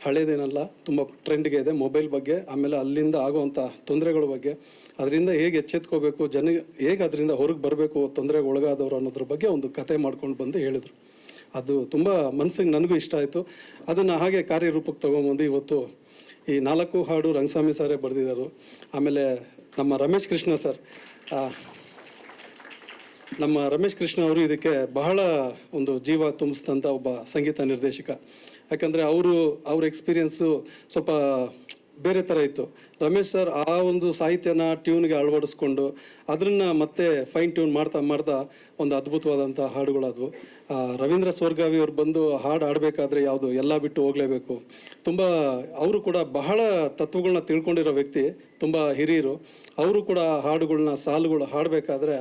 ಹಳೇದೇನಲ್ಲ, ತುಂಬ ಟ್ರೆಂಡ್ಗೆ ಇದೆ ಮೊಬೈಲ್ ಬಗ್ಗೆ. ಆಮೇಲೆ ಅಲ್ಲಿಂದ ಆಗುವಂಥ ತೊಂದರೆಗಳ ಬಗ್ಗೆ, ಅದರಿಂದ ಹೇಗೆ ಎಚ್ಚೆತ್ಕೋಬೇಕು, ಹೇಗೆ ಅದರಿಂದ ಹೊರಗೆ ಬರಬೇಕು ತೊಂದರೆಗೆ ಒಳಗಾದವರು ಅನ್ನೋದ್ರ ಬಗ್ಗೆ ಒಂದು ಕತೆ ಮಾಡ್ಕೊಂಡು ಬಂದು ಹೇಳಿದರು. ಅದು ತುಂಬ ಮನಸ್ಸಿಗೆ ನನಗೂ ಇಷ್ಟ ಆಯಿತು. ಅದನ್ನು ಹಾಗೆ ಕಾರ್ಯರೂಪಕ್ಕೆ ತೊಗೊಂಬಂದು ಇವತ್ತು ಈ 4 ಹಾಡು ರಂಗಸ್ವಾಮಿ ಸರೇ ಬರೆದಿದ್ದರು. ಆಮೇಲೆ ನಮ್ಮ ರಮೇಶ್ ಕೃಷ್ಣ ಅವರು ಇದಕ್ಕೆ ಬಹಳ ಒಂದು ಜೀವ ತುಂಬಿಸಿದಂಥ ಒಬ್ಬ ಸಂಗೀತ ನಿರ್ದೇಶಕ. ಯಾಕಂದರೆ ಅವ್ರ ಎಕ್ಸ್ಪೀರಿಯನ್ಸು ಸ್ವಲ್ಪ ಬೇರೆ ಥರ ಇತ್ತು. ರಮೇಶ್ ಸರ್ ಆ ಒಂದು ಸಾಹಿತ್ಯನ ಟ್ಯೂನ್ಗೆ ಅಳವಡಿಸ್ಕೊಂಡು ಅದನ್ನು ಮತ್ತೆ ಫೈನ್ ಟ್ಯೂನ್ ಮಾಡ್ತಾ ಒಂದು ಅದ್ಭುತವಾದಂಥ ಹಾಡುಗಳಾದವು. ರವೀಂದ್ರ ಸ್ವರ್ಗಾವಿ ಅವ್ರು ಬಂದು ಹಾಡು ಆಡಬೇಕಾದ್ರೆ ಯಾವುದು ಎಲ್ಲ ಬಿಟ್ಟು ಹೋಗಲೇಬೇಕು. ತುಂಬ ಅವರು ಕೂಡ ಬಹಳ ತತ್ವಗಳನ್ನ ತಿಳ್ಕೊಂಡಿರೋ ವ್ಯಕ್ತಿ, ತುಂಬ ಹಿರಿಯರು. ಅವರು ಕೂಡ ಹಾಡುಗಳನ್ನ ಸಾಲುಗಳು ಹಾಡಬೇಕಾದ್ರೆ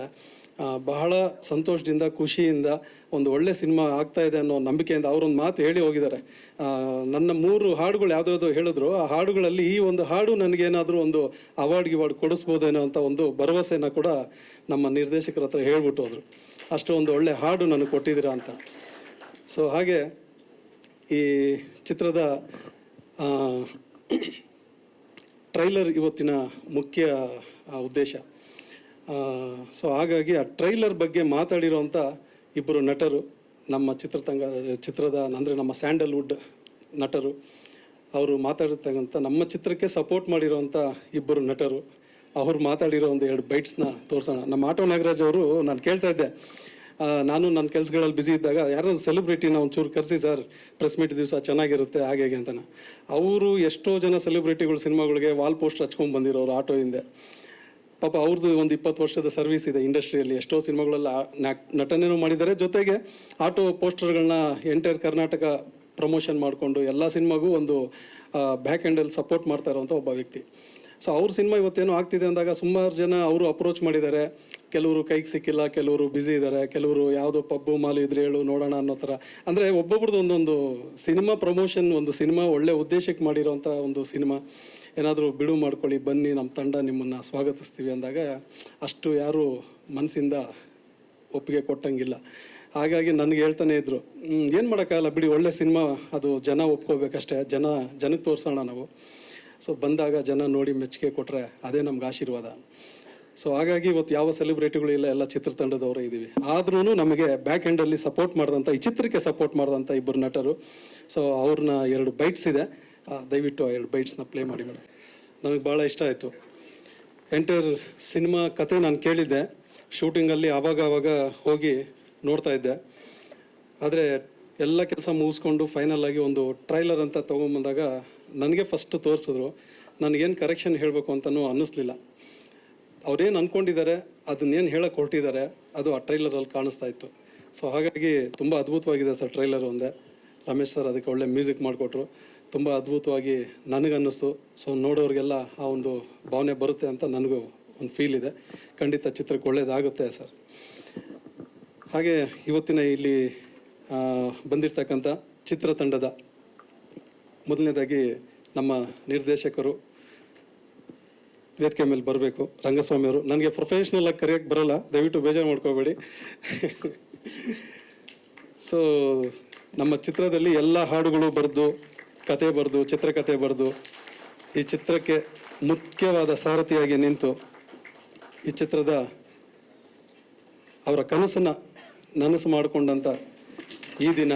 ಬಹಳ ಸಂತೋಷದಿಂದ, ಖುಷಿಯಿಂದ ಒಂದು ಒಳ್ಳೆ ಸಿನಿಮಾ ಆಗ್ತಾ ಇದೆ ಅನ್ನೋ ನಂಬಿಕೆಯಿಂದ ಅವರೊಂದು ಮಾತು ಹೇಳಿ ಹೋಗಿದ್ದಾರೆ. ನನ್ನ 3 ಹಾಡುಗಳು ಯಾವುದ್ಯಾವುದೋ ಹೇಳಿದ್ರು, ಆ ಹಾಡುಗಳಲ್ಲಿ ಈ ಒಂದು ಹಾಡು ನನಗೇನಾದರೂ ಒಂದು ಅವಾರ್ಡ್ ಕೊಡಿಸ್ಬೋದೇನೋ ಅಂತ ಒಂದು ಭರವಸೆನ ಕೂಡ ನಮ್ಮ ನಿರ್ದೇಶಕರ ಹತ್ರ ಹೇಳ್ಬಿಟ್ಟು ಹೋದರು. ಅಷ್ಟು ಒಂದು ಒಳ್ಳೆ ಹಾಡು ನನಗೆ ಕೊಟ್ಟಿದ್ದೀರಾ ಅಂತ. ಸೊ ಹಾಗೆ ಈ ಚಿತ್ರದ ಟ್ರೈಲರ್ ಇವತ್ತಿನ ಮುಖ್ಯ ಉದ್ದೇಶ. ಸೊ ಹಾಗಾಗಿ ಆ ಟ್ರೈಲರ್ ಬಗ್ಗೆ ಮಾತಾಡಿರೋಂಥ ಇಬ್ಬರು ನಟರು, ನಮ್ಮ ಚಿತ್ರದ ಅಂದರೆ ನಮ್ಮ ಸ್ಯಾಂಡಲ್ವುಡ್ ನಟರು, ಅವರು ಮಾತಾಡಿರ್ತಕ್ಕಂಥ ನಮ್ಮ ಚಿತ್ರಕ್ಕೆ ಸಪೋರ್ಟ್ ಮಾಡಿರೋವಂಥ ಇಬ್ಬರು ನಟರು, ಅವ್ರು ಮಾತಾಡಿರೋ ಒಂದು 2 ಬೈಟ್ಸ್ನ ತೋರಿಸೋಣ. ನಮ್ಮ ಆಟೋ ನಾಗರಾಜ್ ಅವರು, ನಾನು ಕೇಳ್ತಾ ಇದ್ದೆ, ನಾನು ನನ್ನ ಕೆಲಸಗಳಲ್ಲಿ ಬ್ಯುಸಿ ಇದ್ದಾಗ ಯಾರೋ ಸೆಲೆಬ್ರಿಟಿನ ಒಂಚೂರು ಕರೆಸಿ ಸರ್ ಪ್ರೆಸ್ ಮೀಟ್ ದಿವಸ ಚೆನ್ನಾಗಿರುತ್ತೆ ಹಾಗೆ ಅಂತ. ಅವರು ಎಷ್ಟೋ ಜನ ಸೆಲೆಬ್ರಿಟಿಗಳು ಸಿನಿಮಾಗಳಿಗೆ ವಾಲ್ ಪೋಸ್ಟರ್ ಹಚ್ಕೊಂಡು ಬಂದಿರೋರು ಆಟೋ ಹಿಂದೆ. ಪಾಪ ಅವ್ರದ್ದು ಒಂದು 20 ವರ್ಷದ ಸರ್ವಿಸ್ ಇದೆ ಇಂಡಸ್ಟ್ರಿಯಲ್ಲಿ, ಎಷ್ಟೋ ಸಿನಿಮಾಗಳೆಲ್ಲ ನಟನೆಯೂ ಮಾಡಿದ್ದಾರೆ, ಜೊತೆಗೆ ಆಟೋ ಪೋಸ್ಟರ್ಗಳನ್ನ ಎಂಟೈರ್ ಕರ್ನಾಟಕ ಪ್ರಮೋಷನ್ ಮಾಡಿಕೊಂಡು ಎಲ್ಲ ಸಿನಿಮಾಗೂ ಒಂದು ಬ್ಯಾಕ್ ಎಂಡಲ್ಲಿ ಸಪೋರ್ಟ್ ಮಾಡ್ತಾ ಇರೋವಂಥ ಒಬ್ಬ ವ್ಯಕ್ತಿ. ಸೊ ಅವ್ರ ಸಿನಿಮಾ ಇವತ್ತೇನೋ ಆಗ್ತಿದೆ ಅಂದಾಗ ಸುಮಾರು ಜನ ಅವರು ಅಪ್ರೋಚ್ ಮಾಡಿದ್ದಾರೆ. ಕೆಲವರು ಕೈಗೆ ಸಿಕ್ಕಿಲ್ಲ, ಕೆಲವರು ಬ್ಯುಸಿ ಇದ್ದಾರೆ, ಕೆಲವರು ಯಾವುದೋ ಪಬ್ಬು ಮಾಲು ಇದ್ರೆ ಹೇಳು ನೋಡೋಣ ಅನ್ನೋ ಥರ. ಅಂದರೆ ಒಬ್ಬೊಬ್ರದ್ದು ಒಂದೊಂದು ಸಿನಿಮಾ ಪ್ರಮೋಷನ್, ಒಂದು ಸಿನಿಮಾ ಒಳ್ಳೆ ಉದ್ದೇಶಕ್ಕೆ ಮಾಡಿರೋಂಥ ಒಂದು ಸಿನಿಮಾ, ಏನಾದರೂ ಬಿಡುವು ಮಾಡ್ಕೊಳ್ಳಿ ಬನ್ನಿ ನಮ್ಮ ತಂಡ ನಿಮ್ಮನ್ನು ಸ್ವಾಗತಿಸ್ತೀವಿ ಅಂದಾಗ ಅಷ್ಟು ಯಾರು ಮನಸ್ಸಿಂದ ಒಪ್ಪಿಗೆ ಕೊಟ್ಟಂಗಿಲ್ಲ. ಹಾಗಾಗಿ ನನಗೆ ಹೇಳ್ತಾನೆ ಇದ್ದರು, ಏನು ಮಾಡೋಕ್ಕಾಗಲ್ಲ ಬಿಡಿ, ಒಳ್ಳೆ ಸಿನಿಮಾ, ಅದು ಜನ ಒಪ್ಕೋಬೇಕಷ್ಟೇ, ಜನಕ್ಕೆ ತೋರಿಸೋಣ ನಾವು. ಸೊ ಬಂದಾಗ ಜನ ನೋಡಿ ಮೆಚ್ಚುಗೆ ಕೊಟ್ಟರೆ ಅದೇ ನಮ್ಗೆ ಆಶೀರ್ವಾದ. ಸೊ ಹಾಗಾಗಿ ಇವತ್ತು ಯಾವ ಸೆಲೆಬ್ರಿಟಿಗಳು ಇಲ್ಲ, ಎಲ್ಲ ಚಿತ್ರತಂಡದವರೇ ಇದ್ದೀವಿ. ಆದ್ರೂ ನಮಗೆ ಬ್ಯಾಕ್ ಎಂಡಲ್ಲಿ ಸಪೋರ್ಟ್ ಮಾಡಿದಂಥ, ಈ ಚಿತ್ರಕ್ಕೆ ಸಪೋರ್ಟ್ ಮಾಡಿದಂಥ ಇಬ್ಬರು ನಟರು. ಸೊ ಅವ್ರನ್ನ 2 ಬೈಟ್ಸ್ ಇದೆ, ದಯವಿಟ್ಟು ಆ 2 ಬೈಟ್ಸ್ನ ಪ್ಲೇ ಮಾಡಿ ಮೇಡಮ್. ನನಗೆ ಭಾಳ ಇಷ್ಟ ಆಯಿತು. ಎಂಟೈರ್ ಸಿನಿಮಾ ಕತೆ ನಾನು ಕೇಳಿದ್ದೆ, ಶೂಟಿಂಗಲ್ಲಿ ಆವಾಗ ಹೋಗಿ ನೋಡ್ತಾ ಇದ್ದೆ. ಆದರೆ ಎಲ್ಲ ಕೆಲಸ ಮುಗಿಸ್ಕೊಂಡು ಫೈನಲ್ ಆಗಿ ಒಂದು ಟ್ರೈಲರ್ ಅಂತ ತೊಗೊಂಬಂದಾಗ ನನಗೆ ಫಸ್ಟ್ ತೋರಿಸಿದ್ರು. ನನಗೇನು ಕರೆಕ್ಷನ್ ಹೇಳಬೇಕು ಅಂತಲೂ ಅನ್ನಿಸ್ಲಿಲ್ಲ. ಅವ್ರೇನು ಅಂದ್ಕೊಂಡಿದ್ದಾರೆ, ಅದನ್ನೇನು ಹೇಳಕ್ಕೆ ಹೊರಟಿದ್ದಾರೆ, ಅದು ಆ ಟ್ರೈಲರಲ್ಲಿ ಕಾಣಿಸ್ತಾ ಇತ್ತು. ಸೊ ಹಾಗಾಗಿ ತುಂಬ ಅದ್ಭುತವಾಗಿದೆ ಸರ್ ಟ್ರೈಲರ್ ಒಂದೇ. ರಮೇಶ್ ಸರ್ ಅದಕ್ಕೆ ಒಳ್ಳೆ ಮ್ಯೂಸಿಕ್ ಮಾಡಿಕೊಟ್ರು, ತುಂಬ ಅದ್ಭುತವಾಗಿ ನನಗನ್ನಿಸ್ತು. ಸೊ ನೋಡೋರಿಗೆಲ್ಲ ಆ ಒಂದು ಭಾವನೆ ಬರುತ್ತೆ ಅಂತ ನನಗೂ ಒಂದು ಫೀಲ್ ಇದೆ. ಖಂಡಿತ ಚಿತ್ರಕ್ಕೆ ಒಳ್ಳೆಯದಾಗುತ್ತೆ ಸರ್. ಹಾಗೆ ಇವತ್ತಿನ ಇಲ್ಲಿ ಬಂದಿರತಕ್ಕಂಥ ಚಿತ್ರತಂಡದ ಮೊದಲನೇದಾಗಿ ನಮ್ಮ ನಿರ್ದೇಶಕರು ವೇದಿಕೆ ಮೇಲೆ ಬರಬೇಕು. ರಂಗಸ್ವಾಮಿ ಅವರು, ನನಗೆ ಪ್ರೊಫೆಷ್ನಲ್ ಆಗಿ ಕರೆಯೋಕ್ಕೆ ಬರೋಲ್ಲ, ದಯವಿಟ್ಟು ಬೇಜಾರು ಮಾಡ್ಕೋಬೇಡಿ. ಸೊ ನಮ್ಮ ಚಿತ್ರದಲ್ಲಿ ಎಲ್ಲ ಹಾಡುಗಳು ಬರೆದು, ಕತೆ ಬರೆದು, ಚಿತ್ರಕಥೆ ಬರೆದು, ಈ ಚಿತ್ರಕ್ಕೆ ಮುಖ್ಯವಾದ ಸಾರಥಿಯಾಗಿ ನಿಂತು ಈ ಚಿತ್ರದ ಅವರ ಕನಸನ್ನು ನನಸು ಮಾಡಿಕೊಂಡಂಥ ಈ ದಿನ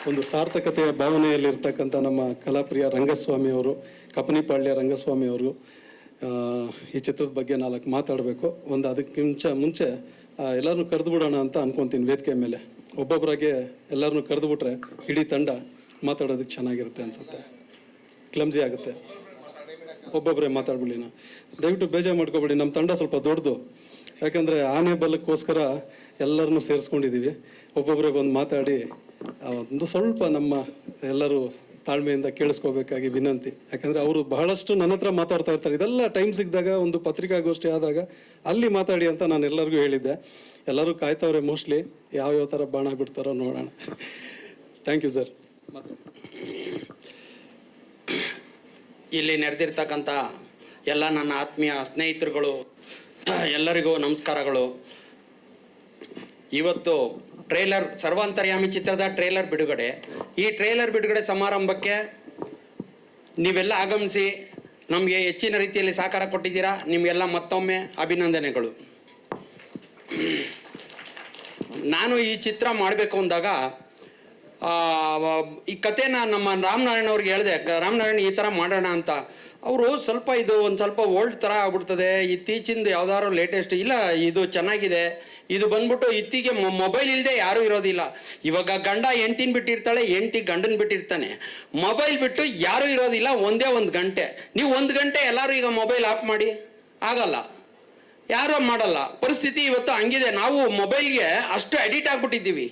ಒಂದು ಸಾರ್ಥಕತೆಯ ಭಾವನೆಯಲ್ಲಿರ್ತಕ್ಕಂಥ ನಮ್ಮ ಕಲಾಪ್ರಿಯ ರಂಗಸ್ವಾಮಿಯವರು, ಕಪನಿಪಾಳ್ಯ ರಂಗಸ್ವಾಮಿಯವರು ಈ ಚಿತ್ರದ ಬಗ್ಗೆ 4 ಮಾತಾಡಬೇಕು. ಅದಕ್ಕೆ ಮುಂಚೆ ಎಲ್ಲರನ್ನೂ ಕರೆದು ಬಿಡೋಣ ಅಂತ ಅನ್ಕೊತೀನಿ. ವೇದಿಕೆ ಮೇಲೆ ಒಬ್ಬೊಬ್ಬರಾಗೆ ಎಲ್ಲರನ್ನೂ ಕರೆದು ಬಿಟ್ರೆ ಇಡೀ ತಂಡ ಮಾತಾಡೋದಕ್ಕೆ ಚೆನ್ನಾಗಿರುತ್ತೆ ಅನ್ಸುತ್ತೆ, ಕ್ಲಮ್ಜಿ ಆಗುತ್ತೆ. ಒಬ್ಬೊಬ್ಬರೇ ಮಾತಾಡ್ಬಿಡಿ. ದಯವಿಟ್ಟು ಬೇಜಾರು ಮಾಡ್ಕೊಬೇಡಿ, ನಮ್ಮ ತಂಡ ಸ್ವಲ್ಪ ದೊಡ್ಡದು, ಯಾಕಂದರೆ ಆನೆ ಬಲಕ್ಕೋಸ್ಕರ ಎಲ್ಲರನ್ನೂ ಸೇರಿಸ್ಕೊಂಡಿದ್ದೀವಿ. ಒಬ್ಬೊಬ್ಬರೇ ಬಂದು ಮಾತಾಡಿ ಒಂದು ಸ್ವಲ್ಪ ನಮ್ಮ ಎಲ್ಲರೂ ತಾಳ್ಮೆಯಿಂದ ಕೇಳಿಸ್ಕೋಬೇಕಾಗಿ ವಿನಂತಿ. ಯಾಕಂದರೆ ಅವರು ಬಹಳಷ್ಟು ನನ್ನ ಹತ್ರ ಮಾತಾಡ್ತಾ ಇರ್ತಾರೆ. ಇದೆಲ್ಲ ಟೈಮ್ ಸಿಕ್ಕಿದಾಗ ಒಂದು ಪತ್ರಿಕಾಗೋಷ್ಠಿ ಆದಾಗ ಅಲ್ಲಿ ಮಾತಾಡಿ ಅಂತ ನಾನು ಎಲ್ಲರಿಗೂ ಹೇಳಿದ್ದೆ. ಎಲ್ಲರೂ ಕಾಯ್ತವ್ರೆ, ಮೋಸ್ಟ್ಲಿ ಯಾವ್ಯಾವ ಥರ ಬಾಣ ಬಿಡ್ತಾರೋ ನೋಡೋಣ. Thank you sir. ಇಲ್ಲಿ ನಡೆದಿರ್ತಕ್ಕಂಥ ಎಲ್ಲ ನನ್ನ ಆತ್ಮೀಯ ಸ್ನೇಹಿತರುಗಳು ಎಲ್ಲರಿಗೂ ನಮಸ್ಕಾರಗಳು. ಇವತ್ತು ಸರ್ವಾಂತರ್ಯಾಮಿ ಚಿತ್ರದ ಟ್ರೇಲರ್ ಬಿಡುಗಡೆ. ಈ ಟ್ರೇಲರ್ ಬಿಡುಗಡೆ ಸಮಾರಂಭಕ್ಕೆ ನೀವೆಲ್ಲ ಆಗಮಿಸಿ ನಮಗೆ ಹೆಚ್ಚಿನ ರೀತಿಯಲ್ಲಿ ಸಹಕಾರ ಕೊಟ್ಟಿದ್ದೀರಾ. ನಿಮಗೆಲ್ಲ ಮತ್ತೊಮ್ಮೆ ಅಭಿನಂದನೆಗಳು. ನಾನು ಈ ಚಿತ್ರ ಮಾಡಬೇಕು ಅಂದಾಗ ಈ ಕಥೆನ ನಮ್ಮ ರಾಮನಾರಾಯಣ ಅವ್ರಿಗೆ ಹೇಳಿದೆ, ರಾಮನಾರಾಯಣ ಈ ಥರ ಮಾಡೋಣ ಅಂತ. ಅವರು ಸ್ವಲ್ಪ ಇದು ಒಂದು ಸ್ವಲ್ಪ ಓಲ್ಡ್ ಥರ ಆಗ್ಬಿಡ್ತದೆ, ಇತ್ತೀಚಿಂದ ಯಾವ್ದಾದ್ರು ಲೇಟೆಸ್ಟ್ ಇಲ್ಲ, ಇದು ಚೆನ್ನಾಗಿದೆ, ಇದು ಬಂದ್ಬಿಟ್ಟು ಇತ್ತಿಗೆ ಮೊಬೈಲ್ ಇಲ್ಲದೆ ಯಾರೂ ಇರೋದಿಲ್ಲ. ಇವಾಗ ಗಂಡ ಹೆಂಡ್ತಿನ ಬಿಟ್ಟಿರ್ತಾಳೆ, ಹೆಂಡ್ತಿ ಗಂಡನ ಬಿಟ್ಟಿರ್ತಾನೆ. ಮೊಬೈಲ್ ಬಿಟ್ಟು ಯಾರೂ ಇರೋದಿಲ್ಲ ಒಂದೇ ಒಂದು ಗಂಟೆ. ನೀವು 1 ಗಂಟೆ ಎಲ್ಲರೂ ಈಗ ಮೊಬೈಲ್ ಆಫ್ ಮಾಡಿ ಆಗಲ್ಲ, ಯಾರೂ ಮಾಡಲ್ಲ. ಪರಿಸ್ಥಿತಿ ಇವತ್ತು ಹಂಗಿದೆ. ನಾವು ಮೊಬೈಲ್ಗೆ ಅಷ್ಟು ಅಡಿಕ್ಟ್ ಆಗ್ಬಿಟ್ಟಿದ್ದೀವಿ.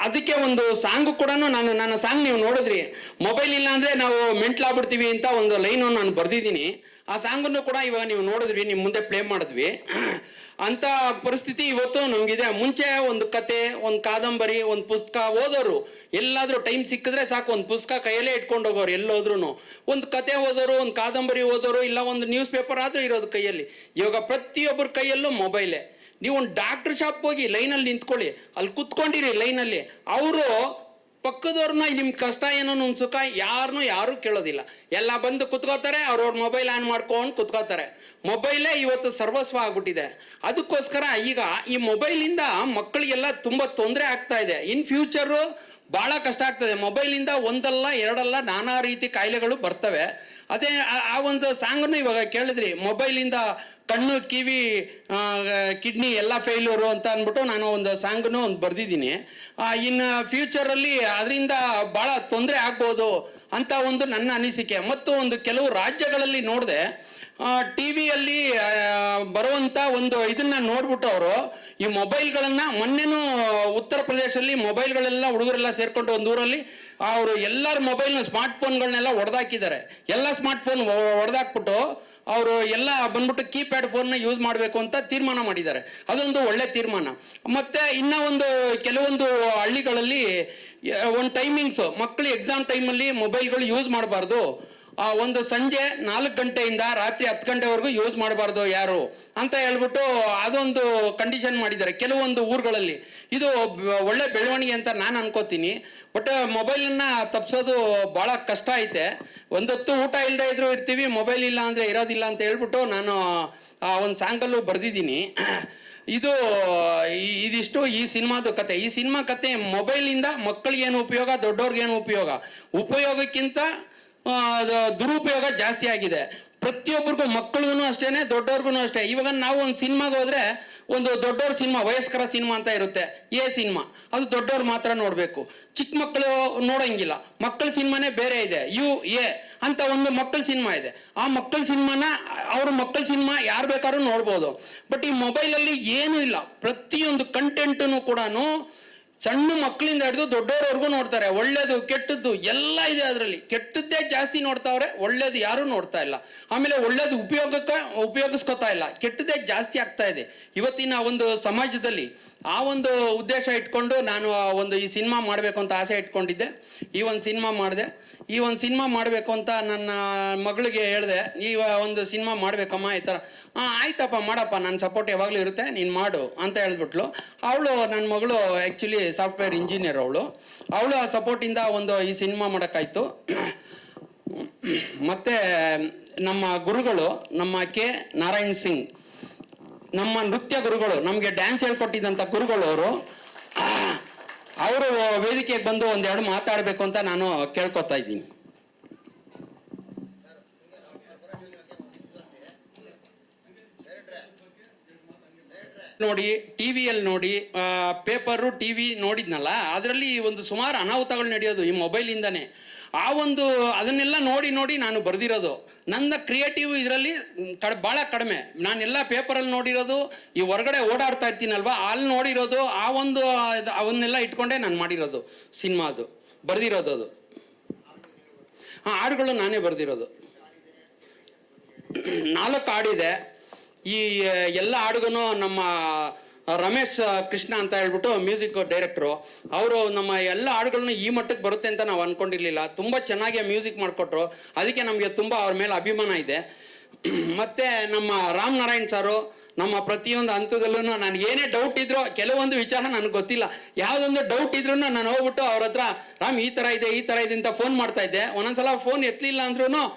ಅದಕ್ಕೆ ಒಂದು ಸಾಂಗು ಕೂಡ ನನ್ನ ಸಾಂಗ್ ನೀವು ನೋಡಿದ್ರಿ, ಮೊಬೈಲ್ ಇಲ್ಲ ಅಂದರೆ ನಾವು ಮೆಂಟ್ಲಾಗ್ಬಿಡ್ತೀವಿ ಅಂತ ಒಂದು ಲೈನು ನಾನು ಬರೆದಿದ್ದೀನಿ. ಆ ಸಾಂಗನ್ನು ಕೂಡ ಇವಾಗ ನೀವು ನೋಡಿದ್ವಿ, ನಿಮ್ಮ ಮುಂದೆ ಪ್ಲೇ ಮಾಡಿದ್ವಿ. ಅಂಥ ಪರಿಸ್ಥಿತಿ ಇವತ್ತು ನಮಗಿದೆ. ಮುಂಚೆ ಒಂದು ಕತೆ, ಒಂದು ಕಾದಂಬರಿ, ಒಂದು ಪುಸ್ತಕ ಓದೋರು, ಎಲ್ಲಾದರೂ ಟೈಮ್ ಸಿಕ್ಕಿದ್ರೆ ಸಾಕು ಒಂದು ಪುಸ್ತಕ ಕೈಯಲ್ಲೇ ಇಟ್ಕೊಂಡು ಹೋಗೋರು. ಎಲ್ಲೋದ್ರೂ ಒಂದು ಕತೆ ಓದೋರು, ಒಂದು ಕಾದಂಬರಿ ಓದೋರು, ಇಲ್ಲ ಒಂದು ನ್ಯೂಸ್ ಪೇಪರ್ ಆದರೂ ಇರೋದು ಕೈಯಲ್ಲಿ. ಇವಾಗ ಪ್ರತಿಯೊಬ್ಬರ ಕೈಯಲ್ಲೂ ಮೊಬೈಲೇ. ನೀವು ಒಂದು ಡಾಕ್ಟರ್ ಶಾಪ್ ಹೋಗಿ ಲೈನಲ್ಲಿ ನಿಂತ್ಕೊಳ್ಳಿ, ಅಲ್ಲಿ ಕುತ್ಕೊಂಡಿರಿ ಲೈನಲ್ಲಿ, ಅವರು ಪಕ್ಕದವ್ರನ್ನ ನಿಮ್ಮ ಕಷ್ಟ ಏನೋ ಒಂದು ಸುಖ ಯಾರು ಕೇಳೋದಿಲ್ಲ. ಎಲ್ಲ ಬಂದು ಕುತ್ಕೋತಾರೆ, ಅವ್ರವ್ರ ಮೊಬೈಲ್ ಆನ್ ಮಾಡ್ಕೊಂಡು ಕುತ್ಕೋತಾರೆ. ಮೊಬೈಲೇ ಇವತ್ತು ಸರ್ವಸ್ವ ಆಗ್ಬಿಟ್ಟಿದೆ. ಅದಕ್ಕೋಸ್ಕರ ಈಗ ಈ ಮೊಬೈಲಿಂದ ಮಕ್ಕಳಿಗೆಲ್ಲ ತುಂಬ ತೊಂದರೆ ಆಗ್ತಾ ಇದೆ. ಇನ್ ಫ್ಯೂಚರು ಭಾಳ ಕಷ್ಟ ಆಗ್ತದೆ. ಮೊಬೈಲಿಂದ ಒಂದಲ್ಲ ಎರಡಲ್ಲ ನಾನಾ ರೀತಿ ಕಾಯಿಲೆಗಳು ಬರ್ತವೆ. ಅದೇ ಆ ಒಂದು ಸಾಂಗನ್ನು ಇವಾಗ ಕೇಳಿದ್ರಿ, ಮೊಬೈಲಿಂದ ಕಣ್ಣು, ಕಿವಿ, ಕಿಡ್ನಿ ಎಲ್ಲ ಫೇಲ್ಯೂರು ಅಂತ ಅಂದ್ಬಿಟ್ಟು ನಾನು ಒಂದು ಸಾಂಗನ್ನು ಒಂದು ಬರೆದಿದ್ದೀನಿ. ಇನ್ನು ಫ್ಯೂಚರಲ್ಲಿ ಅದರಿಂದ ಭಾಳ ತೊಂದರೆ ಆಗ್ಬೋದು ಅಂತ ಒಂದು ನನ್ನ ಅನಿಸಿಕೆ. ಮತ್ತು ಒಂದು ಕೆಲವು ರಾಜ್ಯಗಳಲ್ಲಿ ನೋಡಿದೆ, ಟಿ ವಿಯಲ್ಲಿ ಬರುವಂಥ ಒಂದು ಇದನ್ನು ನೋಡ್ಬಿಟ್ಟು ಅವರು ಈ ಮೊಬೈಲ್ಗಳನ್ನು, ಮೊನ್ನೆನೂ ಉತ್ತರ ಪ್ರದೇಶದಲ್ಲಿ ಮೊಬೈಲ್ಗಳೆಲ್ಲ ಹುಡುಗರೆಲ್ಲ ಸೇರಿಕೊಂಡು ಒಂದು ಊರಲ್ಲಿ ಅವರು ಎಲ್ಲರ ಮೊಬೈಲ್ನ ಸ್ಮಾರ್ಟ್ಫೋನ್ಗಳನ್ನೆಲ್ಲ ಹೊಡೆದಾಕಿದ್ದಾರೆ. ಎಲ್ಲ ಸ್ಮಾರ್ಟ್ಫೋನ್ ಹೊಡೆದಾಕ್ಬಿಟ್ಟು ಅವರು ಎಲ್ಲ ಬಂದ್ಬಿಟ್ಟು ಕೀಪ್ಯಾಡ್ ಫೋನ್ನ ಯೂಸ್ ಮಾಡಬೇಕು ಅಂತ ತೀರ್ಮಾನ ಮಾಡಿದ್ದಾರೆ. ಅದೊಂದು ಒಳ್ಳೆ ತೀರ್ಮಾನ. ಮತ್ತು ಇನ್ನೂ ಒಂದು ಕೆಲವೊಂದು ಹಳ್ಳಿಗಳಲ್ಲಿ ಒಂದು ಟೈಮಿಂಗ್ಸು, ಮಕ್ಕಳು ಎಕ್ಸಾಮ್ ಟೈಮಲ್ಲಿ ಮೊಬೈಲ್ಗಳು ಯೂಸ್ ಮಾಡಬಾರ್ದು, ಒಂದು ಸಂಜೆ 4 ಗಂಟೆಯಿಂದ ರಾತ್ರಿ 10 ಗಂಟೆವರೆಗೂ ಯೂಸ್ ಮಾಡಬಾರ್ದು ಯಾರು ಅಂತ ಹೇಳ್ಬಿಟ್ಟು ಅದೊಂದು ಕಂಡೀಷನ್ ಮಾಡಿದ್ದಾರೆ ಕೆಲವೊಂದು ಊರುಗಳಲ್ಲಿ. ಇದು ಒಳ್ಳೆ ಬೆಳವಣಿಗೆ ಅಂತ ನಾನು ಅನ್ಕೋತೀನಿ. ಬಟ್ ಮೊಬೈಲನ್ನು ತಪ್ಪಿಸೋದು ಭಾಳ ಕಷ್ಟ ಐತೆ. ಒಂದೊತ್ತು ಊಟ ಇಲ್ಲದೆ ಇದ್ರೂ ಇರ್ತೀವಿ, ಮೊಬೈಲ್ ಇಲ್ಲ ಅಂದರೆ ಇರೋದಿಲ್ಲ ಅಂತ ಹೇಳ್ಬಿಟ್ಟು ನಾನು ಒಂದು ಸಾಂಗಲ್ಲೂ ಬರೆದಿದ್ದೀನಿ. ಇದಿಷ್ಟು ಈ ಸಿನಿಮಾದ ಕತೆ. ಈ ಸಿನಿಮಾ ಕತೆ ಮೊಬೈಲಿಂದ ಮಕ್ಕಳಿಗೇನು ಉಪಯೋಗ, ದೊಡ್ಡವ್ರಿಗೇನು ಉಪಯೋಗಕ್ಕಿಂತ ದುರುಪಯೋಗ ಜಾಸ್ತಿ ಆಗಿದೆ. ಪ್ರತಿಯೊಬ್ಬರಿಗೂ, ಮಕ್ಕಳಿಗೂ ಅಷ್ಟೇನೆ, ದೊಡ್ಡವ್ರಿಗೂ ಅಷ್ಟೇ. ಇವಾಗ ನಾವು ಒಂದು ಸಿನಿಮಾಗೆ ಹೋದ್ರೆ ಒಂದು ದೊಡ್ಡವ್ರ ಸಿನಿಮಾ, ವಯಸ್ಕರ ಸಿನಿಮಾ ಅಂತ ಇರುತ್ತೆ, ಸಿನಿಮಾ, ಅದು ದೊಡ್ಡವ್ರು ಮಾತ್ರ ನೋಡಬೇಕು, ಚಿಕ್ಕ ಮಕ್ಕಳು ನೋಡೋಂಗಿಲ್ಲ. ಮಕ್ಕಳ ಸಿನಿಮಾನೇ ಬೇರೆ ಇದೆ, ಅಂತ ಒಂದು ಮಕ್ಕಳ ಸಿನಿಮಾ ಇದೆ. ಆ ಮಕ್ಕಳ ಸಿನಿಮಾನ ಅವ್ರ ಮಕ್ಕಳ ಸಿನಿಮಾ ಯಾರು ಬೇಕಾದ್ರೂ ನೋಡ್ಬೋದು. ಬಟ್ ಈ ಮೊಬೈಲಲ್ಲಿ ಏನೂ ಇಲ್ಲ. ಪ್ರತಿಯೊಂದು ಕಂಟೆಂಟನ್ನು ಕೂಡ ಸಣ್ಣ ಮಕ್ಕಳಿಂದ ಹಿಡಿದು ದೊಡ್ಡವರವರೆಗೂ ನೋಡ್ತಾರೆ. ಒಳ್ಳೇದು ಕೆಟ್ಟದ್ದು ಎಲ್ಲ ಇದೆ ಅದರಲ್ಲಿ. ಕೆಟ್ಟದ್ದೇ ಜಾಸ್ತಿ ನೋಡ್ತಾವ್ರೆ, ಒಳ್ಳೇದು ಯಾರೂ ನೋಡ್ತಾ ಇಲ್ಲ. ಆಮೇಲೆ ಒಳ್ಳೇದು ಉಪಯೋಗಿಸ್ಕೋತಾ ಇಲ್ಲ, ಕೆಟ್ಟದ್ದೇ ಜಾಸ್ತಿ ಆಗ್ತಾ ಇದೆ ಇವತ್ತಿನ ಒಂದು ಸಮಾಜದಲ್ಲಿ. ಆ ಒಂದು ಉದ್ದೇಶ ಇಟ್ಕೊಂಡು ನಾನು ಒಂದು ಈ ಸಿನಿಮಾ ಮಾಡಬೇಕು ಅಂತ ಆಸೆ ಇಟ್ಕೊಂಡಿದ್ದೆ. ಈ ಒಂದು ಸಿನಿಮಾ ಮಾಡಿದೆ. ಈ ಒಂದು ಸಿನಿಮಾ ಮಾಡಬೇಕು ಅಂತ ನನ್ನ ಮಗಳಿಗೆ ಹೇಳಿದೆ, ಈ ಒಂದು ಸಿನಿಮಾ ಮಾಡಬೇಕಮ್ಮ ಈ ಥರ. ಆಯ್ತಪ್ಪ ಮಾಡಪ್ಪ, ನನ್ನ ಸಪೋರ್ಟ್ ಯಾವಾಗಲೂ ಇರುತ್ತೆ, ನೀನು ಮಾಡು ಅಂತ ಹೇಳಿದ್ಬಿಟ್ಲು. ನನ್ನ ಮಗಳು ಆ್ಯಕ್ಚುಲಿ ಸಾಫ್ಟ್ವೇರ್ ಇಂಜಿನಿಯರ್. ಅವಳು ಆ ಸಪೋರ್ಟಿಂದ ಒಂದು ಈ ಸಿನಿಮಾ ಮಾಡೋಕ್ಕಾಯ್ತು. ಮತ್ತು ನಮ್ಮ ಗುರುಗಳು, ನಮ್ಮ ಕೆ ನಾರಾಯಣ್ ಸಿಂಗ್, ನಮ್ಮ ನೃತ್ಯ ಗುರುಗಳು, ನಮಗೆ ಡ್ಯಾನ್ಸ್ ಹೇಳ್ಕೊಟ್ಟಿದ್ದಂಥ ಗುರುಗಳು ಅವರು ವೇದಿಕೆಗೆ ಬಂದು ಒಂದೆರಡು ಮಾತಾಡಬೇಕು ಅಂತ ನಾನು ಕೇಳ್ಕೊತಾ ಇದ್ದೀನಿ. ನೋಡಿ, ಟಿ ವಿಯಲ್ಲಿ ನೋಡಿ, ಪೇಪರು, ಟಿ ವಿ ನೋಡಿದ್ನಲ್ಲ, ಅದರಲ್ಲಿ ಒಂದು ಸುಮಾರು ಅನಾಹುತಗಳು ನಡೆಯೋದು ಈ ಮೊಬೈಲಿಂದನೇ. ಅದನ್ನೆಲ್ಲ ನೋಡಿ ನಾನು ಬರೆದಿರೋದು. ನನ್ನ ಕ್ರಿಯೇಟಿವ್ ಇದರಲ್ಲಿ ಭಾಳ ಕಡಿಮೆ. ನಾನೆಲ್ಲ ಪೇಪರಲ್ಲಿ ನೋಡಿರೋದು, ಈ ಹೊರಗಡೆ ಓಡಾಡ್ತಾ ಇರ್ತೀನಲ್ವ, ಅಲ್ಲಿ ನೋಡಿರೋದು, ಅವನ್ನೆಲ್ಲ ಇಟ್ಕೊಂಡೇ ನಾನು ಮಾಡಿರೋದು ಸಿನಿಮಾ. ಅದು ಬರೆದಿರೋದು, ಅದು ಹಾಡುಗಳು ನಾನೇ ಬರೆದಿರೋದು. 4 ಹಾಡಿದೆ. ಈ ಎಲ್ಲ ಹಾಡುಗೂ ನಮ್ಮ ರಮೇಶ್ ಕೃಷ್ಣ ಅಂತ ಹೇಳ್ಬಿಟ್ಟು ಮ್ಯೂಸಿಕ್ ಡೈರೆಕ್ಟ್ರು, ಅವರು ನಮ್ಮ ಎಲ್ಲ ಹಾಡುಗಳನ್ನ ಈ ಮಟ್ಟಕ್ಕೆ ಬರುತ್ತೆ ಅಂತ ನಾವು ಅಂದ್ಕೊಂಡಿರಲಿಲ್ಲ. ತುಂಬ ಚೆನ್ನಾಗಿ ಮ್ಯೂಸಿಕ್ ಮಾಡಿಕೊಟ್ರು. ಅದಕ್ಕೆ ನಮಗೆ ತುಂಬ ಅವ್ರ ಮೇಲೆ ಅಭಿಮಾನ ಇದೆ. ಮತ್ತು ನಮ್ಮ ರಾಮನಾರಾಯಣ್ ಸಾರು, ನಮ್ಮ ಪ್ರತಿಯೊಂದು ಹಂತದಲ್ಲೂ ನನಗೆ ಏನೇ ಡೌಟ್ ಇದ್ರೂ ಕೆಲವೊಂದು ವಿಚಾರ ನನಗೆ ಗೊತ್ತಿಲ್ಲ, ಯಾವುದೊಂದು ಡೌಟ್ ಇದ್ರೂ ನಾನು ಹೋಗ್ಬಿಟ್ಟು ಅವ್ರ ಹತ್ರ ರಾಮ್ ಈ ಥರ ಇದೆ ಅಂತ ಫೋನ್ ಮಾಡ್ತಾ ಇದ್ದೆ. ಒಂದೊಂದ್ಸಲ ಫೋನ್ ಎತ್ತಲಿಲ್ಲ ಅಂದ್ರೂ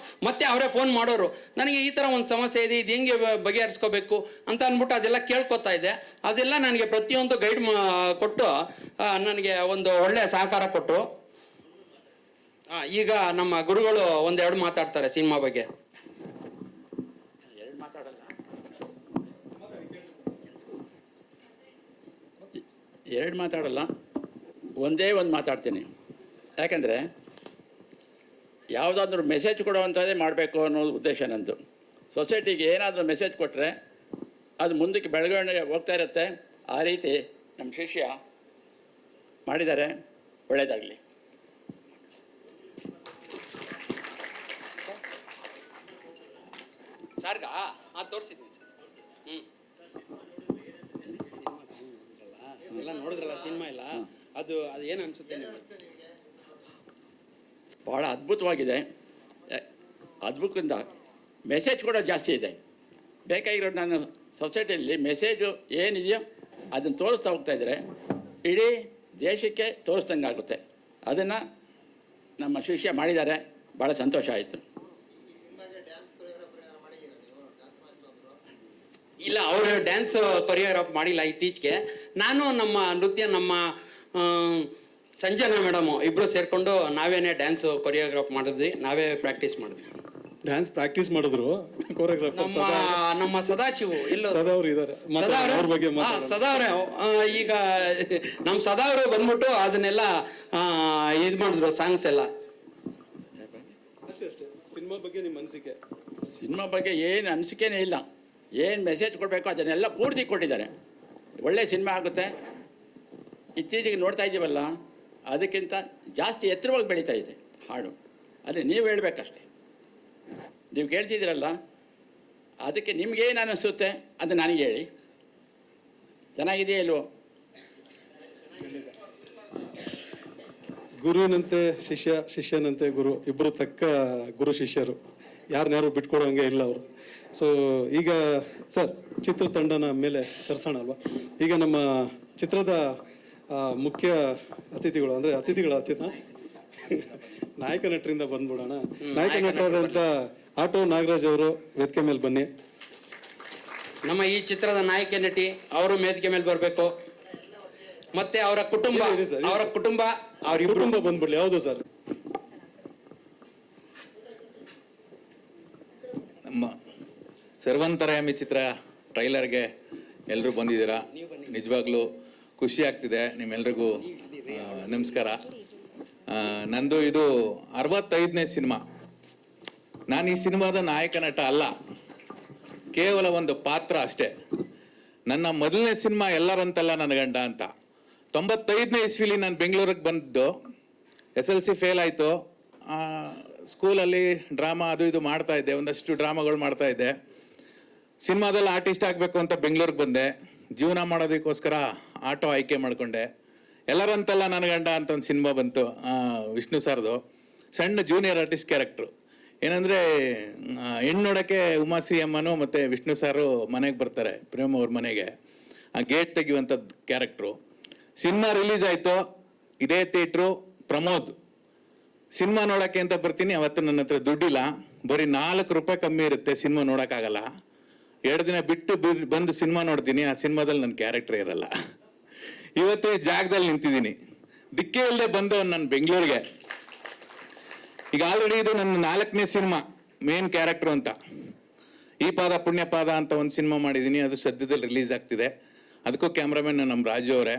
ಮತ್ತೆ ಅವರೇ ಫೋನ್ ಮಾಡೋರು, ನನಗೆ ಈ ಥರ ಒಂದು ಸಮಸ್ಯೆ ಇದೆ, ಇದು ಹೆಂಗೆ ಬಗೆಹರಿಸ್ಕೋಬೇಕು ಅಂತ ಅಂದ್ಬಿಟ್ಟು ಅದೆಲ್ಲ ಕೇಳ್ಕೊತಾ ಇದ್ದೆ. ಅದೆಲ್ಲ ನನಗೆ ಪ್ರತಿಯೊಂದು ಗೈಡ್ ಕೊಟ್ಟು ನನಗೆ ಒಂದು ಒಳ್ಳೆಯ ಸಹಕಾರ ಕೊಟ್ಟರು. ಈಗ ನಮ್ಮ ಗುರುಗಳು ಒಂದೆರಡು ಮಾತಾಡ್ತಾರೆ ಸಿನಿಮಾ ಬಗ್ಗೆ. ಎರಡು ಮಾತಾಡಲ್ಲ, ಒಂದೇ ಒಂದು ಮಾತಾಡ್ತೀನಿ. ಯಾಕೆಂದರೆ ಯಾವುದಾದ್ರೂ ಮೆಸೇಜ್ ಕೊಡುವಂಥದ್ದೇ ಮಾಡಬೇಕು ಅನ್ನೋದು ಉದ್ದೇಶ ನಂದು. ಸೊಸೈಟಿಗೆ ಏನಾದರೂ ಮೆಸೇಜ್ ಕೊಟ್ಟರೆ ಅದು ಮುಂದಕ್ಕೆ ಬೆಳವಣಿಗೆ ಹೋಗ್ತಾ ಇರುತ್ತೆ. ಆ ರೀತಿ ನಮ್ಮ ಶಿಷ್ಯ ಮಾಡಿದ್ದಾರೆ, ಒಳ್ಳೆಯದಾಗಲಿ. ಸಾರ್ಗ ತೋರಿಸಿದ್ದೀನಿ. ಎಲ್ಲ ನೋಡಿದ್ರಲ್ಲ ಸಿನಿಮಾ ಎಲ್ಲ, ಅದು ಏನು ಅನ್ಸುತ್ತೆ ನಿಮಗೆ? ಭಾಳ ಅದ್ಭುತವಾಗಿದೆ. ಅದ್ಭುತದಿಂದ ಮೆಸೇಜ್ ಕೂಡ ಜಾಸ್ತಿ ಇದೆ. ಬೇಕಾಗಿರೋ ನಾನು ಸೊಸೈಟಿಯಲ್ಲಿ ಮೆಸೇಜು ಏನಿದೆಯೋ ಅದನ್ನು ತೋರಿಸ್ತಾ ಹೋಗ್ತಾಯಿದ್ರೆ ಇಡೀ ದೇಶಕ್ಕೆ ತೋರಿಸ್ದಂಗೆ ಆಗುತ್ತೆ. ಅದನ್ನು ನಮ್ಮ ಶಿಷ್ಯ ಮಾಡಿದ್ದಾರೆ, ಭಾಳ ಸಂತೋಷ ಆಯಿತು. ಇಲ್ಲ, ಅವರು ಡ್ಯಾನ್ಸ್ ಕೊರಿಯೋಗ್ರಾಫ್ ಮಾಡಿಲ್ಲ ಇತ್ತೀಚೆಗೆ. ನಾನು ನಮ್ಮ ನೃತ್ಯ ನಮ್ಮ ಸಂಜನಾ ಮೇಡಮು ಇಬ್ಬರು ಸೇರಿಕೊಂಡು ನಾವೇನೇ ಡ್ಯಾನ್ಸ್ ಕೊರಿಯೋಗ್ರಾಫ್ ಮಾಡಿದ್ವಿ, ನಾವೇ ಪ್ರಾಕ್ಟೀಸ್ ಮಾಡಿದ್ವಿ. ಡ್ಯಾನ್ಸ್ ಪ್ರಾಕ್ಟೀಸ್ ಮಾಡಿದ್ರು ಕೋರಿಯೋಗ್ರಾಫರ್ ನಮ್ಮ ಸದಾಶಿವು ಎಲ್ಲೋ ಸದಾವ್ರು ಇದ್ದಾರೆ, ಅವ್ರ ಬಗ್ಗೆ ಸದಾವ್ರೆ. ಈಗ ನಮ್ಮ ಸದಾವ್ರು ಬಂದ್ಬಿಟ್ಟು ಅದನ್ನೆಲ್ಲ ಇದು ಮಾಡಿದ್ರು, ಸಾಂಗ್ಸ್ ಎಲ್ಲ. ಅಷ್ಟೇ ಸಿನಿಮಾ ಬಗ್ಗೆ ನಿಮ್ಮ ಅನಿಸಿಕೆ? ಸಿನಿಮಾ ಬಗ್ಗೆ ಏನು ಅನಿಸಿಕೆನೇ ಇಲ್ಲ, ಏನು ಮೆಸೇಜ್ ಕೊಡಬೇಕು ಅದನ್ನೆಲ್ಲ ಪೂರ್ತಿ ಕೊಟ್ಟಿದ್ದಾರೆ. ಒಳ್ಳೆಯ ಸಿನಿಮಾ ಆಗುತ್ತೆ. ಇತ್ತೀಚೆಗೆ ನೋಡ್ತಾ ಇದ್ದೀವಲ್ಲ, ಅದಕ್ಕಿಂತ ಜಾಸ್ತಿ ಎತ್ತರವಾಗಿ ಬೆಳೀತಾ ಇದೆ ಹಾಡು. ಅದೇ ನೀವು ಹೇಳಬೇಕಷ್ಟೆ, ನೀವು ಕೇಳ್ತಿದ್ದೀರಲ್ಲ, ಅದಕ್ಕೆ ನಿಮ್ಗೇನು ಅನ್ನಿಸುತ್ತೆ ಅದು ನನಗೆ ಹೇಳಿ. ಚೆನ್ನಾಗಿದೆಯಾ ಇಲ್ವೋ? ಗುರುವಿನಂತೆ ಶಿಷ್ಯ, ಶಿಷ್ಯನಂತೆ ಗುರು, ಇಬ್ಬರು ತಕ್ಕ ಗುರು ಶಿಷ್ಯರು, ಯಾರನ್ಯಾರು ಬಿಟ್ಕೊಡೋಂಗೆ ಇಲ್ಲ ಅವರು. ಸೊ ಈಗ ಸರ್ ಚಿತ್ರತಂಡನ ಮೇಲೆ ತರಿಸೋಣ ಅಲ್ವಾ? ಈಗ ನಮ್ಮ ಚಿತ್ರದ ಮುಖ್ಯ ಅತಿಥಿಗಳು, ಅಂದರೆ ಅತಿಥಿಗಳ ನಾಯಕ ನಟರಿಂದ ಬಂದ್ಬಿಡೋಣ. ನಾಯಕ ನಟರಾದಂಥ ಆಟೋ ನಾಗರಾಜ್ ಅವರು ವೇದಿಕೆ ಮೇಲೆ ಬನ್ನಿ. ನಮ್ಮ ಈ ಚಿತ್ರದ ನಾಯಕ ನಟಿ ಅವರು ವೇದಿಕೆ ಮೇಲೆ ಬರಬೇಕು. ಮತ್ತೆ ಅವರ ಕುಟುಂಬ, ಅವರ ಕುಟುಂಬ ಬಂದ್ಬಿಡ್ಲಿ. ಯಾವುದು ಸರ್? ನಮ್ಮ ಸರ್ವಂತರ್ಯಾಮಿ ಚಿತ್ರ ಟ್ರೈಲರ್ಗೆ ಎಲ್ಲರೂ ಬಂದಿದ್ದೀರಾ. ನಿಜವಾಗ್ಲೂ ಖುಷಿ ಆಗ್ತಿದೆ. ನಿಮ್ಮೆಲ್ರಿಗೂ ನಮಸ್ಕಾರ. ನಂದು ಇದು 65ನೇ ಸಿನಿಮಾ. ನಾನು ಈ ಸಿನಿಮಾದ ನಾಯಕ ನಟ ಅಲ್ಲ, ಕೇವಲ ಒಂದು ಪಾತ್ರ ಅಷ್ಟೇ. ನನ್ನ ಮೊದಲನೇ ಸಿನಿಮಾ ಎಲ್ಲರಂತಲ್ಲ ನನ್ನ ಗಂಡ ಅಂತ. 95ನೇ ಇಸ್ವಿಲಿ ನಾನು ಬೆಂಗಳೂರಿಗೆ ಬಂದಿದ್ದು. SLC ಫೇಲ್ ಆಯಿತು. ಸ್ಕೂಲಲ್ಲಿ ಡ್ರಾಮಾ ಅದು ಇದು ಮಾಡ್ತಾ ಇದ್ದೆ, ಒಂದಷ್ಟು ಡ್ರಾಮಾಗಳು ಮಾಡ್ತಾ ಇದ್ದೆ. ಸಿನಿಮಾದಲ್ಲಿ ಆರ್ಟಿಸ್ಟ್ ಆಗಬೇಕು ಅಂತ ಬೆಂಗಳೂರಿಗೆ ಬಂದೆ. ಜೀವನ ಮಾಡೋದಕ್ಕೋಸ್ಕರ ಆಟೋ ಆಯ್ಕೆ ಮಾಡಿಕೊಂಡೆ. ಎಲ್ಲರಂತಲ್ಲ ನನ್ನ ಗಂಡ ಅಂತ ಒಂದು ಸಿನಿಮಾ ಬಂತು, ವಿಷ್ಣು ಸರ್ದು. ಸಣ್ಣ ಜೂನಿಯರ್ ಆರ್ಟಿಸ್ಟ್ ಕ್ಯಾರೆಕ್ಟ್ರು. ಏನಂದರೆ ಹೆಣ್ಣು ನೋಡೋಕ್ಕೆ ಉಮಾಶ್ರೀ ಅಮ್ಮನೂ ಮತ್ತು ವಿಷ್ಣು ಸಾರು ಮನೆಗೆ ಬರ್ತಾರೆ, ಪ್ರೇಮ್ ಅವ್ರ ಮನೆಗೆ. ಆ ಗೇಟ್ ತೆಗಿಯುವಂಥದ್ದು ಕ್ಯಾರೆಕ್ಟ್ರು. ಸಿನಿಮಾ ರಿಲೀಸ್ ಆಯಿತು. ಇದೇ ಥಿಯೇಟ್ರು ಪ್ರಮೋದ್. ಸಿನಿಮಾ ನೋಡೋಕ್ಕೆ ಅಂತ ಬರ್ತೀನಿ. ಅವತ್ತು ನನ್ನ ಹತ್ರ ದುಡ್ಡಿಲ್ಲ, ಬರೀ 4 ರೂಪಾಯಿ ಕಮ್ಮಿ ಇರುತ್ತೆ, ಸಿನಿಮಾ ನೋಡೋಕ್ಕಾಗಲ್ಲ. 2 ದಿನ ಬಿಟ್ಟು ಬಂದು ಸಿನಿಮಾ ನೋಡ್ತೀನಿ. ಆ ಸಿನಿಮಾದಲ್ಲಿ ನನ್ನ ಕ್ಯಾರೆಕ್ಟರ್ ಇರಲ್ಲ. ಇವತ್ತು ಈ ಜಾಗದಲ್ಲಿ ನಿಂತಿದ್ದೀನಿ. ದಿಕ್ಕೇ ಇಲ್ಲದೆ ಬಂದವನು ನಾನು ಬೆಂಗಳೂರಿಗೆ. ಈಗ ಆಲ್ರೆಡಿ ಇದು ನನ್ನ 4ನೇ ಸಿನಿಮಾ, ಮೇನ್ ಕ್ಯಾರೆಕ್ಟರ್ ಅಂತ. ಈ ಪಾದ ಪುಣ್ಯಪಾದ ಅಂತ ಒಂದು ಸಿನಿಮಾ ಮಾಡಿದ್ದೀನಿ, ಅದು ಸದ್ಯದಲ್ಲಿ ರಿಲೀಸ್ ಆಗ್ತಿದೆ. ಅದಕ್ಕೂ ಕ್ಯಾಮ್ರಾಮನ್ ನಮ್ಮ ರಾಜು ಅವರೇ.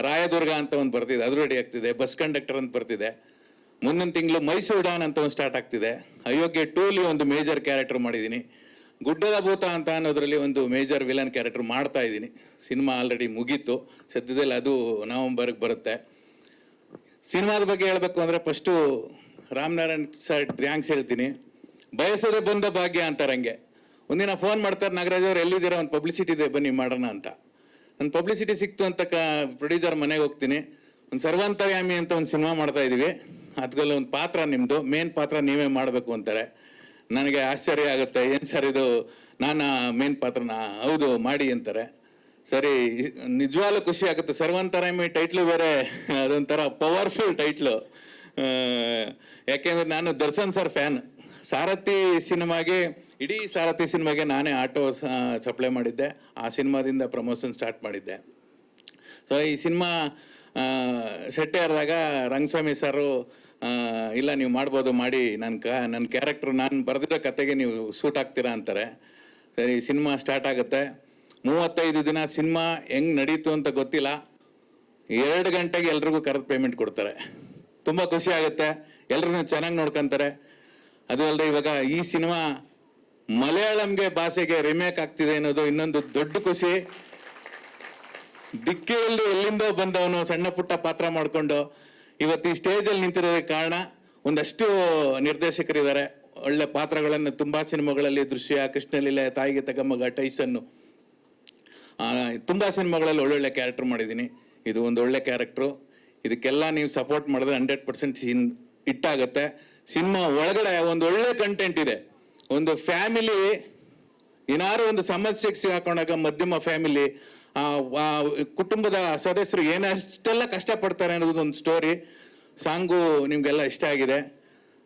ರಾಯದುರ್ಗ ಅಂತ ಒಂದು ಬರ್ತಿದೆ, ಅದು ರೆಡಿ ಆಗ್ತಿದೆ. ಬಸ್ ಕಂಡಕ್ಟರ್ ಅಂತ ಬರ್ತಿದೆ. ಮುಂದಿನ ತಿಂಗಳು ಮೈಸೂರು ಡಾನ್ ಅಂತ ಒಂದು ಸ್ಟಾರ್ಟ್ ಆಗ್ತಿದೆ. ಅಯೋಗ್ಯ 2ಲಿ ಒಂದು ಮೇಜರ್ ಕ್ಯಾರೆಕ್ಟರ್ ಮಾಡಿದ್ದೀನಿ. ಗುಡ್ಡದ ಭೂತ ಅಂತ ಅನ್ನೋದ್ರಲ್ಲಿ ಒಂದು ಮೇಜರ್ ವಿಲನ್ ಕ್ಯಾರೆಕ್ಟರ್ ಮಾಡ್ತಾ ಇದ್ದೀನಿ. ಸಿನಿಮಾ ಆಲ್ರೆಡಿ ಮುಗೀತು, ಸದ್ಯದಲ್ಲಿ ಅದು ನವಂಬರ್ಗೆ ಬರುತ್ತೆ. ಸಿನಿಮಾದ ಬಗ್ಗೆ ಹೇಳಬೇಕು ಅಂದರೆ ಫಸ್ಟು ರಾಮನಾರಾಯಣ್ ಸರ್ ಥ್ಯಾಂಕ್ಸ್ ಹೇಳ್ತೀನಿ. ಬಯಸದೆ ಬಂದ ಭಾಗ್ಯ ಅಂತಾರಂಗೆ. ಒಂದಿನ ಫೋನ್ ಮಾಡ್ತಾರೆ, ನಾಗರಾಜ್ ಅವ್ರು ಎಲ್ಲಿದ್ದೀರಾ, ಒಂದು ಪಬ್ಲಿಸಿಟಿ ಇದೆ ಬನ್ನಿ ಮಾಡೋಣ ಅಂತ. ನನ್ನ ಪಬ್ಲಿಸಿಟಿ ಸಿಕ್ತು ಅಂತ ಪ್ರೊಡ್ಯೂಸರ್ ಮನೆಗೆ ಹೋಗ್ತೀನಿ. ಒಂದು ಸರ್ವಂತರ್ಯಾಮಿ ಅಂತ ಒಂದು ಸಿನಿಮಾ ಮಾಡ್ತಾ ಇದ್ದೀವಿ, ಅದರಲ್ಲಿ ಒಂದು ಪಾತ್ರ ನಿಮ್ಮದು, ಮೇನ್ ಪಾತ್ರ ನೀವೇ ಮಾಡಬೇಕು ಅಂತಾರೆ. ನನಗೆ ಆಶ್ಚರ್ಯ ಆಗುತ್ತೆ, ಏನು ಸರ್ ಇದು ನಾನು ಮೇನ್ ಪಾತ್ರನ ಹೌದು ಮಾಡಿ ಅಂತಾರೆ. ಸರಿ, ನಿಜವಾಗ್ಲೂ ಖುಷಿ ಆಗುತ್ತೆ. ಸರ್ವಂತರಾಮಿ ಟೈಟ್ಲು ಬೇರೆ ಅದೊಂಥರ ಪವರ್ಫುಲ್ ಟೈಟ್ಲು. ಯಾಕೆಂದ್ರೆ ನಾನು ದರ್ಶನ್ ಸರ್ ಫ್ಯಾನ್. ಸಾರಥಿ ಸಿನಿಮಾಗೆ, ಇಡೀ ಸಾರಥಿ ಸಿನಿಮಾಗೆ ನಾನೇ ಆಟೋ ಸಪ್ಲೈ ಮಾಡಿದ್ದೆ. ಆ ಸಿನಿಮಾದಿಂದ ಪ್ರಮೋಷನ್ ಸ್ಟಾರ್ಟ್ ಮಾಡಿದ್ದೆ. ಸೊ ಈ ಸಿನಿಮಾ ಶೆಟ್ಟಿ ಆದಾಗ ರಂಗಸ್ವಾಮಿ ಸರು ಇಲ್ಲ ನೀವು ಮಾಡ್ಬೋದು, ಮಾಡಿ ನನ್ನ ಕ್ಯಾರೆಕ್ಟ್ರ್ ನಾನು ಬರೆದಿರೋ ಕತೆಗೆ ನೀವು ಸೂಟ್ ಆಗ್ತೀರಾ ಅಂತಾರೆ. ಸರಿ, ಸಿನಿಮಾ ಸ್ಟಾರ್ಟ್ ಆಗುತ್ತೆ. 35 ದಿನ ಸಿನಿಮಾ ಹೆಂಗೆ ನಡೀತು ಅಂತ ಗೊತ್ತಿಲ್ಲ. 2 ಗಂಟೆಗೆ ಎಲ್ರಿಗೂ ಕರೆದು ಪೇಮೆಂಟ್ ಕೊಡ್ತಾರೆ. ತುಂಬ ಖುಷಿ ಆಗುತ್ತೆ. ಎಲ್ರೂ ಚೆನ್ನಾಗಿ ನೋಡ್ಕೊಂತಾರೆ. ಅದು ಅಲ್ಲದೆ ಇವಾಗ ಈ ಸಿನಿಮಾ ಮಲಯಾಳಂಗೆ ಭಾಷೆಗೆ ರಿಮೇಕ್ ಆಗ್ತಿದೆ ಅನ್ನೋದು ಇನ್ನೊಂದು ದೊಡ್ಡ ಖುಷಿ. ದಿಕ್ಕಿಯಲ್ಲಿ ಎಲ್ಲಿಂದೋ ಬಂದವನು ಸಣ್ಣ ಪುಟ್ಟ ಪಾತ್ರ ಮಾಡಿಕೊಂಡು ಇವತ್ತು ಈ ಸ್ಟೇಜಲ್ಲಿ ನಿಂತಿರೋದಕ್ಕೆ ಕಾರಣ ಒಂದಷ್ಟು ನಿರ್ದೇಶಕರಿದ್ದಾರೆ. ಒಳ್ಳೆ ಪಾತ್ರಗಳನ್ನು ತುಂಬ ಸಿನಿಮಾಗಳಲ್ಲಿ, ದೃಶ್ಯ, ಕೃಷ್ಣಲೀಲೆ, ತಾಯಿಗೆ ತಗಮಗ, ಟೈಸನ್ನು, ತುಂಬ ಸಿನಿಮಾಗಳಲ್ಲಿ ಒಳ್ಳೊಳ್ಳೆ ಕ್ಯಾರೆಕ್ಟರ್ ಮಾಡಿದ್ದೀನಿ. ಇದು ಒಂದು ಒಳ್ಳೆ ಕ್ಯಾರೆಕ್ಟ್ರು. ಇದಕ್ಕೆಲ್ಲ ನೀವು ಸಪೋರ್ಟ್ ಮಾಡಿದ್ರೆ 100% ಹಿಟ್ಟಾಗುತ್ತೆ. ಸಿನಿಮಾ ಒಳಗಡೆ ಒಂದು ಒಳ್ಳೆ ಕಂಟೆಂಟ್ ಇದೆ. ಒಂದು ಫ್ಯಾಮಿಲಿ ಏನಾದ್ರು ಒಂದು ಸಮಸ್ಯೆಗೆ ಸಿಗಾಕೊಂಡಾಗ, ಮಧ್ಯಮ ಫ್ಯಾಮಿಲಿ, ಕುಟುಂಬದ ಸದಸ್ಯರು ಏನಷ್ಟೆಲ್ಲ ಕಷ್ಟಪಡ್ತಾರೆ ಅನ್ನೋದು ಒಂದು ಸ್ಟೋರಿ. ಸಾಂಗು ನಿಮಗೆಲ್ಲ ಇಷ್ಟ ಆಗಿದೆ.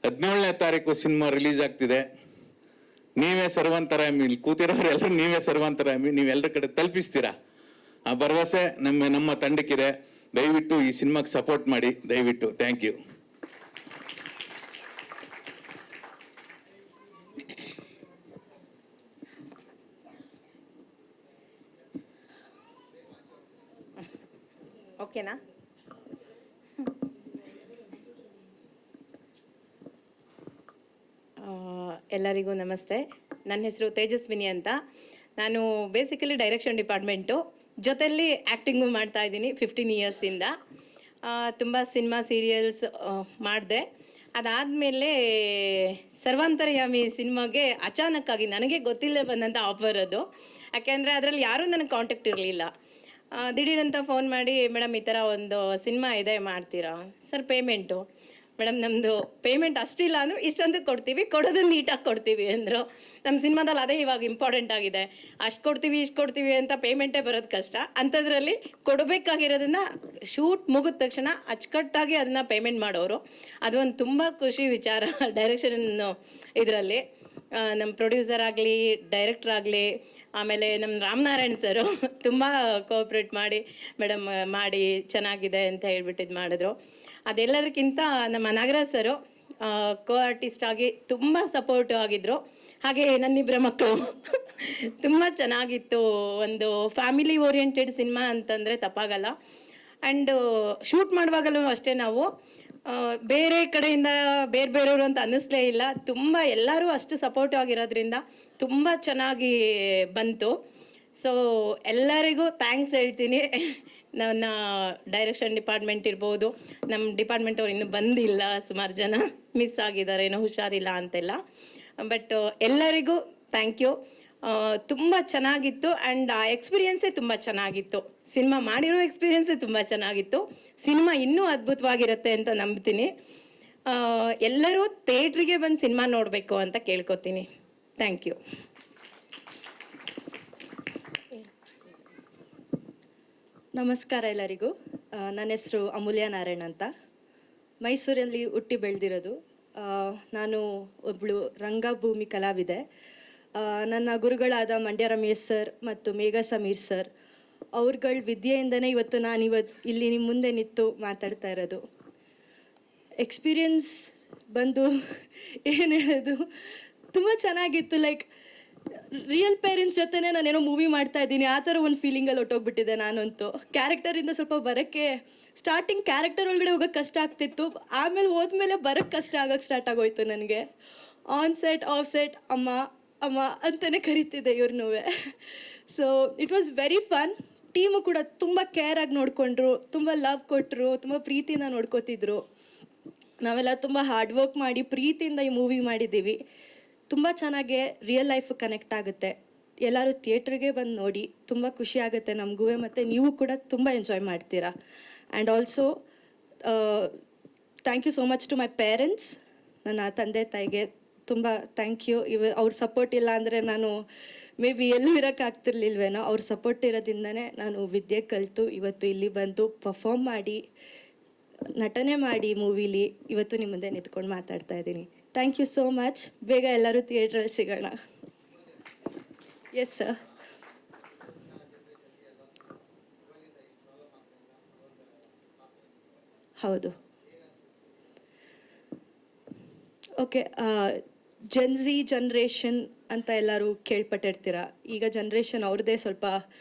17ನೇ ತಾರೀಕು ಸಿನಿಮಾ ರಿಲೀಸ್ ಆಗ್ತಿದೆ. ನೀವೇ ಸರ್ವಂತರಾಮಿ, ಇಲ್ಲಿ ಕೂತಿರೋರೆಲ್ಲರೂ ನೀವೇ ಸರ್ವಂತರಾಮಿ, ನೀವೆಲ್ಲರ ಕಡೆ ತಲುಪಿಸ್ತೀರಾ. ಆ ಭರವಸೆ ನಮ್ಮ ತಂಡಕ್ಕಿದೆ. ದಯವಿಟ್ಟು ಈ ಸಿನಿಮಾಗೆ ಸಪೋರ್ಟ್ ಮಾಡಿ, ದಯವಿಟ್ಟು. Thank you. ಓಕೆನಾ? ಎಲ್ಲರಿಗೂ ನಮಸ್ತೆ. ನನ್ನ ಹೆಸರು ತೇಜಸ್ವಿನಿ ಅಂತ. ನಾನು ಬೇಸಿಕಲಿ ಡೈರೆಕ್ಷನ್ ಡಿಪಾರ್ಟ್ಮೆಂಟು, ಜೊತೆಯಲ್ಲಿ ಆ್ಯಕ್ಟಿಂಗು ಮಾಡ್ತಾ ಇದ್ದೀನಿ 15 ಇಯರ್ಸಿಂದ. ತುಂಬ ಸಿನಿಮಾ ಸೀರಿಯಲ್ಸ್ ಮಾಡಿದೆ. ಅದಾದಮೇಲೆ ಸರ್ವಾಂತರ್ಯಾಮಿ ಸಿನಿಮಾಗೆ ಅಚಾನಕ್ಕಾಗಿ ನನಗೆ ಗೊತ್ತಿಲ್ಲದೆ ಬಂದಂಥ ಆಫರ್ ಅದು. ಯಾಕೆಂದರೆ ಅದರಲ್ಲಿ ಯಾರೂ ನನಗೆ ಕಾಂಟ್ಯಾಕ್ಟ್ ಇರಲಿಲ್ಲ. ದಿಢೀರಂತ ಫೋನ್ ಮಾಡಿ, ಮೇಡಮ್ ಈ ಥರ ಒಂದು ಸಿನಿಮಾ ಇದೆ, ಮಾಡ್ತೀರಾ ಸರ್? ಪೇಮೆಂಟು, ಮೇಡಮ್ ನಮ್ಮದು ಪೇಮೆಂಟ್ ಅಷ್ಟಿಲ್ಲ ಅಂದರು, ಇಷ್ಟೊಂದು ಕೊಡ್ತೀವಿ, ಕೊಡೋದನ್ನು ನೀಟಾಗಿ ಕೊಡ್ತೀವಿ ಅಂದರು. ನಮ್ಮ ಸಿನಿಮಾದಲ್ಲಿ ಅದೇ ಇವಾಗ ಇಂಪಾರ್ಟೆಂಟ್ ಆಗಿದೆ. ಅಷ್ಟು ಕೊಡ್ತೀವಿ, ಇಷ್ಟು ಕೊಡ್ತೀವಿ ಅಂತ ಪೇಮೆಂಟೇ ಬರೋದು ಕಷ್ಟ. ಅಂಥದ್ರಲ್ಲಿ ಕೊಡಬೇಕಾಗಿರೋದನ್ನು ಶೂಟ್ ಮುಗಿದ ತಕ್ಷಣ ಅಚ್ಚುಕಟ್ಟಾಗಿ ಅದನ್ನು ಪೇಮೆಂಟ್ ಮಾಡೋರು. ಅದು ಒಂದು ತುಂಬ ಖುಷಿ ವಿಚಾರ ಡೈರೆಕ್ಷನ್ ಇದರಲ್ಲಿ. ನಮ್ಮ ಪ್ರೊಡ್ಯೂಸರ್ ಆಗಲಿ, ಡೈರೆಕ್ಟ್ರ್ ಆಗಲಿ, ಆಮೇಲೆ ನಮ್ಮ ರಾಮನಾರಾಯಣ್ ಸರು ತುಂಬ ಕೋಆಪ್ರೇಟ್ ಮಾಡಿ, ಮೇಡಮ್ ಮಾಡಿ ಚೆನ್ನಾಗಿದೆ ಅಂತ ಹೇಳ್ಬಿಟ್ಟು ಇದು ಮಾಡಿದ್ರು. ಅದೆಲ್ಲದಕ್ಕಿಂತ ನಮ್ಮ ನಾಗರಾಜ್ ಸರು ಕೋ ಆರ್ಟಿಸ್ಟ್ ಆಗಿ ತುಂಬ ಸಪೋರ್ಟಿವ್ ಆಗಿದ್ದರು. ಹಾಗೆ ನನ್ನಿಬ್ಬರ ಮಕ್ಕಳು ತುಂಬ ಚೆನ್ನಾಗಿತ್ತು. ಒಂದು ಫ್ಯಾಮಿಲಿ ಓರಿಯೆಂಟೆಡ್ ಸಿನಿಮಾ ಅಂತಂದರೆ ತಪ್ಪಾಗಲ್ಲ. ಆ್ಯಂಡ್ ಶೂಟ್ ಮಾಡುವಾಗಲೂ ಅಷ್ಟೇ, ನಾವು ಬೇರೆ ಕಡೆಯಿಂದ ಬೇರೆಯವರು ಅಂತ ಅನ್ನಿಸ್ಲೇ ಇಲ್ಲ. ತುಂಬ ಎಲ್ಲರೂ ಅಷ್ಟು ಸಪೋರ್ಟಿವ್ ಆಗಿರೋದ್ರಿಂದ ತುಂಬ ಚೆನ್ನಾಗಿ ಬಂತು. ಸೊ ಎಲ್ಲರಿಗೂ ಥ್ಯಾಂಕ್ಸ್ ಹೇಳ್ತೀನಿ. ನನ್ನ ಡೈರೆಕ್ಷನ್ ಡಿಪಾರ್ಟ್ಮೆಂಟ್ ಇರ್ಬೋದು, ನಮ್ಮ ಡಿಪಾರ್ಟ್ಮೆಂಟ್ ಅವ್ರು ಇನ್ನೂ ಬಂದಿಲ್ಲ, ಸುಮಾರು ಜನ ಮಿಸ್ ಆಗಿದ್ದಾರೆ, ಏನೋ ಹುಷಾರಿಲ್ಲ ಅಂತೆಲ್ಲ. ಬಟ್ ಎಲ್ಲರಿಗೂ ಥ್ಯಾಂಕ್ ಯು. ತುಂಬ ಚೆನ್ನಾಗಿತ್ತು. ಆ್ಯಂಡ್ ಆ ಎಕ್ಸ್ಪೀರಿಯೆನ್ಸೇ ತುಂಬ ಚೆನ್ನಾಗಿತ್ತು. ಸಿನಿಮಾ ಮಾಡಿರೋ ಎಕ್ಸ್ಪೀರಿಯೆನ್ಸೇ ತುಂಬ ಚೆನ್ನಾಗಿತ್ತು. ಸಿನಿಮಾ ಇನ್ನೂ ಅದ್ಭುತವಾಗಿರುತ್ತೆ ಅಂತ ನಂಬ್ತೀನಿ. ಎಲ್ಲರೂ ಥಿಯೇಟ್ರಿಗೆ ಬಂದು ಸಿನಿಮಾ ನೋಡಬೇಕು ಅಂತ ಕೇಳ್ಕೊತೀನಿ. Thank you. ನಮಸ್ಕಾರ ಎಲ್ಲರಿಗೂ. ನನ್ನ ಹೆಸರು ಅಮೂಲ್ಯ ನಾರಾಯಣ್ ಅಂತ. ಮೈಸೂರಲ್ಲಿ ಹುಟ್ಟಿ ಬೆಳೆದಿರೋದು. ನಾನು ಒಬ್ಬಳು ರಂಗಭೂಮಿ ಕಲಾವಿದೆ. ನನ್ನ ಗುರುಗಳಾದ ಮಂಡ್ಯ ರಮೇಶ್ ಸರ್ ಮತ್ತು ಮೇಘಾ ಸಮೀರ್ ಸರ್ ಅವ್ರಗಳ ವಿದ್ಯೆಯಿಂದನೇ ಇವತ್ತು ಇಲ್ಲಿ ನಿಮ್ಮ ಮುಂದೆ ನಿಂತು ಮಾತಾಡ್ತಾ ಇರೋದು. ಎಕ್ಸ್ಪೀರಿಯನ್ಸ್ ಬಂದು ಏನು ಹೇಳೋದು, ತುಂಬ ಚೆನ್ನಾಗಿತ್ತು. ಲೈಕ್ ರಿಯಲ್ ಪೇರೆಂಟ್ಸ್ ಜೊತೆನೇ ನಾನೇನೋ ಮೂವಿ ಮಾಡ್ತಾ ಇದ್ದೀನಿ ಆ ಥರ ಒಂದು ಫೀಲಿಂಗಲ್ಲಿ ಹೊಟ್ಟೋಗ್ಬಿಟ್ಟಿದೆ ನಾನಂತೂ. ಕ್ಯಾರೆಕ್ಟರಿಂದ ಸ್ವಲ್ಪ ಬರೋಕ್ಕೆ ಸ್ಟಾರ್ಟಿಂಗ್ ಕ್ಯಾರೆಕ್ಟರ್ ಒಳಗಡೆ ಹೋಗೋಕ್ಕೆ ಕಷ್ಟ ಆಗ್ತಿತ್ತು. ಆಮೇಲೆ ಹೋದ್ಮೇಲೆ ಬರೋಕ್ಕೆ ಕಷ್ಟ ಆಗೋಕ್ಕೆ ಸ್ಟಾರ್ಟ್ ಆಗೋಯ್ತು ನನಗೆ. ಆನ್ ಸೆಟ್ ಆಫ್ ಸೆಟ್ ಅಮ್ಮ ಅಮ್ಮ ಅಂತಲೇ ಕರಿತಿದ್ದೆ ಇವ್ರನ್ನೂ. So it was very fun. Team ಕೂಡ ತುಂಬ ಕೇರಾಗಿ ನೋಡಿಕೊಂಡ್ರು, ತುಂಬ ಲವ್ ಕೊಟ್ಟರು, ತುಂಬ ಪ್ರೀತಿಯಿಂದ ನೋಡ್ಕೋತಿದ್ರು. ನಾವೆಲ್ಲ ತುಂಬ ಹಾರ್ಡ್ ವರ್ಕ್ ಮಾಡಿ ಪ್ರೀತಿಯಿಂದ ಈ ಮೂವಿ ಮಾಡಿದ್ದೀವಿ. ತುಂಬ ಚೆನ್ನಾಗಿ ರಿಯಲ್ ಲೈಫ್ ಕನೆಕ್ಟ್ ಆಗುತ್ತೆ. ಎಲ್ಲರೂ ಥಿಯೇಟ್ರಿಗೆ ಬಂದು ನೋಡಿ, ತುಂಬ ಖುಷಿ ಆಗುತ್ತೆ ನಮಗೂ, ಮತ್ತು ನೀವು ಕೂಡ ತುಂಬ ಎಂಜಾಯ್ ಮಾಡ್ತೀರಾ. And also thank you so much to my parents. ನನ್ನ ತಂದೆ ತಾಯಿಗೆ ತುಂಬ ಥ್ಯಾಂಕ್ ಯು. ಅವ್ರ ಸಪೋರ್ಟ್ ಇಲ್ಲ ಅಂದರೆ ನಾನು ಮೇ ಬಿ ಎಲ್ಲೂ ಇರೋಕ್ಕಾಗ್ತಿರ್ಲಿಲ್ವೇನೋ. ಅವ್ರ ಸಪೋರ್ಟ್ ಇರೋದ್ರಿಂದನೇ ನಾನು ವಿದ್ಯೆ ಕಲಿತು ಇವತ್ತು ಇಲ್ಲಿ ಬಂದು ಪರ್ಫಾರ್ಮ್ ಮಾಡಿ ನಟನೆ ಮಾಡಿ ಮೂವಿಲಿ ಇವತ್ತು ನಿಮ್ಮ ಮುಂದೆ ನಿಂತ್ಕೊಂಡು ಮಾತಾಡ್ತಾ ಇದ್ದೀನಿ. Thank you so much. ಬೇಗ ಎಲ್ಲರೂ ಥಿಯೇಟ್ರಲ್ಲಿ ಸಿಗೋಣ. Yes sir. ಹೌದು. ಓಕೆ, ಜೆನ್ಝಿ ಜನ್ರೇಷನ್ ಅಂತ ಎಲ್ಲರೂ ಕೇಳ್ಪಟ್ಟಿರ್ತೀರ. ಈಗ ಜನ್ರೇಷನ್ ಅವ್ರದ್ದೇ ಸ್ವಲ್ಪ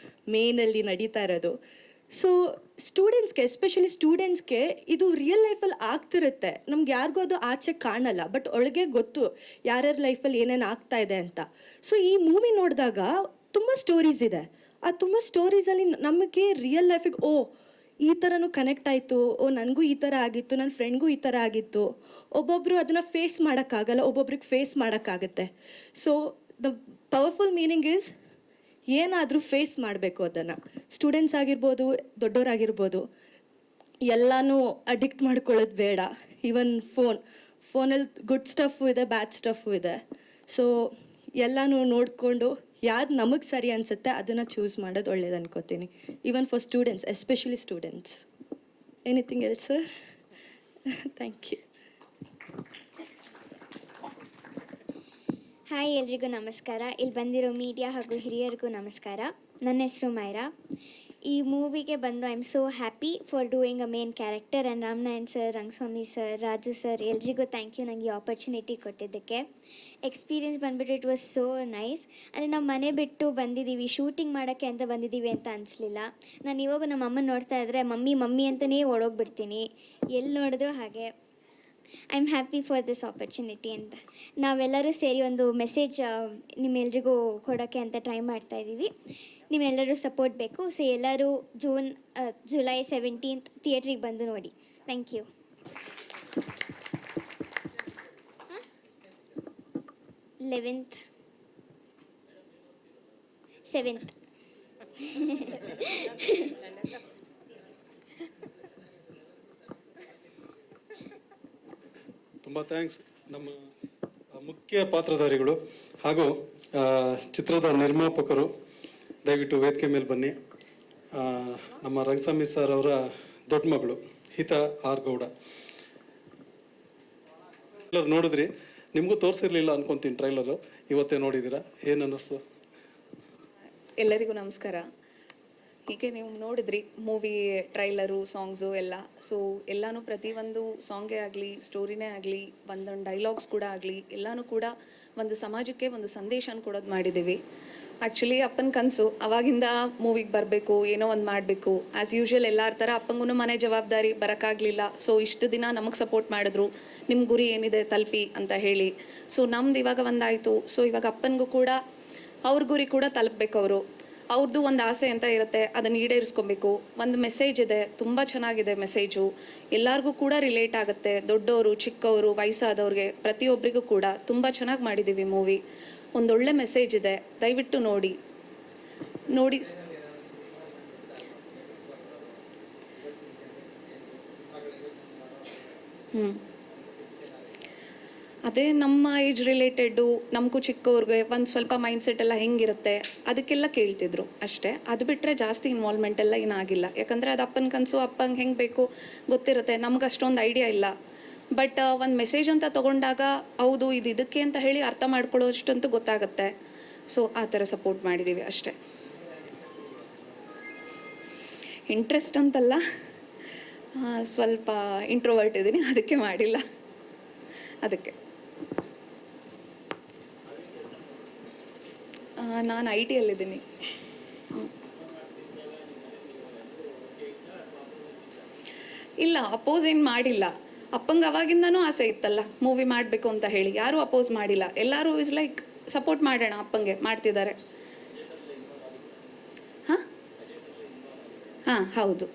ಮೇನಲ್ಲಿ ನಡೀತಾ ಇರೋದು. ಸೊ ಸ್ಟೂಡೆಂಟ್ಸ್ಗೆ, ಎಸ್ಪೆಷಲಿ ಸ್ಟೂಡೆಂಟ್ಸ್ಗೆ ಇದು ರಿಯಲ್ ಲೈಫಲ್ಲಿ ಆಗ್ತಿರುತ್ತೆ. ನಮ್ಗೆ ಯಾರಿಗೂ ಅದು ಆಚೆ ಕಾಣಲ್ಲ, ಬಟ್ ಒಳಗೆ ಗೊತ್ತು ಯಾರ್ಯಾರ ಲೈಫಲ್ಲಿ ಏನೇನು ಆಗ್ತಾ ಇದೆ ಅಂತ. ಸೊ ಈ ಮೂವಿ ನೋಡಿದಾಗ ತುಂಬ ಸ್ಟೋರೀಸ್ ಇದೆ. ಆ ತುಂಬ ಸ್ಟೋರೀಸಲ್ಲಿ ನಮಗೆ ರಿಯಲ್ ಲೈಫಿಗೆ ಈ ಥರನೂ ಕನೆಕ್ಟ್ ಆಯಿತು, ನನಗೂ ಈ ಥರ ಆಗಿತ್ತು, ನನ್ನ ಫ್ರೆಂಡ್ಗೂ ಈ ಥರ ಆಗಿತ್ತು. ಒಬ್ಬೊಬ್ಬರು ಅದನ್ನು ಫೇಸ್ ಮಾಡೋಕ್ಕಾಗಲ್ಲ, ಒಬ್ಬೊಬ್ರಿಗೆ ಫೇಸ್ ಮಾಡೋಕ್ಕಾಗತ್ತೆ. So the powerful meaning is ಏನಾದರೂ ಫೇಸ್ ಮಾಡಬೇಕು ಅದನ್ನು. ಸ್ಟೂಡೆಂಟ್ಸ್ ಆಗಿರ್ಬೋದು, ದೊಡ್ಡವರಾಗಿರ್ಬೋದು, ಎಲ್ಲನೂ ಅಡಿಕ್ಟ್ ಮಾಡ್ಕೊಳ್ಳೋದು ಬೇಡ. ಈವನ್ ಫೋನಲ್ಲಿ ಗುಡ್ ಸ್ಟಫು ಇದೆ, ಬ್ಯಾಡ್ ಸ್ಟಫು ಇದೆ. ಸೊ ಎಲ್ಲನೂ ನೋಡಿಕೊಂಡು ಯಾವ್ದು ನಮಗೆ ಸರಿ ಅನಿಸುತ್ತೆ ಅದನ್ನು ಚೂಸ್ ಮಾಡೋದು ಒಳ್ಳೇದು ಅನ್ಕೋತೀನಿ. Even for students, especially students. Anything else sir? Thank you. Hi, ಎಲ್ರಿಗೂ ನಮಸ್ಕಾರ. ಇಲ್ಲಿ ಬಂದಿರೋ ಮೀಡಿಯಾ ಹಾಗೂ ಹಿರಿಯರಿಗೂ ನಮಸ್ಕಾರ. ನನ್ನ ಹೆಸರು ಮೈರಾ. ಈ ಮೂವಿಗೆ ಬಂದು I am so happy for doing a main character. And Ramanarayan sir, Rangaswamy sir, Raju sir, ಎಲ್ರಿಗೂ ಥ್ಯಾಂಕ್ ಯು ನನಗೆ ಈ ಆಪರ್ಚುನಿಟಿ ಕೊಟ್ಟಿದ್ದಕ್ಕೆ. ಎಕ್ಸ್ಪೀರಿಯನ್ಸ್ ಬಂದುಬಿಟ್ಟು ಇಟ್ ವಾಸ್ ಸೋ ನೈಸ್. ಅಂದರೆ ನಾವು ಮನೆ ಬಿಟ್ಟು ಬಂದಿದ್ದೀವಿ, ಶೂಟಿಂಗ್ ಮಾಡೋಕ್ಕೆ ಅಂತ ಬಂದಿದ್ದೀವಿ ಅಂತ ಅನಿಸ್ಲಿಲ್ಲ. ನಾನು ಇವಾಗ ನಮ್ಮ ಅಮ್ಮನ ನೋಡ್ತಾ ಇದ್ದರೆ ಮಮ್ಮಿ ಮಮ್ಮಿ ಅಂತಲೇ ಓಡೋಗ್ಬಿಡ್ತೀನಿ, ಎಲ್ಲಿ ನೋಡಿದ್ರು ಹಾಗೆ. I am happy for this opportunity ಅಂತ. ನಾವೆಲ್ಲರೂ ಸೇರಿ ಒಂದು ಮೆಸೇಜ್ ನಿಮ್ಮೆಲ್ರಿಗೂ ಕೊಡೋಕ್ಕೆ ಅಂತ ಟ್ರೈ ಮಾಡ್ತಾಯಿದ್ದೀವಿ. ನಿಮ್ಮೆಲ್ಲರೂ ಸಪೋರ್ಟ್ ಬೇಕು. ಸೊ ಎಲ್ಲರೂ ಜುಲೈ 17th ಥಿಯೇಟ್ರಿಗೆ ಬಂದು ನೋಡಿ. Thank you. 11th 7th. ತುಂಬ ಥ್ಯಾಂಕ್ಸ್ ನಮ್ಮ ಮುಖ್ಯ ಪಾತ್ರಧಾರಿಗಳು ಹಾಗೂ ಚಿತ್ರದ ನಿರ್ಮಾಪಕರು. ದಯವಿಟ್ಟು ವೇದಿಕೆ ಮೇಲೆ ಬನ್ನಿ. ನಮ್ಮ ರಂಗಸ್ವಾಮಿ ಸರ್ ಅವರ ದೊಡ್ಡ ಮಗಳು ಹಿತಾ ಆರ್ ಗೌಡ. ಟ್ರೈಲರ್ ನೋಡಿದ್ರಿ, ನಿಮಗೂ ತೋರಿಸಿರ್ಲಿಲ್ಲ ಅನ್ಕೊಂತೀನಿ ಟ್ರೈಲರು, ಇವತ್ತೇ ನೋಡಿದ್ದೀರಾ, ಏನು ಅನ್ನಿಸ್ತು? ಎಲ್ಲರಿಗೂ ನಮಸ್ಕಾರ. ಹೀಗೆ ನೀವು ನೋಡಿದ್ರಿ ಮೂವಿ ಟ್ರೈಲರು, ಸಾಂಗ್ಸು ಎಲ್ಲ. ಸೊ ಎಲ್ಲನೂ ಪ್ರತಿಯೊಂದು ಸಾಂಗೇ ಆಗಲಿ, ಸ್ಟೋರಿನೇ ಆಗಲಿ, ಒಂದೊಂದು ಡೈಲಾಗ್ಸ್ ಕೂಡ ಆಗಲಿ, ಎಲ್ಲನೂ ಕೂಡ ಒಂದು ಸಮಾಜಕ್ಕೆ ಒಂದು ಸಂದೇಶನ ಕೊಡೋದು ಮಾಡಿದ್ದೀವಿ. ಆ್ಯಕ್ಚುಲಿ ಅಪ್ಪನ ಕನಸು ಅವಾಗಿಂದ ಮೂವಿಗೆ ಬರಬೇಕು, ಏನೋ ಒಂದು ಮಾಡಬೇಕು. ಆ್ಯಸ್ ಯೂಶ್ವಲ್ ಎಲ್ಲರ ಥರ ಅಪ್ಪಂಗೂ ಮನೆ ಜವಾಬ್ದಾರಿ, ಬರೋಕ್ಕಾಗಲಿಲ್ಲ. ಸೊ ಇಷ್ಟು ದಿನ ನಮಗೆ ಸಪೋರ್ಟ್ ಮಾಡಿದ್ರು, ನಿಮ್ಮ ಗುರಿ ಏನಿದೆ ತಲುಪಿ ಅಂತ ಹೇಳಿ. ಸೊ ನಮ್ದು ಇವಾಗ ಒಂದಾಯಿತು. ಸೊ ಇವಾಗ ಅಪ್ಪನಿಗೂ ಕೂಡ ಅವ್ರ ಗುರಿ ಕೂಡ ತಲುಪಬೇಕು. ಅವ್ರದ್ದು ಒಂದು ಆಸೆ ಅಂತ ಇರುತ್ತೆ, ಅದನ್ನು ಈಡೇರಿಸ್ಕೊಬೇಕು. ಒಂದು ಮೆಸೇಜ್ ಇದೆ, ತುಂಬ ಚೆನ್ನಾಗಿದೆ ಮೆಸೇಜು, ಎಲ್ಲರಿಗೂ ಕೂಡ ರಿಲೇಟ್ ಆಗುತ್ತೆ. ದೊಡ್ಡವರು, ಚಿಕ್ಕವರು, ವಯಸ್ಸಾದವ್ರಿಗೆ, ಪ್ರತಿಯೊಬ್ಬರಿಗೂ ಕೂಡ ತುಂಬ ಚೆನ್ನಾಗಿ ಮಾಡಿದ್ದೀವಿ ಮೂವಿ. ಒಂದೊಳ್ಳೆ ಮೆಸೇಜ್ ಇದೆ, ದಯವಿಟ್ಟು ನೋಡಿ. ಅದೇ ನಮ್ಮ ಏಜ್ ರಿಲೇಟೆಡ್ಡು, ನಮಗೂ ಚಿಕ್ಕವ್ರಿಗೆ ಒಂದು ಸ್ವಲ್ಪ ಮೈಂಡ್ಸೆಟ್ ಎಲ್ಲ ಹೆಂಗಿರುತ್ತೆ ಅದಕ್ಕೆಲ್ಲ ಕೇಳ್ತಿದ್ರು ಅಷ್ಟೇ. ಅದು ಬಿಟ್ಟರೆ ಜಾಸ್ತಿ ಇನ್ವಾಲ್ವ್ಮೆಂಟ್ ಎಲ್ಲ ಏನಾಗಿಲ್ಲ. ಯಾಕಂದರೆ ಅದು ಅಪ್ಪನ ಕನಸು, ಅಪ್ಪಂಗೆ ಹೆಂಗೆ ಬೇಕು ಗೊತ್ತಿರುತ್ತೆ, ನಮ್ಗೆ ಅಷ್ಟೊಂದು ಐಡಿಯಾ ಇಲ್ಲ. ಬಟ್ ಒಂದು ಮೆಸೇಜ್ ಅಂತ ತೊಗೊಂಡಾಗ ಹೌದು ಇದು ಇದಕ್ಕೆ ಅಂತ ಹೇಳಿ ಅರ್ಥ ಮಾಡ್ಕೊಳ್ಳೋ ಅಷ್ಟಂತೂ ಗೊತ್ತಾಗುತ್ತೆ. ಸೊ ಆ ಥರ ಸಪೋರ್ಟ್ ಮಾಡಿದ್ದೀವಿ ಅಷ್ಟೇ. ಇಂಟ್ರೆಸ್ಟ್ ಅಂತಲ್ಲ, ಸ್ವಲ್ಪ ಇಂಟ್ರೋವರ್ಟ್ ಇದ್ದೀನಿ, ಅದಕ್ಕೆ ಮಾಡಿಲ್ಲ. ಅದಕ್ಕೆ ನಾನು IT ಯಲ್ಲಿದ್ದೀನಿ. ಇಲ್ಲ, ಅಪೋಸ್ ಏನು ಮಾಡಿಲ್ಲ. ಅಪ್ಪಂಗೆ ಅವಾಗಿಂದನೂ ಆಸೆ ಇತ್ತಲ್ಲ ಮೂವಿ ಮಾಡಬೇಕು ಅಂತ ಹೇಳಿ, ಯಾರೂ ಅಪೋಸ್ ಮಾಡಿಲ್ಲ. ಎಲ್ಲರೂ ಇಸ್ ಲೈಕ್ ಸಪೋರ್ಟ್ ಮಾಡೋಣ, ಅಪ್ಪಂಗೆ ಮಾಡ್ತಿದ್ದಾರೆ. ಹಾಂ ಹೌದು,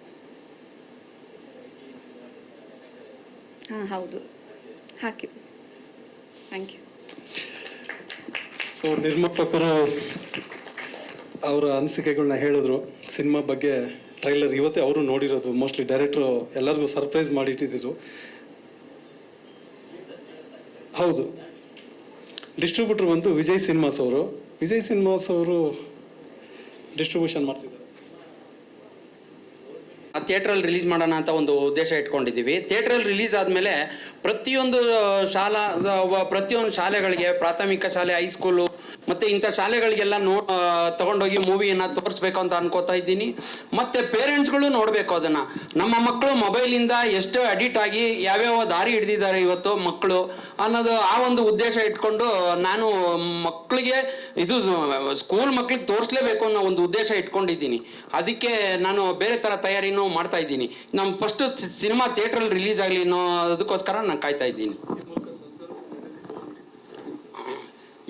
ಹೌದು ಹಾಕಿದ್ವಿ. Thank you. ಸೊ ನಿರ್ಮಾಪಕರು ಅವರ ಅನಿಸಿಕೆಗಳನ್ನ ಹೇಳಿದ್ರು ಸಿನಿಮಾ ಬಗ್ಗೆ. ಟ್ರೈಲರ್ ಇವತ್ತೇ ಅವರು ನೋಡಿರೋದು, ಮೋಸ್ಟ್ಲಿ ಡೈರೆಕ್ಟ್ರು ಎಲ್ಲರಿಗೂ ಸರ್ಪ್ರೈಸ್ ಮಾಡಿಟ್ಟಿದ್ರು. ಹೌದು, ಡಿಸ್ಟ್ರಿಬ್ಯೂಟರ್ ಬಂದು ವಿಜಯ್ ಸಿನಿಮಾಸ್ ಅವರು. ವಿಜಯ್ ಸಿನಿಮಾಸ್ ಅವರು ಡಿಸ್ಟ್ರಿಬ್ಯೂಷನ್ ಮಾಡ್ತಿದ್ದಾರೆ. ಥಿಯೇಟ್ರಲ್ಲಿ ರಿಲೀಸ್ ಮಾಡೋಣ ಅಂತ ಒಂದು ಉದ್ದೇಶ ಇಟ್ಕೊಂಡಿದ್ದೀವಿ. ಥಿಯೇಟ್ರಲ್ಲಿ ರಿಲೀಸ್ ಆದಮೇಲೆ ಪ್ರತಿಯೊಂದು ಶಾಲೆಗಳಿಗೆ, ಪ್ರಾಥಮಿಕ ಶಾಲೆ, ಹೈಸ್ಕೂಲು ಮತ್ತು ಇಂಥ ಶಾಲೆಗಳಿಗೆಲ್ಲ ತಗೊಂಡೋಗಿ ಮೂವಿಯನ್ನು ತೋರಿಸ್ಬೇಕು ಅಂತ ಅನ್ಕೋತಾ ಇದ್ದೀನಿ. ಮತ್ತು ಪೇರೆಂಟ್ಸ್ಗಳು ನೋಡಬೇಕು ಅದನ್ನು. ನಮ್ಮ ಮಕ್ಕಳು ಮೊಬೈಲಿಂದ ಎಷ್ಟು ಅಡಿಕ್ಟ್ ಆಗಿ ಯಾವ್ಯಾವ ದಾರಿ ಹಿಡಿದಿದ್ದಾರೆ ಇವತ್ತು ಮಕ್ಕಳು ಅನ್ನೋದು ಆ ಒಂದು ಉದ್ದೇಶ ಇಟ್ಕೊಂಡು ನಾನು ಮಕ್ಕಳಿಗೆ ಇದು ಸ್ಕೂಲ್ ಮಕ್ಕಳಿಗೆ ತೋರಿಸ್ಲೇಬೇಕು ಅನ್ನೋ ಒಂದು ಉದ್ದೇಶ ಇಟ್ಕೊಂಡಿದ್ದೀನಿ. ಅದಕ್ಕೆ ನಾನು ಬೇರೆ ಥರ ತಯಾರಿನೂ ಮಾಡ್ತಾ ಇದ್ದೀನಿ. ನಮ್ಮ ಫಸ್ಟ್ ಸಿನಿಮಾ ಥಿಯೇಟ್ರಲ್ಲಿ ರಿಲೀಸ್ ಆಗಲಿ ಅನ್ನೋ ಅದಕ್ಕೋಸ್ಕರ ನಾನು ಕಾಯ್ತಾ ಇದ್ದೀನಿ.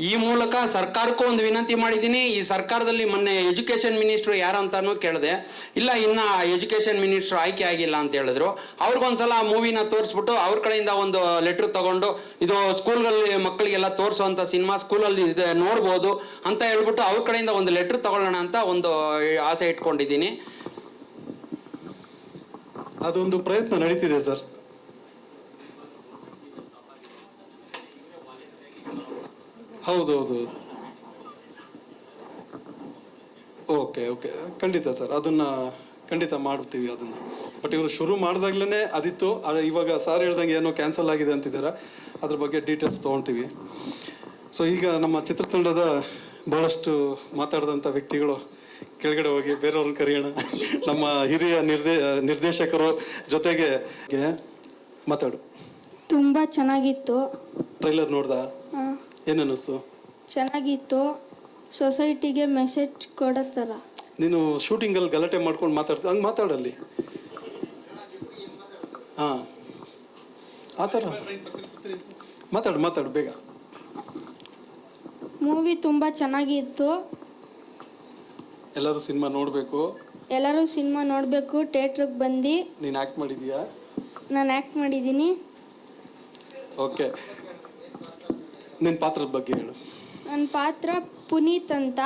ಈ ಮೂಲಕ ಸರ್ಕಾರಕ್ಕೂ ಒಂದು ವಿನಂತಿ ಮಾಡಿದ್ದೀನಿ. ಈ ಸರ್ಕಾರದಲ್ಲಿ ಮೊನ್ನೆ ಎಜುಕೇಷನ್ ಮಿನಿಸ್ಟ್ರು ಯಾರು ಅಂತಾನು ಕೇಳಿದೆ. ಇಲ್ಲ, ಇನ್ನು ಎಜುಕೇಷನ್ ಮಿನಿಸ್ಟ್ರು ಆಯ್ಕೆ ಆಗಿಲ್ಲ ಅಂತ ಹೇಳಿದ್ರು. ಅವ್ರಿಗೊಂದ್ಸಲ ಮೂವಿನ ತೋರಿಸ್ಬಿಟ್ಟು ಅವ್ರ ಕಡೆಯಿಂದ ಒಂದು ಲೆಟ್ರ್ ತಗೊಂಡು ಇದು ಸ್ಕೂಲ್ಗಳಲ್ಲಿ ಮಕ್ಕಳಿಗೆಲ್ಲ ತೋರಿಸುವಂಥ ಸಿನಿಮಾ ಸ್ಕೂಲಲ್ಲಿ ನೋಡ್ಬೋದು ಅಂತ ಹೇಳ್ಬಿಟ್ಟು ಅವ್ರ ಕಡೆಯಿಂದ ಒಂದು ಲೆಟ್ರ್ ತಗೊಳ್ಳೋಣ ಅಂತ ಒಂದು ಆಸೆ ಇಟ್ಕೊಂಡಿದ್ದೀನಿ. ಅದೊಂದು ಪ್ರಯತ್ನ ನಡೀತಿದೆ ಸರ್. ಹೌದು. ಓಕೆ, ಖಂಡಿತ ಸರ್, ಅದನ್ನು ಖಂಡಿತ ಮಾಡ್ತೀವಿ ಅದನ್ನು. ಬಟ್ ಇವರು ಶುರು ಮಾಡಿದಾಗ್ಲೇ ಅದಿತ್ತು. ಇವಾಗ ಸಾರ್ ಹೇಳ್ದಂಗೆ ಏನೋ ಕ್ಯಾನ್ಸಲ್ ಆಗಿದೆ ಅಂತಿದ್ದಾರೆ. ಅದ್ರ ಬಗ್ಗೆ ಡೀಟೇಲ್ಸ್ ತೊಗೊಳ್ತೀವಿ. ಸೊ ಈಗ ನಮ್ಮ ಚಿತ್ರತಂಡದ ಭಾಳಷ್ಟು ಮಾತಾಡಿದಂಥ ವ್ಯಕ್ತಿಗಳು ಕೆಳಗಡೆ ಹೋಗಿ ಬೇರೆಯವ್ರನ್ನ ಕರೆಯೋಣ. ನಮ್ಮ ಹಿರಿಯ ನಿರ್ದೇಶಕರು ಜೊತೆಗೆ ಮಾತಾಡು. ತುಂಬ ಚೆನ್ನಾಗಿತ್ತು. ಟ್ರೈಲರ್ ನೋಡ್ದ? ಏನನ್ನಿಸ್ತು? ಚೆನ್ನಾಗಿತ್ತು. ಸೊಸೈಟಿಗೆ ಮೆಸೇಜ್ ಕೊಡೋ ಥರ. ನೀನು ಶೂಟಿಂಗಲ್ಲಿ ಗಲಾಟೆ ಮಾಡ್ಕೊಂಡು ಮಾತಾಡ್ತೀವಿ, ಹಂಗೆ ಮಾತಾಡಲ್ಲಿ. ಹಾಂ, ಆ ಥರ ಮಾತಾಡು ಬೇಗ. ಮೂವಿ ತುಂಬ ಚೆನ್ನಾಗಿತ್ತು. ಎಲ್ಲರೂ ಸಿನಿಮಾ ನೋಡಬೇಕು. ಥಿಯೇಟ್ರಿಗೆ ಬಂದು. ನೀನು ಆ್ಯಕ್ಟ್ ಮಾಡಿದೀಯಾ? ನಾನು ಆ್ಯಕ್ಟ್ ಮಾಡಿದ್ದೀನಿ. ಓಕೆ, ನಿನ್ನ ಪಾತ್ರದ ಬಗ್ಗೆ ಹೇಳು. ನನ್ನ ಪಾತ್ರ ಪುನೀತ್ ಅಂತ.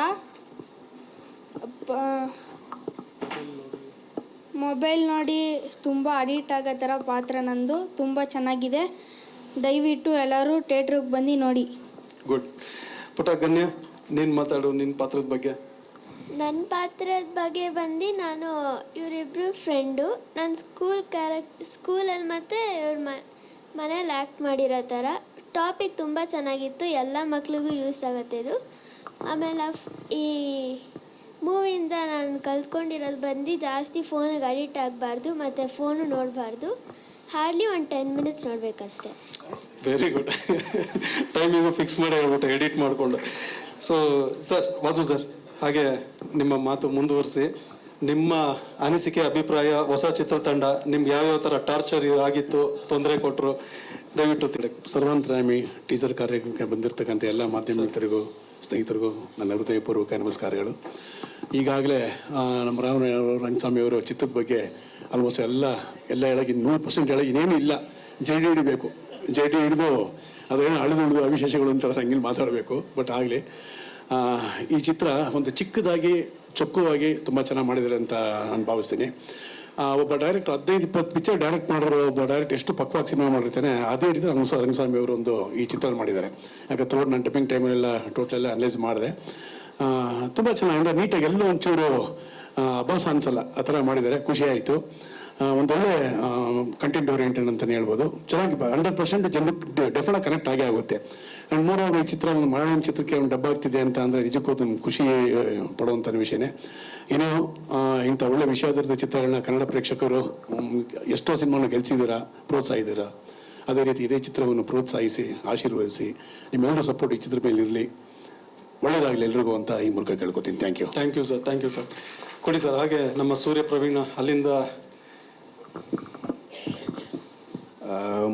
ಮೊಬೈಲ್ ನೋಡಿ ತುಂಬ ಅಡಿಕ್ಟ್ ಆಗೋ ಥರ ಪಾತ್ರ ನಂದು. ತುಂಬ ಚೆನ್ನಾಗಿದೆ. ದಯವಿಟ್ಟು ಎಲ್ಲರೂ ಥಿಯೇಟ್ರಿಗೆ ಬಂದು ನೋಡಿ. ಗುಡ್. ಪುಟ ಗಣ್ಯ, ನೀನು ಮಾತಾಡು ನಿನ್ನ ಪಾತ್ರದ ಬಗ್ಗೆ. ನನ್ನ ಪಾತ್ರದ ಬಗ್ಗೆ ಬಂದು ನಾನು ಇವರಿಬ್ಬರು ಫ್ರೆಂಡು. ನಾನು ಸ್ಕೂಲಲ್ಲಿ ಮತ್ತು ಇವ್ರ ಮನೇಲಿ ಆ್ಯಕ್ಟ್ ಮಾಡಿರೋ ಥರ. ಟಾಪಿಕ್ ತುಂಬ ಚೆನ್ನಾಗಿತ್ತು. ಎಲ್ಲ ಮಕ್ಳಿಗೂ ಯೂಸ್ ಆಗುತ್ತೆ ಇದು. ಆಮೇಲೆ ಈ ಮೂವಿಯಿಂದ ನಾನು ಕಲ್ತ್ಕೊಂಡಿರೋದು ಬಂದು ಜಾಸ್ತಿ ಫೋನಿಗೆ ಅಡಿಕ್ಟ್ ಆಗಬಾರ್ದು ಮತ್ತು ಫೋನು ನೋಡಬಾರ್ದು. ಹಾರ್ಡ್ಲಿ ಒಂದು 10 ಮಿನಿಟ್ಸ್ ನೋಡಬೇಕಷ್ಟೆ. Very good. ಟೈಮಿಂಗು ಫಿಕ್ಸ್ ಮಾಡಿ ಹೇಳ್ಬಿಟ್ಟು ಎಡಿಟ್ ಮಾಡಿಕೊಂಡು. ಸೊ ಸರ್, ವಾಸು ಸರ್, ಹಾಗೆ ನಿಮ್ಮ ಮಾತು ಮುಂದುವರಿಸಿ. ನಿಮ್ಮ ಅನಿಸಿಕೆ, ಅಭಿಪ್ರಾಯ, ಹೊಸ ಚಿತ್ರತಂಡ ನಿಮ್ಗೆ ಯಾವ್ಯಾವ ಥರ ಟಾರ್ಚರ್ ಆಗಿತ್ತು, ತೊಂದರೆ ಕೊಟ್ಟರು, ದಯವಿಟ್ಟು ತಿಳಿ. ಸರ್ವಂತರಾಮಿ ಟೀಸರ್ ಕಾರ್ಯಕ್ರಮಕ್ಕೆ ಬಂದಿರತಕ್ಕಂಥ ಎಲ್ಲ ಮಾಧ್ಯಮ ಮಿತ್ರರಿಗೂ, ಸ್ನೇಹಿತರಿಗೂ ನನ್ನ ಹೃದಯಪೂರ್ವಕ ನಮಸ್ಕಾರಗಳು. ಈಗಾಗಲೇ ನಮ್ಮ ರಂಗಸ್ವಾಮಿ ಅವರು ಚಿತ್ರದ ಬಗ್ಗೆ ಆಲ್ಮೋಸ್ಟ್ ಎಲ್ಲ ಹೇಳೋಕೆ 100% ಹೇಳೋಕೆ ಇನ್ನೇನು ಇಲ್ಲ. ಜೈ ಡಿ ಹಿಡಿಬೇಕು. ಜೈ ಡಿ ಹಿಡಿದು ಅದೇನೋ ಅಳಿದುಳಿದು ಅವಿಶೇಷಗಳು ಅಂತ ಹಂಗಿಲ್ಲಿ ಮಾತಾಡಬೇಕು. ಬಟ್ ಆಗಲಿ, ಈ ಚಿತ್ರ ಒಂದು ಚಿಕ್ಕದಾಗಿ ಚೊಕ್ಕವಾಗಿ ತುಂಬ ಚೆನ್ನಾಗಿ ಮಾಡಿದ್ದಾರೆ ಅಂತ ನಾನು ಭಾವಿಸ್ತೀನಿ. ಒಬ್ಬ ಡೈರೆಕ್ಟರ್ 15-20 ಪಿಕ್ಚರ್ ಡೈರೆಕ್ಟ್ ಮಾಡಿರೋ ಒಬ್ಬ ಡೈರೆಕ್ಟ್ ಎಷ್ಟು ಪಕ್ವಾಗಿ ಸಿನಿಮಾ ಮಾಡಿರ್ತಾನೆ, ಅದೇ ರೀತಿ ರಂಗಸ್ವಾಮಿ ಅವರು ಒಂದು ಈ ಚಿತ್ರ ಮಾಡಿದ್ದಾರೆ. ಯಾಕಂದ್ರೆ ನಾನು ಡಬ್ಬಿಂಗ್ ಟೈಮಲ್ಲೆಲ್ಲ ಟೋಟಲೆಲ್ಲ ಅನಲೈಸ್ ಮಾಡಿದೆ. ತುಂಬ ಚೆನ್ನಾಗಿ, ಅಂದರೆ ನೀಟಾಗಿ ಎಲ್ಲೋ ಒಂಚೂರು ಅಭಾಸ ಅನ್ಸಲ್ಲ, ಆ ಥರ ಮಾಡಿದ್ದಾರೆ. ಖುಷಿ ಆಯಿತು. ಒಂದೊಳ್ಳೆ ಕಂಟೆಂಟ್ ಓರಿಯೆಂಟೆಡ್ ಅಂತಲೇ ಹೇಳ್ಬೋದು. ಚೆನ್ನಾಗಿ 100% ಜನಕ್ಕೆ ಡೆಫಿನೆಟ್ ಕನೆಕ್ಟ್ ಆಗೇ ಆಗುತ್ತೆ. ಆ್ಯಂಡ್ ಮೋರವರು ಈ ಚಿತ್ರ ಒಂದು ಮಲಯಾಳಂ ಚಿತ್ರಕ್ಕೆ ಒಂದು ಡಬ್ಬ ಆಗ್ತಿದೆ ಅಂತ ಅಂದರೆ ನಿಜಕ್ಕೂ ನಮ್ಗೆ ಖುಷಿ ಪಡುವಂಥ ವಿಷಯನೇ. ಏನೋ ಇಂಥ ಒಳ್ಳೆ ವಿಷಯಾಧಾರಿತ ಚಿತ್ರಗಳನ್ನ ಕನ್ನಡ ಪ್ರೇಕ್ಷಕರು ಎಷ್ಟೋ ಸಿನಿಮಾನ ಗೆಲ್ಲಿಸಿದ್ದೀರಾ, ಪ್ರೋತ್ಸಾಹಿದ್ದೀರಾ. ಅದೇ ರೀತಿ ಇದೇ ಚಿತ್ರವನ್ನು ಪ್ರೋತ್ಸಾಹಿಸಿ ಆಶೀರ್ವದಿಸಿ ನಿಮ್ಮೆಲ್ಲರೂ ಸಪೋರ್ಟ್ ಈ ಚಿತ್ರ ಮೇಲೆ ಇರಲಿ. ಒಳ್ಳೆಯದಾಗಲಿ ಎಲ್ರಿಗೂ ಅಂತ ಈ ಮೂಲಕ ಕೇಳ್ಕೊತೀನಿ. Thank you sir. ಕೊಡಿ ಸರ್. ಹಾಗೆ ನಮ್ಮ ಸೂರ್ಯ ಪ್ರವೀಣ್ ಅಲ್ಲಿಂದ.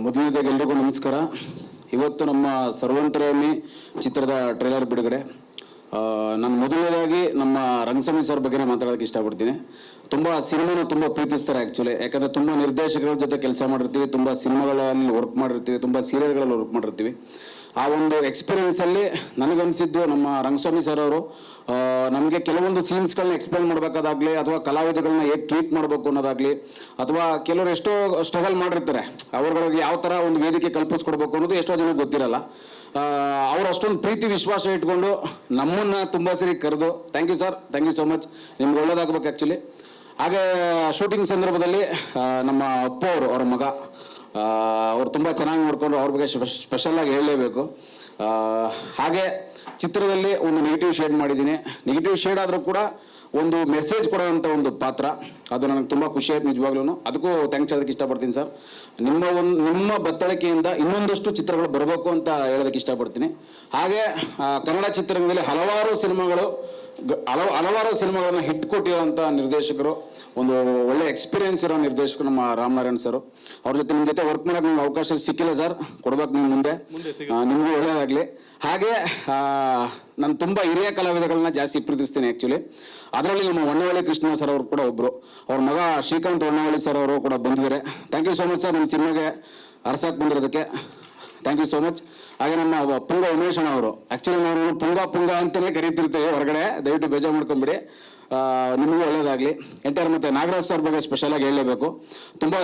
ಮೊದಲನೇದಾಗಿ ಎಲ್ರಿಗೂ ನಮಸ್ಕಾರ. ಇವತ್ತು ನಮ್ಮ ಸರ್ವಂತರಾಮಿ ಚಿತ್ರದ ಟ್ರೈಲರ್ ಬಿಡುಗಡೆ. ನಾನು ಮೊದಲನೇದಾಗಿ ನಮ್ಮ ರಂಗಸ್ವಾಮಿ ಸರ್ ಬಗ್ಗೆನೇ ಮಾತಾಡೋಕ್ಕೆ ಇಷ್ಟಪಡ್ತೀನಿ. ತುಂಬ ಸಿನಿಮಾನ ತುಂಬ ಪ್ರೀತಿಸ್ತಾರೆ ಆ್ಯಕ್ಚುಲಿ. ಯಾಕಂದರೆ ತುಂಬ ನಿರ್ದೇಶಕರ ಜೊತೆ ಕೆಲಸ ಮಾಡಿರ್ತೀವಿ, ತುಂಬ ಸಿನಿಮಾಗಳಲ್ಲಿ ವರ್ಕ್ ಮಾಡಿರ್ತೀವಿ, ತುಂಬ ಸೀರಿಯಲ್ಗಳಲ್ಲಿ ವರ್ಕ್ ಮಾಡಿರ್ತೀವಿ. ಆ ಒಂದು ಎಕ್ಸ್ಪೀರಿಯೆನ್ಸಲ್ಲಿ ನನಗನ್ಸಿದ್ದು ನಮ್ಮ ರಂಗಸ್ವಾಮಿ ಸರ್ ಅವರು ನಮಗೆ ಕೆಲವೊಂದು ಸೀನ್ಸ್ಗಳನ್ನ ಎಕ್ಸ್ಪ್ಲೇನ್ ಮಾಡಬೇಕಾದಾಗಲಿ ಅಥವಾ ಕಲಾವಿದಗಳನ್ನ ಹೇಗೆ ಟ್ರೀಟ್ ಮಾಡಬೇಕು ಅನ್ನೋದಾಗಲಿ ಅಥವಾ ಕೆಲವರು ಎಷ್ಟೋ ಸ್ಟ್ರಗಲ್ ಮಾಡಿರ್ತಾರೆ ಅವ್ರಗಳಿಗೆ ಯಾವ ಥರ ಒಂದು ವೇದಿಕೆ ಕಲ್ಪಿಸ್ಕೊಡ್ಬೇಕು ಅನ್ನೋದು ಎಷ್ಟೋ ಜನಕ್ಕೆ ಗೊತ್ತಿರಲ್ಲ. ಅವ್ರು ಅಷ್ಟೊಂದು ಪ್ರೀತಿ ವಿಶ್ವಾಸ ಇಟ್ಕೊಂಡು ನಮ್ಮನ್ನು ತುಂಬ ಸರಿ ಕರೆದು thank you sir, thank you so much, ನಿಮ್ಗೆ ಒಳ್ಳೇದಾಗಬೇಕು ಆ್ಯಕ್ಚುಲಿ. ಹಾಗೆ ಶೂಟಿಂಗ್ ಸಂದರ್ಭದಲ್ಲಿ ನಮ್ಮ ಅಪ್ಪು ಅವರು, ಅವರ ಮಗ, ಅವ್ರು ತುಂಬ ಚೆನ್ನಾಗಿ ನೋಡಿಕೊಂಡು ಅವ್ರ ಬಗ್ಗೆ ಸ್ಪೆಷಲಾಗಿ ಹೇಳಲೇಬೇಕು. ಹಾಗೆ ಚಿತ್ರದಲ್ಲಿ ಒಂದು ನೆಗೆಟಿವ್ ಶೇಡ್ ಮಾಡಿದ್ದೀನಿ. ನೆಗೆಟಿವ್ ಶೇಡ್ ಆದರೂ ಕೂಡ ಒಂದು ಮೆಸೇಜ್ ಕೊಡೋವಂಥ ಒಂದು ಪಾತ್ರ, ಅದು ನನಗೆ ತುಂಬ ಖುಷಿ ಆಯ್ತು ನಿಜವಾಗ್ಲೂ. ಅದಕ್ಕೂ ಥ್ಯಾಂಕ್ಸ್ ಹೇಳೋದಕ್ಕೆ ಇಷ್ಟಪಡ್ತೀನಿ ಸರ್. ನಿಮ್ಮ ಬತ್ತಳಿಕೆಯಿಂದ ಇನ್ನೊಂದಷ್ಟು ಚಿತ್ರಗಳು ಬರಬೇಕು ಅಂತ ಹೇಳೋದಕ್ಕೆ ಇಷ್ಟಪಡ್ತೀನಿ. ಹಾಗೆ ಕನ್ನಡ ಚಿತ್ರರಂಗದಲ್ಲಿ ಹಲವಾರು ಸಿನಿಮಾಗಳನ್ನು ಹಿಟ್ ಕೊಟ್ಟಿರೋಂಥ ನಿರ್ದೇಶಕರು, ಒಂದು ಒಳ್ಳೆ ಎಕ್ಸ್ಪೀರಿಯನ್ಸ್ ಇರೋ ನಿರ್ದೇಶಕರು ನಮ್ಮ ರಾಮನಾರಾಯಣ್ ಸರ್. ಅವ್ರ ಜೊತೆ ನಿಮ್ಮ ಜೊತೆ ವರ್ಕ್ ಮಾಡೋಕೆ ನಿಮ್ಗೆ ಅವಕಾಶ ಸಿಕ್ಕಿಲ್ಲ ಸರ್, ಕೊಡ್ಬೇಕು ನೀವು ಮುಂದೆ, ನಿಮಗೂ ಒಳ್ಳೆಯದಾಗಲಿ. ಹಾಗೆ ನಾನು ತುಂಬ ಹಿರಿಯ ಕಲಾವಿದಗಳನ್ನ ಜಾಸ್ತಿ ಪ್ರೀತಿಸ್ತೀನಿ ಆ್ಯಕ್ಚುಲಿ. ಅದರಲ್ಲಿ ನಮ್ಮ ಹೊನ್ನವಳ್ಳಿ ಕೃಷ್ಣ ಸರ್ ಅವರು ಕೂಡ ಒಬ್ಬರು, ಅವ್ರ ಮಗ ಶ್ರೀಕಾಂತ್ ಹೊನ್ನವಳ್ಳಿ ಸರ್ ಅವರು ಕೂಡ ಬಂದಿದ್ದಾರೆ. Thank you so much sir, ನಮ್ಮ ಸಿನಿಮಾಗೆ ಅರ್ಸಕ್ಕೆ ಬಂದಿರೋದಕ್ಕೆ ಥ್ಯಾಂಕ್ ಯು ಸೋ ಮಚ್. ಹಾಗೆ ನಮ್ಮ ಪುಂಗ ಉಮೇಶ್ ಅಣ್ಣ ಅವರು, ಆ್ಯಕ್ಚುಲಿ ನಾವು ಪುಂಗ ಅಂತಲೇ ಕರೀತಿರ್ತೇವೆ ಹೊರಗಡೆ, ದಯವಿಟ್ಟು ಬೇಜಾರು ಮಾಡ್ಕೊಂಬಿಡಿ. ನಿಮಗೂ ಒಳ್ಳೆಯದಾಗಲಿ. ಎಂಟರ್ ಮತ್ತು ನಾಗರಾಜ್ ಸರ್ ಬಗ್ಗೆ ಸ್ಪೆಷಲಾಗಿ ಹೇಳಲೇಬೇಕು. ತುಂಬ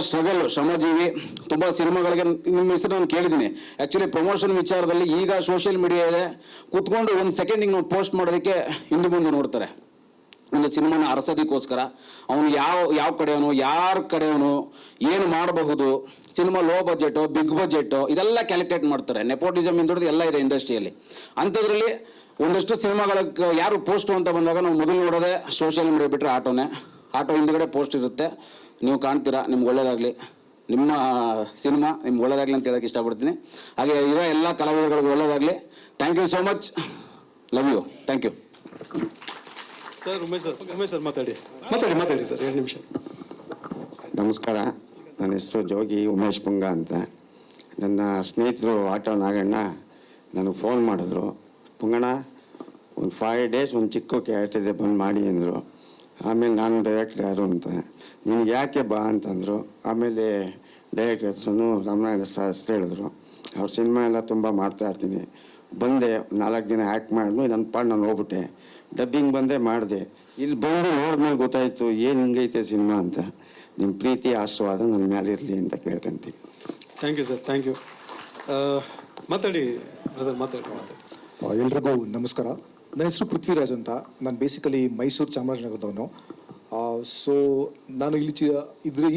ಶ್ರಮಜೀವಿ, ತುಂಬ ಸಿನಿಮಾಗಳಿಗೆ ನಿಮ್ಮ ಹೆಸರು ನಾನು ಕೇಳಿದ್ದೀನಿ. ಆ್ಯಕ್ಚುಲಿ ಪ್ರಮೋಷನ್ ವಿಚಾರದಲ್ಲಿ ಈಗ ಸೋಷಿಯಲ್ ಮೀಡಿಯಾ ಇದೆ, ಕೂತ್ಕೊಂಡು ಒಂದು ಸೆಕೆಂಡಿಗೆ ನಾವು ಪೋಸ್ಟ್ ಮಾಡೋದಕ್ಕೆ ಹಿಂದೆ ಮುಂದೆ ನೋಡ್ತಾರೆ. ಒಂದು ಸಿನಿಮಾನ ಅರಸೋದಕ್ಕೋಸ್ಕರ ಅವನು ಯಾವ ಕಡೆಯವನು, ಯಾರ ಕಡೆಯವನು, ಏನು ಮಾಡಬಹುದು, cinema low budget big budget ಇದೆಲ್ಲ ಕ್ಯಾಲ್ಕುಲೇಟ್ ಮಾಡ್ತಾರೆ. ನೆಪೋಟಿಸಮ್ ಇಂದೊಡ್ದು ಎಲ್ಲ ಇದೆ ಇಂಡಸ್ಟ್ರಿಯಲ್ಲಿ. ಅಂಥದ್ರಲ್ಲಿ ಒಂದಷ್ಟು ಸಿನಿಮಾಗಳ ಯಾರು ಪೋಸ್ಟು ಅಂತ ಬಂದಾಗ ನಾವು ಮೊದಲು ನೋಡೋದೇ ಸೋಷಿಯಲ್ ಮೀಡಿಯಾ ಬಿಟ್ಟರೆ ಆಟೋ ಹಿಂದ್ಗಡೆ ಪೋಸ್ಟ್ ಇರುತ್ತೆ, ನೀವು ಕಾಣ್ತೀರಾ. ನಿಮ್ಗೆ ಒಳ್ಳೇದಾಗಲಿ, ನಿಮ್ಮ ಸಿನಿಮಾ ನಿಮ್ಗೆ ಒಳ್ಳೇದಾಗಲಿ ಅಂತ ಹೇಳೋಕ್ಕೆ ಇಷ್ಟಪಡ್ತೀನಿ. ಹಾಗೆ ಇರೋ ಎಲ್ಲ ಕಲಾವಿದರಿಗೂ ಒಳ್ಳೇದಾಗಲಿ. Thank you so much, love you, thank you sir. Umesh sir ಮಾತಾಡಿ ಸರ್, 2 ನಿಮಿಷ. ನಮಸ್ಕಾರ, ನನ್ನ ಹೆಸರು ಜೋಗಿ ಉಮೇಶ್ ಪುಂಗ ಅಂತ. ನನ್ನ ಸ್ನೇಹಿತರು ಆಟೋ ನಾಗಣ್ಣ ನನಗೆ ಫೋನ್ ಮಾಡಿದ್ರು, ಪುಂಗಣ್ಣ ಒಂದು 5 days ಒಂದು ಚಿಕ್ಕ ಕ್ಯಾರೆಕ್ಟರ್ ಇದೆ ಬಂದು ಮಾಡಿ ಅಂದರು. ಆಮೇಲೆ ನಾನು ಡೈರೆಕ್ಟರ್ ಯಾರು ಅಂತ, ನಿನಗೆ ಯಾಕೆ ಬಾ ಅಂತಂದರು. ಆಮೇಲೆ ಡೈರೆಕ್ಟರ್ ಹೆಸರು ರಾಮನಾರಾಯಣ ಹೆಸರು ಹೇಳಿದ್ರು. ಅವ್ರ ಸಿನಿಮಾ ಎಲ್ಲ ತುಂಬ ಮಾಡ್ತಾಯಿರ್ತೀನಿ. ಬಂದೆ 4 ದಿನ ಆ್ಯಕ್ಟ್ ಮಾಡಿದ್ನು, ನನ್ನ ಪಾಡು ನಾನು ಹೋಗ್ಬಿಟ್ಟೆ. ಡಬ್ಬಿಂಗ್ ಬಂದೆ ಮಾಡಿದೆ. ಇಲ್ಲಿ ಬಂದು ನೋಡಿದ್ಮೇಲೆ ಗೊತ್ತಾಯಿತು ಏನು ಹಿಂಗೈತೆ ಸಿನಿಮಾ ಅಂತ. ನಿಮ್ಮ ಪ್ರೀತಿ ಆಶೀರ್ವಾದ ನನ್ನ ಮೇಲೆ ಇರಲಿ ಅಂತ ಕೇಳ್ಕೊಂತೀನಿ. Thank you sir, thank you. ಮಾತಾಡಿ ಬ್ರದರ್, ಮಾತಾಡಿ. ಎಲ್ರಿಗೂ ನಮಸ್ಕಾರ. ನನ್ನ ಹೆಸರು ಪೃಥ್ವಿರಾಜ್ ಅಂತ. ನಾನು ಬೇಸಿಕಲಿ ಮೈಸೂರು ಚಾಮರಾಜನಗರದವನು. ಸೊ ನಾನು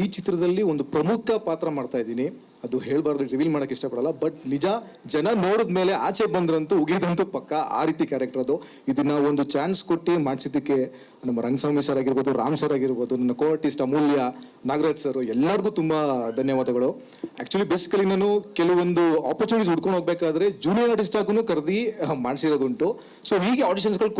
ಈ ಚಿತ್ರದಲ್ಲಿ ಒಂದು ಪ್ರಮುಖ ಪಾತ್ರ ಮಾಡ್ತಾ ಇದ್ದೀನಿ. ಅದು ಹೇಳಬಾರ್ದು, ರಿವೀಲ್ ಮಾಡೋಕ್ಕೆ ಇಷ್ಟಪಡಲ್ಲ. ಬಟ್ ನಿಜ, ಜನ ನೋಡಿದ ಮೇಲೆ ಆಚೆ ಬಂದ್ರಂತೂ ಉಗಿದಂತೂ ಪಕ್ಕ ಆ ರೀತಿ ಕ್ಯಾರೆಕ್ಟರ್ ಅದು. ಇದನ್ನ ಒಂದು ಚಾನ್ಸ್ ಕೊಟ್ಟು ಮಾಡಿಸಿದ್ದಕ್ಕೆ ನಮ್ಮ ರಂಗಸ್ವಾಮಿ ಸರ್ ಆಗಿರ್ಬೋದು, ರಾಮ್ ಸರ್ ಆಗಿರ್ಬೋದು, ನನ್ನ ಕೋ ಆರ್ಟಿಸ್ಟ್ ಅಮೂಲ್ಯ, ನಾಗರಾಜ್ ಸರ್, ಎಲ್ಲರಿಗೂ ತುಂಬ ಧನ್ಯವಾದಗಳು. ಆ್ಯಕ್ಚುಲಿ ಬೇಸಿಕಲಿ ನಾನು ಕೆಲವೊಂದು ಆಪರ್ಚುನಿಟೀಸ್ ಹುಡ್ಕೊಂಡು ಹೋಗ್ಬೇಕಾದ್ರೆ ಜೂನಿಯರ್ ಆರ್ಟಿಸ್ಟ್ ಆಗೂ ಕರೆದಿ ಮಾಡಿಸಿರೋದುಂಟು. ಸೊ ಹೀಗೆ ಆಡಿಷನ್ಸ್ಗಳು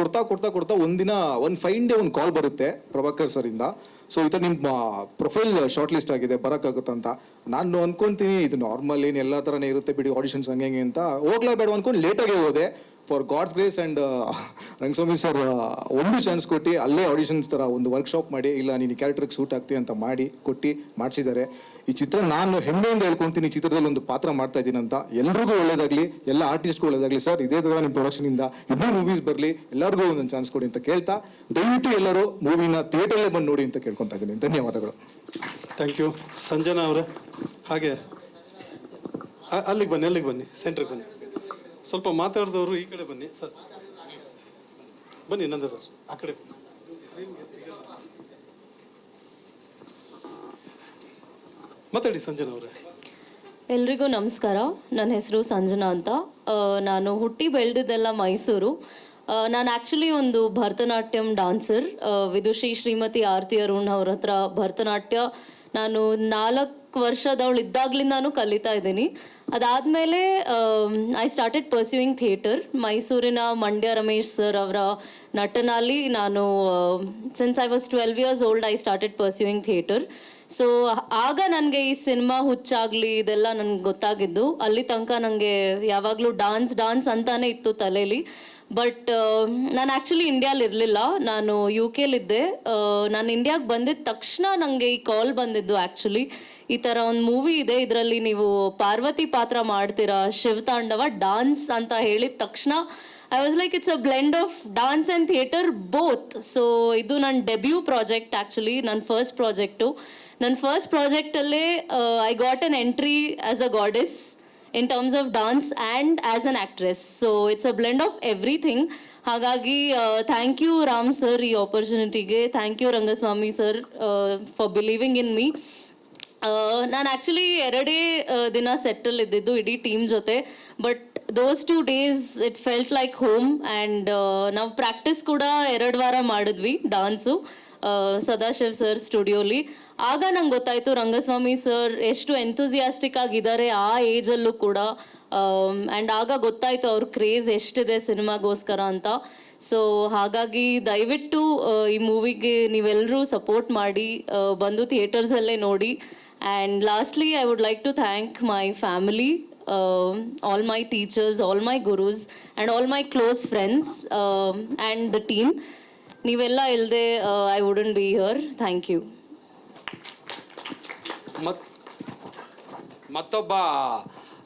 ಕೊಡ್ತಾ ಒಂದಿನ ಒಂದು ಫೈನ್ ಡೇ ಒಂದು ಕಾಲ್ ಬರುತ್ತೆ ಪ್ರಭಾಕರ್ ಸರಿಂದ. ಸೊ ಈ ಥರ ನಿಮ್ಮ ಪ್ರೊಫೈಲ್ ಶಾರ್ಟ್ ಲಿಸ್ಟ್ ಆಗಿದೆ, ಬರೋಕ್ಕಾಗುತ್ತಂತ. ನಾನು ಅನ್ಕೊಂತೀನಿ ಇದು ನಾರ್ಮಲ್ ಏನು ಎಲ್ಲ ಥರನೇ ಇರುತ್ತೆ ಬಿಡಿ ಆಡಿಷನ್ಸ್ ಹಂಗೆ ಅಂತ ಹೋಗ್ಲೇಬೇಡ ಅನ್ಕೊಂಡು ಲೇಟಾಗಿ ಹೋದೆ. For God's grace and Rangaswamy sir ಒಂದು ಚಾನ್ಸ್ ಕೊಟ್ಟು ಅಲ್ಲೇ ಆಡಿಷನ್ಸ್ ಥರ ಒಂದು ವರ್ಕ್ಶಾಪ್ ಮಾಡಿ, ಇಲ್ಲ ನೀನು ಕ್ಯಾರೆಕ್ಟರ್ಗೆ ಸೂಟ್ ಆಗ್ತೀವಿ ಅಂತ ಮಾಡಿಸಿದ್ದಾರೆ. ಈ ಚಿತ್ರ ನಾನು ಹೆಮ್ಮೆಯಿಂದ ಹೇಳ್ಕೊತೀನಿ, ಚಿತ್ರದಲ್ಲಿ ಒಂದು ಪಾತ್ರ ಮಾಡ್ತಾ ಇದ್ದೀನಿ ಅಂತ. ಎಲ್ರಿಗೂ ಒಳ್ಳೇದಾಗಲಿ, ಎಲ್ಲ ಆರ್ಟಿಸ್ಟ್ಗೂ ಒಳ್ಳೇದಾಗಲಿ ಸರ್. ಇದೇ ಥರ ನಿಮ್ಮ ಪ್ರೊಡಕ್ಷನಿಂದ ಇನ್ನೂ ಮೂವೀಸ್ ಬರಲಿ, ಎಲ್ಲರಿಗೂ ಒಂದೊಂದು ಚಾನ್ಸ್ ಕೊಡಿ ಅಂತ ಕೇಳ್ತಾ, ದಯವಿಟ್ಟು ಎಲ್ಲರೂ ಮೂವಿನ ಥಿಯೇಟರಲ್ಲೇ ಬಂದು ನೋಡಿ ಅಂತ ಕೇಳ್ಕೊತಾ ಇದ್ದೀನಿ. ಧನ್ಯವಾದಗಳು. Thank you. ಸಂಜನಾ ಅವರೇ, ಹಾಗೆ ಅಲ್ಲಿಗೆ ಬನ್ನಿ, ಸೆಂಟ್ರಿಗೆ ಬನ್ನಿ. ಸ್ವಲ್ಪ ಮಾತಾಡಿದವರು ಈ ಕಡೆ ಬನ್ನಿ ಸರ್, ಬನ್ನಿ ನಂದ ಸರ್, ಆ ಕಡೆ ಮಾತಾಡಿ. ಸಂಜನಾ ಅವರೇ, ಎಲ್ರಿಗೂ ನಮಸ್ಕಾರ. ನನ್ನ ಹೆಸರು ಸಂಜನಾ ಅಂತ. ನಾನು ಹುಟ್ಟಿ ಬೆಳೆದಿದ್ದೆಲ್ಲ ಮೈಸೂರು. ನಾನು ಆ್ಯಕ್ಚುಲಿ ಒಂದು ಭರತನಾಟ್ಯಂ ಡಾನ್ಸರ್. ವಿದುಷಿ ಶ್ರೀಮತಿ ಆರತಿ ಅರುಣ್ ಅವ್ರ ಹತ್ರ ಭರತನಾಟ್ಯ ನಾನು 4 ವರ್ಷದವಳಿದ್ದಾಗ್ಲಿಂದಾನು ಕಲಿತಾ ಇದ್ದೀನಿ. ಅದಾದಮೇಲೆ ಐ ಸ್ಟಾರ್ಟೆಡ್ ಪರ್ಸ್ಯೂಯಿಂಗ್ ಥಿಯೇಟರ್. ಮೈಸೂರಿನ ಮಂಡ್ಯ ರಮೇಶ್ ಸರ್ ಅವರ ನಟನಲ್ಲಿ ನಾನು since I was 12 years old I started pursuing theatre. So ಆಗ ನನಗೆ ಈ ಸಿನಿಮಾ ಹುಚ್ಚಾಗಲಿ ಇದೆಲ್ಲ ನನಗೆ ಗೊತ್ತಾಗಿದ್ದು. ಅಲ್ಲಿ ತನಕ ನನಗೆ ಯಾವಾಗಲೂ ಡಾನ್ಸ್ ಅಂತಾನೆ ಇತ್ತು ತಲೆಯಲ್ಲಿ. ಬಟ್ ನಾನು ಆ್ಯಕ್ಚುಲಿ ಇಂಡಿಯಾಲಿ ಇರಲಿಲ್ಲ, ನಾನು ಯು ಕೆಲಿದ್ದೆ. ನಾನು ಇಂಡಿಯಾಗೆ ಬಂದಿದ್ದ ತಕ್ಷಣ ನನಗೆ ಈ ಕಾಲ್ ಬಂದಿದ್ದು. ಆ್ಯಕ್ಚುಲಿ ಈ ಥರ ಒಂದು ಮೂವಿ ಇದೆ, ಇದರಲ್ಲಿ ನೀವು ಪಾರ್ವತಿ ಪಾತ್ರ ಮಾಡ್ತೀರಾ, ಶಿವತಾಂಡವ ಡಾನ್ಸ್ ಅಂತ ಹೇಳಿದ ತಕ್ಷಣ I was like it's a blend of dance and theatre both. So ಇದು ನನ್ನ ಡೆಬ್ಯೂ ಪ್ರಾಜೆಕ್ಟ್, ಆ್ಯಕ್ಚುಲಿ ನನ್ನ ಫಸ್ಟ್ ಪ್ರಾಜೆಕ್ಟು. ನನ್ನ ಫಸ್ಟ್ ಪ್ರಾಜೆಕ್ಟಲ್ಲೇ I got an entry as a goddess in terms of dance and as an actress. So it's a blend of everything. ಹಾಗಾಗಿ thank you Ram sir ಈ ಆಪರ್ಚುನಿಟಿಗೆ, thank you Rangaswamy sir for believing in me. ನಾನು actually 2 ದಿನ ಸೆಟ್ಟಲ್ ಇದ್ದಿದ್ದು ಇಡೀ team ಜೊತೆ. But those 2 days it felt like home. And ನಾವು ಪ್ರಾಕ್ಟೀಸ್ ಕೂಡ 2 ವಾರ ಮಾಡಿದ್ವಿ ಡಾನ್ಸು ಸದಾಶಿವ್ ಸರ್ ಸ್ಟುಡಿಯೋಲಿ. ಆಗ ನಂಗೆ ಗೊತ್ತಾಯಿತು ರಂಗಸ್ವಾಮಿ ಸರ್ ಎಷ್ಟು ಎಂಥೂಸಿಯಾಸ್ಟಿಕ್ ಆಗಿದ್ದಾರೆ ಆ ಏಜಲ್ಲೂ ಕೂಡ. ಆ್ಯಂಡ್ ಆಗ ಗೊತ್ತಾಯಿತು ಅವ್ರ ಕ್ರೇಜ್ ಎಷ್ಟಿದೆ ಸಿನಿಮಾಗೋಸ್ಕರ ಅಂತ. ಸೊ ಹಾಗಾಗಿ ದಯವಿಟ್ಟು ಈ ಮೂವಿಗೆ ನೀವೆಲ್ಲರೂ ಸಪೋರ್ಟ್ ಮಾಡಿ, ಬಂದು ಥಿಯೇಟರ್ಸಲ್ಲೇ ನೋಡಿ. And lastly I would like to thank my family, all my teachers, all my gurus and all my close friends and the team. ನೀವೆಲ್ಲ ಇಲ್ಲದೆ I wouldn't be here. Thank you. ಮತ್ತೊಬ್ಬ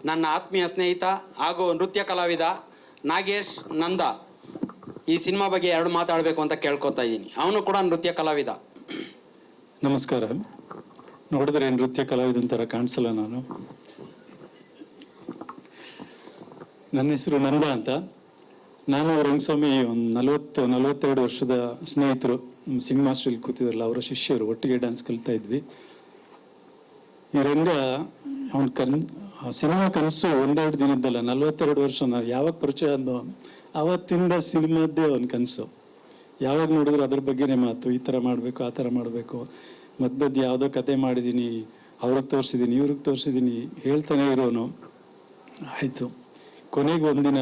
ನನ್ನ ಆತ್ಮೀಯ ಸ್ನೇಹಿತ ಹಾಗೂ ನೃತ್ಯ ಕಲಾವಿದ ನಾಗೇಶ್ ನಂದ ಈ ಸಿನಿಮಾ ಬಗ್ಗೆ 2 ಮಾತಾಡಬೇಕು ಅಂತ ಕೇಳ್ಕೊತಾ ಇದ್ದೀನಿ. ಅವನು ಕೂಡ ನೃತ್ಯ ಕಲಾವಿದ. ನಮಸ್ಕಾರ. ನೋಡಿದ್ರೆ ನೃತ್ಯ ಕಲಾವಿದನ ಥರ ಕಾಣಿಸಲ್ಲ ನಾನು. ನನ್ನ ಹೆಸರು ನಂದ ಅಂತ. ನಾನು ರಂಗಸ್ವಾಮಿ ಒಂದು 42 ವರ್ಷದ ಸ್ನೇಹಿತರು. ನಮ್ಮ ಸಿಂಗ್ ಮಾಸ್ಟ್ರಲ್ಲಿ ಕೂತಿದ್ರಲ್ಲ ಅವರ ಶಿಷ್ಯರು, ಒಟ್ಟಿಗೆ ಡ್ಯಾನ್ಸ್ ಕಲಿತಾ ಇದ್ವಿ. ಈ ರಂಗ ಅವನ ಸಿನಿಮಾ ಕನಸು 1-2 ದಿನದ್ದಲ್ಲ, 42 ವರ್ಷ. ನಾವು ಯಾವಾಗ ಪರಿಚಯ ಅಂದೋ ಆವತ್ತಿಂದ ಸಿನಿಮಾದ್ದೇ ಅವನ ಕನಸು. ಯಾವಾಗ ನೋಡಿದ್ರು ಅದ್ರ ಬಗ್ಗೆನೇ ಮಾತು, ಈ ಥರ ಮಾಡಬೇಕು, ಆ ಥರ ಮಾಡಬೇಕು. ಮಧ್ಯದ ಯಾವುದೋ ಕತೆ ಮಾಡಿದ್ದೀನಿ, ಅವ್ರಿಗೆ ತೋರಿಸಿದ್ದೀನಿ, ಇವ್ರಿಗೆ ತೋರಿಸಿದ್ದೀನಿ, ಹೇಳ್ತಾನೆ ಇರೋನು. ಆಯಿತು, ಕೊನೆಗೆ ಒಂದಿನ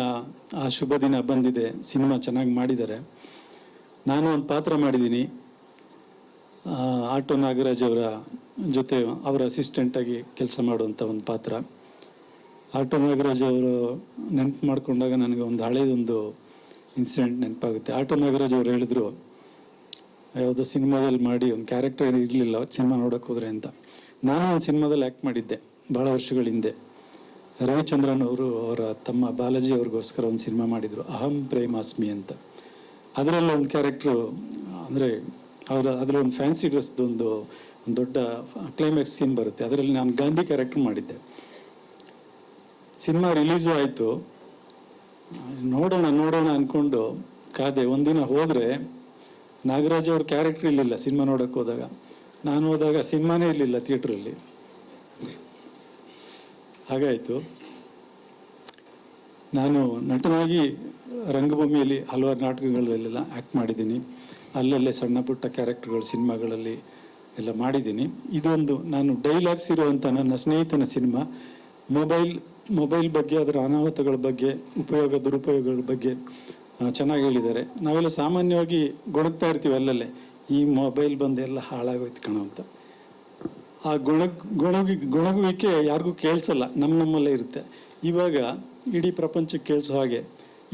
ಆ ಶುಭ ದಿನ ಬಂದಿದೆ. ಸಿನಿಮಾ ಚೆನ್ನಾಗಿ ಮಾಡಿದ್ದಾರೆ. ನಾನು ಒಂದು ಪಾತ್ರ ಮಾಡಿದ್ದೀನಿ, ಆಟೋ ನಾಗರಾಜ್ ಅವರ ಜೊತೆ ಅವರ ಅಸಿಸ್ಟೆಂಟಾಗಿ ಕೆಲಸ ಮಾಡುವಂಥ ಒಂದು ಪಾತ್ರ. ಆಟೋ ನಾಗರಾಜ್ ಅವರು ನೆನಪು ಮಾಡಿಕೊಂಡಾಗ ನನಗೆ ಒಂದು ಹಳೇದೊಂದು ಇನ್ಸಿಡೆಂಟ್ ನೆನಪಾಗುತ್ತೆ. ಆಟೋ ನಾಗರಾಜ್ ಅವರು ಹೇಳಿದ್ರು, ಯಾವುದೋ ಸಿನಿಮಾದಲ್ಲಿ ಮಾಡಿ ಒಂದು ಕ್ಯಾರೆಕ್ಟರ್ ಇರಲಿಲ್ಲ ಸಿನಿಮಾ ನೋಡೋಕೆ ಹೋದ್ರೆ ಅಂತ. ನಾನು ಒಂದು ಸಿನಿಮಾದಲ್ಲಿ ಆ್ಯಕ್ಟ್ ಮಾಡಿದ್ದೆ ಭಾಳ ವರ್ಷಗಳ ಹಿಂದೆ. ರವಿಚಂದ್ರನ್ ಅವರು ಅವರ ತಮ್ಮ ಬಾಲಾಜಿ ಅವ್ರಿಗೋಸ್ಕರ ಒಂದು ಸಿನಿಮಾ ಮಾಡಿದರು, ಅಹಂ ಪ್ರೇಮಾಸ್ಮಿ ಅಂತ. ಅದರಲ್ಲಿ ಒಂದು ಕ್ಯಾರೆಕ್ಟ್ರು ಅಂದರೆ ಅದರಲ್ಲಿ ಒಂದು ಫ್ಯಾನ್ಸಿ ಡ್ರೆಸ್ದೊಂದು ದೊಡ್ಡ ಕ್ಲೈಮ್ಯಾಕ್ಸ್ ಸೀನ್ ಬರುತ್ತೆ. ಅದರಲ್ಲಿ ನಾನು ಗಾಂಧಿ ಕ್ಯಾರೆಕ್ಟರ್ ಮಾಡಿದ್ದೆ. ಸಿನಿಮಾ ರಿಲೀಸು ಆಯಿತು. ನೋಡೋಣ ಅಂದ್ಕೊಂಡು ಕಾದೆ. ಒಂದಿನ ಹೋದರೆ ನಾಗರಾಜ್ ಅವ್ರ ಕ್ಯಾರೆಕ್ಟರ್ ಇರಲಿಲ್ಲ ಸಿನಿಮಾ ನೋಡೋಕ್ಕೆ ಹೋದಾಗ. ನಾನು ಹೋದಾಗ ಸಿನಿಮಾನೇ ಇರಲಿಲ್ಲ ಥಿಯೇಟ್ರಲ್ಲಿ. ಹಾಗಾಯಿತು. ನಾನು ನಟನಾಗಿ ರಂಗಭೂಮಿಯಲ್ಲಿ ಹಲವಾರು ನಾಟಕಗಳಲ್ಲೆಲ್ಲ ಆ್ಯಕ್ಟ್ ಮಾಡಿದ್ದೀನಿ. ಅಲ್ಲಲ್ಲೇ ಸಣ್ಣ ಪುಟ್ಟ ಕ್ಯಾರೆಕ್ಟರ್ಗಳು ಸಿನಿಮಾಗಳಲ್ಲಿ ಎಲ್ಲ ಮಾಡಿದ್ದೀನಿ. ಇದೊಂದು ನಾನು ಡೈಲಾಗ್ಸ್ ಇರುವಂಥ ನನ್ನ ಸ್ನೇಹಿತನ ಸಿನಿಮಾ. ಮೊಬೈಲ್ ಬಗ್ಗೆ, ಅದರ ಅನಾಹುತಗಳ ಬಗ್ಗೆ, ದುರುಪಯೋಗಗಳ ಬಗ್ಗೆ ಚೆನ್ನಾಗಿ ಹೇಳಿದ್ದಾರೆ. ನಾವೆಲ್ಲ ಸಾಮಾನ್ಯವಾಗಿ ಗೊಣಗ್ತಾ ಇರ್ತೀವಿ ಅಲ್ಲಲ್ಲೇ, ಈ ಮೊಬೈಲ್ ಬಂದು ಎಲ್ಲ ಹಾಳಾಗೋಯ್ತು ಕಣೋ ಅಂತ. ಆ ಗೊಣಗುವಿಕೆ ಯಾರಿಗೂ ಕೇಳಿಸಲ್ಲ, ನಮ್ಮಲ್ಲೇ ಇರುತ್ತೆ. ಇವಾಗ ಇಡೀ ಪ್ರಪಂಚಕ್ಕೆ ಕೇಳಿಸೋ ಹಾಗೆ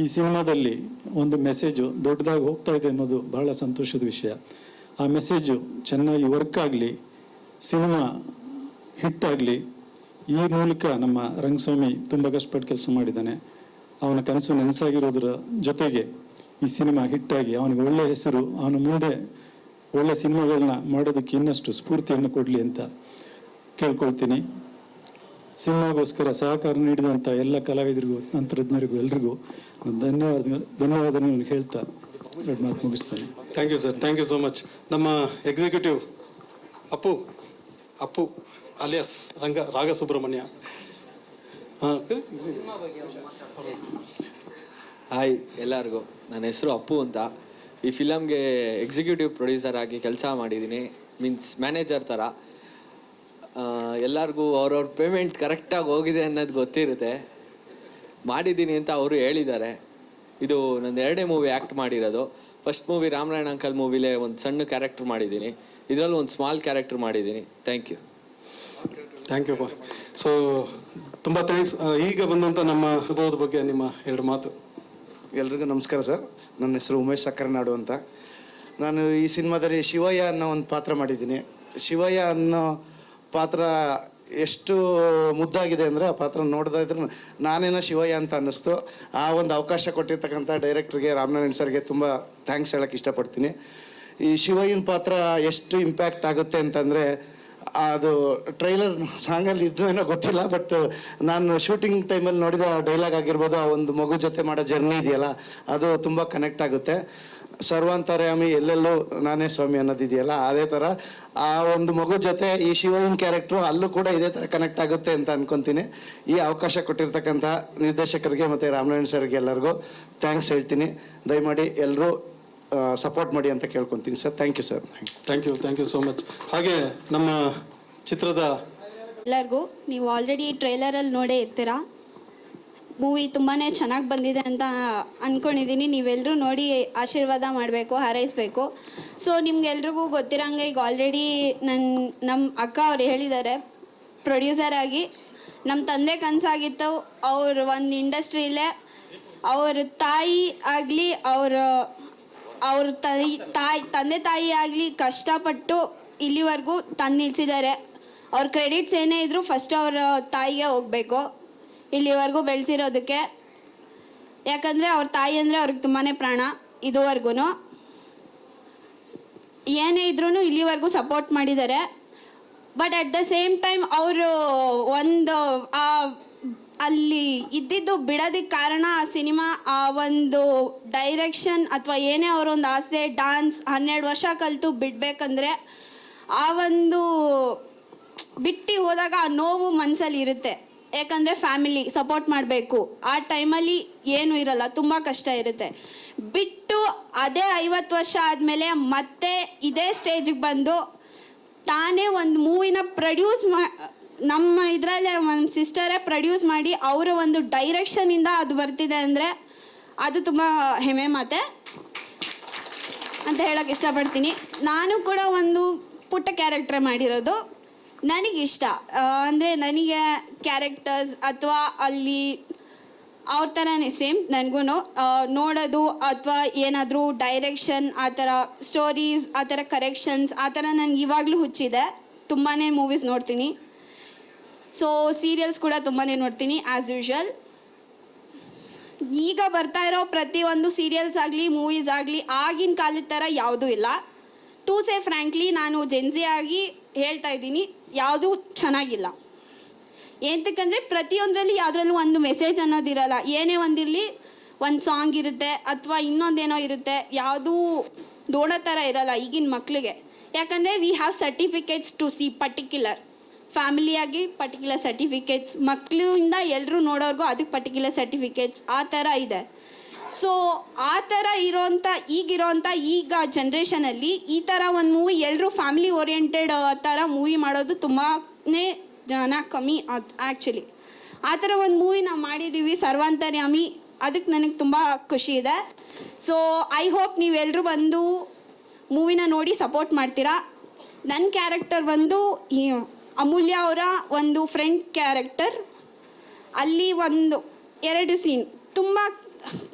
ಈ ಸಿನಿಮಾದಲ್ಲಿ ಒಂದು ಮೆಸೇಜು ದೊಡ್ಡದಾಗಿ ಹೋಗ್ತಾ ಇದೆ ಅನ್ನೋದು ಬಹಳ ಸಂತೋಷದ ವಿಷಯ. ಆ ಮೆಸೇಜು ಚೆನ್ನಾಗಿ ವರ್ಕ್ ಆಗಲಿ, ಸಿನಿಮಾ ಹಿಟ್ಟಾಗಲಿ. ಈ ಮೂಲಕ ನಮ್ಮ ರಂಗಸ್ವಾಮಿ ತುಂಬ ಕಷ್ಟಪಟ್ಟು ಕೆಲಸ ಮಾಡಿದ್ದಾನೆ. ಅವನ ಕನಸು ನೆನಸಾಗಿರೋದ್ರ ಜೊತೆಗೆ ಈ ಸಿನಿಮಾ ಹಿಟ್ಟಾಗಿ ಅವನಿಗೆ ಒಳ್ಳೆಯ ಹೆಸರು, ಅವನ ಮುಂದೆ ಒಳ್ಳೆ ಸಿನಿಮಾಗಳನ್ನ ಮಾಡೋದಕ್ಕೆ ಇನ್ನಷ್ಟು ಸ್ಫೂರ್ತಿಯನ್ನು ಕೊಡಲಿ ಅಂತ ಕೇಳ್ಕೊಳ್ತೀನಿ. ಸಿನಿಮಾಗೋಸ್ಕರ ಸಹಕಾರ ನೀಡಿದಂಥ ಎಲ್ಲ ಕಲಾವಿದರಿಗೂ, ತಂತ್ರಜ್ಞರಿಗೂ, ಎಲ್ರಿಗೂ ಧನ್ಯವಾದಗಳನ್ನು ಹೇಳ್ತಾ 2 ಮಾತು ಮುಗಿಸ್ತೇನೆ. Thank you sir, thank you so much. ನಮ್ಮ executive Appu alias Raga Subrahmanya. Hi ಎಲ್ಲರಿಗೂ, ನನ್ನ ಹೆಸರು ಅಪ್ಪು ಅಂತ. ಈ ಫಿಲಮ್ಗೆ ಎಕ್ಸಿಕ್ಯೂಟಿವ್ ಪ್ರೊಡ್ಯೂಸರ್ ಆಗಿ ಕೆಲಸ ಮಾಡಿದ್ದೀನಿ, ಮೀನ್ಸ್ ಮ್ಯಾನೇಜರ್ ಥರ. ಎಲ್ಲರಿಗೂ ಅವ್ರವ್ರ ಪೇಮೆಂಟ್ ಕರೆಕ್ಟಾಗಿ ಹೋಗಿದೆ ಅನ್ನೋದು ಗೊತ್ತಿರುತ್ತೆ. ಮಾಡಿದ್ದೀನಿ ಅಂತ ಅವರು ಹೇಳಿದ್ದಾರೆ. ಇದು ನನ್ನ 2ನೇ ಮೂವಿ ಆ್ಯಕ್ಟ್ ಮಾಡಿರೋದು. ಫಸ್ಟ್ ಮೂವಿ ರಾಮನಾರಾಯಣ ಅಂಕಲ್ ಮೂವಿಲೇ ಒಂದು ಸಣ್ಣ ಕ್ಯಾರೆಕ್ಟರ್ ಮಾಡಿದ್ದೀನಿ. ಇದರಲ್ಲಿ ಒಂದು ಸ್ಮಾಲ್ ಕ್ಯಾರೆಕ್ಟರ್ ಮಾಡಿದ್ದೀನಿ. Thank you. Thank you. So ತುಂಬ ಥ್ಯಾಂಕ್ಸ್. ಈಗ ಬಂದಂಥ ನಮ್ಮ ಅನುಭವದ ಬಗ್ಗೆ ನಿಮ್ಮ 2 ಮಾತು. ಎಲ್ರಿಗೂ ನಮಸ್ಕಾರ ಸರ್. ನನ್ನ ಹೆಸರು ಉಮೇಶ್ ಸಕ್ಕರನಾಡು ಅಂತ. ನಾನು ಈ ಸಿನಿಮಾದಲ್ಲಿ ಶಿವಯ್ಯ ಅನ್ನೋ ಒಂದು ಪಾತ್ರ ಮಾಡಿದ್ದೀನಿ. ಶಿವಯ್ಯ ಅನ್ನೋ ಪಾತ್ರ ಎಷ್ಟು ಮುದ್ದಾಗಿದೆ ಅಂದರೆ ಆ ಪಾತ್ರ ನೋಡ್ತಾ ಇದ್ರೆ ನಾನೇನೋ ಶಿವಯ್ಯ ಅಂತ ಅನ್ನಿಸ್ತು. ಆ ಒಂದು ಅವಕಾಶ ಕೊಟ್ಟಿರ್ತಕ್ಕಂಥ ಡೈರೆಕ್ಟ್ರಿಗೆ ರಾಮನಾರಾಯಣ್ ಸರ್ಗೆ ತುಂಬ ಥ್ಯಾಂಕ್ಸ್ ಹೇಳೋಕ್ಕೆ ಇಷ್ಟಪಡ್ತೀನಿ. ಈ ಶಿವಯ್ಯನ ಪಾತ್ರ ಎಷ್ಟು ಇಂಪ್ಯಾಕ್ಟ್ ಆಗುತ್ತೆ ಅಂತಂದರೆ ಅದು ಟ್ರೈಲರ್ ಸಾಂಗಲ್ಲಿ ಇದ್ದೇನೋ ಗೊತ್ತಿಲ್ಲ, ಬಟ್ ನಾನು ಶೂಟಿಂಗ್ ಟೈಮಲ್ಲಿ ನೋಡಿದ ಡೈಲಾಗ್ ಆಗಿರ್ಬೋದು, ಆ ಒಂದು ಮಗು ಜೊತೆ ಮಾಡೋ ಜರ್ನಿ ಇದೆಯಲ್ಲ ಅದು ತುಂಬ ಕನೆಕ್ಟ್ ಆಗುತ್ತೆ. ಸರ್ವಾಂತರ್ಯಾಮಿ ಎಲ್ಲೆಲ್ಲೂ ನಾನೇ ಸ್ವಾಮಿ ಅನ್ನೋದಿದೆಯಲ್ಲ, ಅದೇ ಥರ ಆ ಒಂದು ಮಗು ಜೊತೆ ಈ ಶಿವಯ್ಯನ ಕ್ಯಾರೆಕ್ಟ್ರು ಅಲ್ಲೂ ಕೂಡ ಇದೇ ಥರ ಕನೆಕ್ಟ್ ಆಗುತ್ತೆ ಅಂತ ಅನ್ಕೊತೀನಿ. ಈ ಅವಕಾಶ ಕೊಟ್ಟಿರ್ತಕ್ಕಂಥ ನಿರ್ದೇಶಕರಿಗೆ ಮತ್ತು ರಾಮನಾರಾಯಣ್ ಸರ್ಗೆ ಎಲ್ಲರಿಗೂ ಥ್ಯಾಂಕ್ಸ್ ಹೇಳ್ತೀನಿ. ದಯಮಾಡಿ ಎಲ್ಲರೂ ಸಪೋರ್ಟ್ ಮಾಡಿ ಅಂತ ಕೇಳ್ಕೊತೀನಿ sir. Thank you sir. Thank you so much. ಹಾಗೆ ನಮ್ಮ ಚಿತ್ರದ ಎಲ್ಲರಿಗೂ, ನೀವು ಆಲ್ರೆಡಿ ಟ್ರೈಲರಲ್ಲಿ ನೋಡೇ ಇರ್ತೀರಾ. ಮೂವಿ ತುಂಬಾ ಚೆನ್ನಾಗಿ ಬಂದಿದೆ ಅಂತ ಅಂದ್ಕೊಂಡಿದ್ದೀನಿ. ನೀವೆಲ್ಲರೂ ನೋಡಿ ಆಶೀರ್ವಾದ ಮಾಡಬೇಕು, ಹಾರೈಸಬೇಕು. ಸೊ ನಿಮ್ಗೆಲ್ರಿಗೂ ಗೊತ್ತಿರೋಂಗೆ ಈಗ ಆಲ್ರೆಡಿ ನಮ್ಮ ಅಕ್ಕ ಅವ್ರು ಹೇಳಿದ್ದಾರೆ, ಪ್ರೊಡ್ಯೂಸರ್ ಆಗಿ ನಮ್ಮ ತಂದೆ ಕನಸಾಗಿತ್ತು ಅವ್ರು ಒಂದು ಇಂಡಸ್ಟ್ರಿಯಲ್ಲೇ ಅವ್ರ ತಾಯಿ ಆಗಲಿ ಅವ್ರ ತಂದೆ ತಾಯಿ ಆಗಲಿ ಕಷ್ಟಪಟ್ಟು ಇಲ್ಲಿವರೆಗೂ ತಂದು ನಿಲ್ಲಿಸಿದ್ದಾರೆ. ಅವ್ರ ಕ್ರೆಡಿಟ್ಸ್ ಏನೇ ಇದ್ದರೂ ಫಸ್ಟ್ ಅವ್ರ ತಾಯಿಗೆ ಹೋಗಬೇಕು ಇಲ್ಲಿವರೆಗೂ ಬೆಳೆಸಿರೋದಕ್ಕೆ. ಯಾಕಂದರೆ ಅವ್ರ ತಾಯಿ ಅಂದರೆ ಅವ್ರಿಗೆ ತುಂಬಾ ಪ್ರಾಣ. ಇದುವರೆಗೂ ಏನೇ ಇದ್ರೂ ಇಲ್ಲಿವರೆಗೂ ಸಪೋರ್ಟ್ ಮಾಡಿದ್ದಾರೆ. But at the same time ಅವರು ಒಂದು ಅಲ್ಲಿ ಇದ್ದಿದ್ದು ಬಿಡೋದಕ್ಕೆ ಕಾರಣ ಆ ಸಿನಿಮಾ, ಆ ಒಂದು ಡೈರೆಕ್ಷನ್ ಅಥವಾ ಏನೇ ಅವರೊಂದು ಆಸೆ, ಡಾನ್ಸ್ 12 ವರ್ಷ ಕಲಿತು ಬಿಡಬೇಕಂದ್ರೆ ಆ ಒಂದು ಬಿಟ್ಟು ಹೋದಾಗ ಆ ನೋವು ಮನಸ್ಸಲ್ಲಿ ಇರುತ್ತೆ. ಯಾಕಂದರೆ ಫ್ಯಾಮಿಲಿ ಸಪೋರ್ಟ್ ಮಾಡಬೇಕು, ಆ ಟೈಮಲ್ಲಿ ಏನೂ ಇರಲ್ಲ, ತುಂಬ ಕಷ್ಟ ಇರುತ್ತೆ. ಬಿಟ್ಟು ಅದೇ 50 ವರ್ಷ ಆದಮೇಲೆ ಮತ್ತೆ ಇದೇ ಸ್ಟೇಜಿಗೆ ಬಂದು ತಾನೇ ಒಂದು ಮೂವಿನ ಪ್ರೊಡ್ಯೂಸ್ ನಮ್ಮ ಇದರಲ್ಲೇ ಒಂದು ಸಿಸ್ಟರೇ ಪ್ರೊಡ್ಯೂಸ್ ಮಾಡಿ ಅವರ ಒಂದು ಡೈರೆಕ್ಷನಿಂದ ಅದು ಬರ್ತಿದೆ ಅಂದರೆ ಅದು ತುಂಬ ಹೆಮ್ಮೆ ಮಾತೆ ಅಂತ ಹೇಳೋಕ್ಕೆ ಇಷ್ಟಪಡ್ತೀನಿ. ನಾನು ಕೂಡ ಒಂದು ಪುಟ್ಟ ಕ್ಯಾರೆಕ್ಟರ್ ಮಾಡಿರೋದು. ನನಗಿಷ್ಟ ಅಂದರೆ ನನಗೆ ಕ್ಯಾರೆಕ್ಟರ್ಸ್ ಅಥವಾ ಅಲ್ಲಿ ಅವ್ರ ಥರನೇ ಸೇಮ್ ನನಗೂ ನೋಡೋದು ಅಥವಾ ಏನಾದರೂ ಡೈರೆಕ್ಷನ್ ಆ ಥರ ಸ್ಟೋರೀಸ್ ಆ ಥರ ಕರೆಕ್ಷನ್ಸ್ ಆ ಥರ ನನಗೆ ಇವಾಗಲೂ ಹುಚ್ಚಿದೆ. ತುಂಬಾ ಮೂವೀಸ್ ನೋಡ್ತೀನಿ. ಸೊ ಸೀರಿಯಲ್ಸ್ ಕೂಡ ತುಂಬಾ ನೋಡ್ತೀನಿ ಆ್ಯಸ್ ಯೂಶ್ವಲ್. ಈಗ ಬರ್ತಾ ಇರೋ ಪ್ರತಿಯೊಂದು ಸೀರಿಯಲ್ಸ್ ಆಗಲಿ ಮೂವೀಸ್ ಆಗಲಿ ಆಗಿನ ಕಾಲದ ಥರ ಯಾವುದೂ ಇಲ್ಲ. ಟು ಸೇ ಫ್ರ್ಯಾಂಕ್ಲಿ ನಾನು ಜೆನ್ಸಿ ಆಗಿ ಹೇಳ್ತಾ ಇದ್ದೀನಿ, ಯಾವುದೂ ಚೆನ್ನಾಗಿಲ್ಲ. ಎಂತಕ್ಕಂದರೆ ಪ್ರತಿಯೊಂದರಲ್ಲಿ ಯಾವುದ್ರಲ್ಲೂ ಒಂದು ಮೆಸೇಜ್ ಅನ್ನೋದಿರಲ್ಲ. ಏನೇ ಒಂದಿರಲಿ ಒಂದು ಸಾಂಗ್ ಇರುತ್ತೆ ಅಥವಾ ಇನ್ನೊಂದೇನೋ ಇರುತ್ತೆ, ಯಾವುದೂ ನೋಡೋ ಥರ ಇರಲ್ಲ ಈಗಿನ ಮಕ್ಕಳಿಗೆ. ಯಾಕಂದರೆ we have certificates to see particular ಫ್ಯಾಮಿಲಿಯಾಗಿ ಪರ್ಟಿಕ್ಯುಲರ್ ಸರ್ಟಿಫಿಕೇಟ್ಸ್, ಮಕ್ಕಳಿಂದ ಎಲ್ಲರೂ ನೋಡೋರ್ಗೂ ಅದಕ್ಕೆ ಪರ್ಟಿಕ್ಯುಲರ್ ಸರ್ಟಿಫಿಕೇಟ್ಸ್ ಆ ಥರ ಇದೆ. ಸೊ ಆ ಥರ ಈಗಿರೋಂಥ ಈಗ ಜನ್ರೇಷನಲ್ಲಿ ಈ ಥರ ಒಂದು ಮೂವಿ ಎಲ್ಲರೂ ಫ್ಯಾಮಿಲಿ ಓರಿಯೆಂಟೆಡ್ ಥರ ಮೂವಿ ಮಾಡೋದು ತುಂಬಾ ಜನ ಕಮ್ಮಿ ಆ್ಯಕ್ಚುಲಿ. ಆ ಥರ ಒಂದು ಮೂವಿ ನಾವು ಮಾಡಿದ್ದೀವಿ ಸರ್ವಾಂತರ್ಯಾಮಿ, ಅದಕ್ಕೆ ನನಗೆ ತುಂಬ ಖುಷಿ ಇದೆ. ಸೊ ಐ ಹೋಪ್ ನೀವೆಲ್ಲರೂ ಬಂದು ಮೂವಿನ ನೋಡಿ ಸಪೋರ್ಟ್ ಮಾಡ್ತೀರಾ. ನನ್ನ ಕ್ಯಾರೆಕ್ಟರ್ ಬಂದು ಅಮೂಲ್ಯ ಅವರ ಒಂದು ಫ್ರೆಂಡ್ ಕ್ಯಾರೆಕ್ಟರ್. ಅಲ್ಲಿ 1-2 ಸೀನ್ ತುಂಬ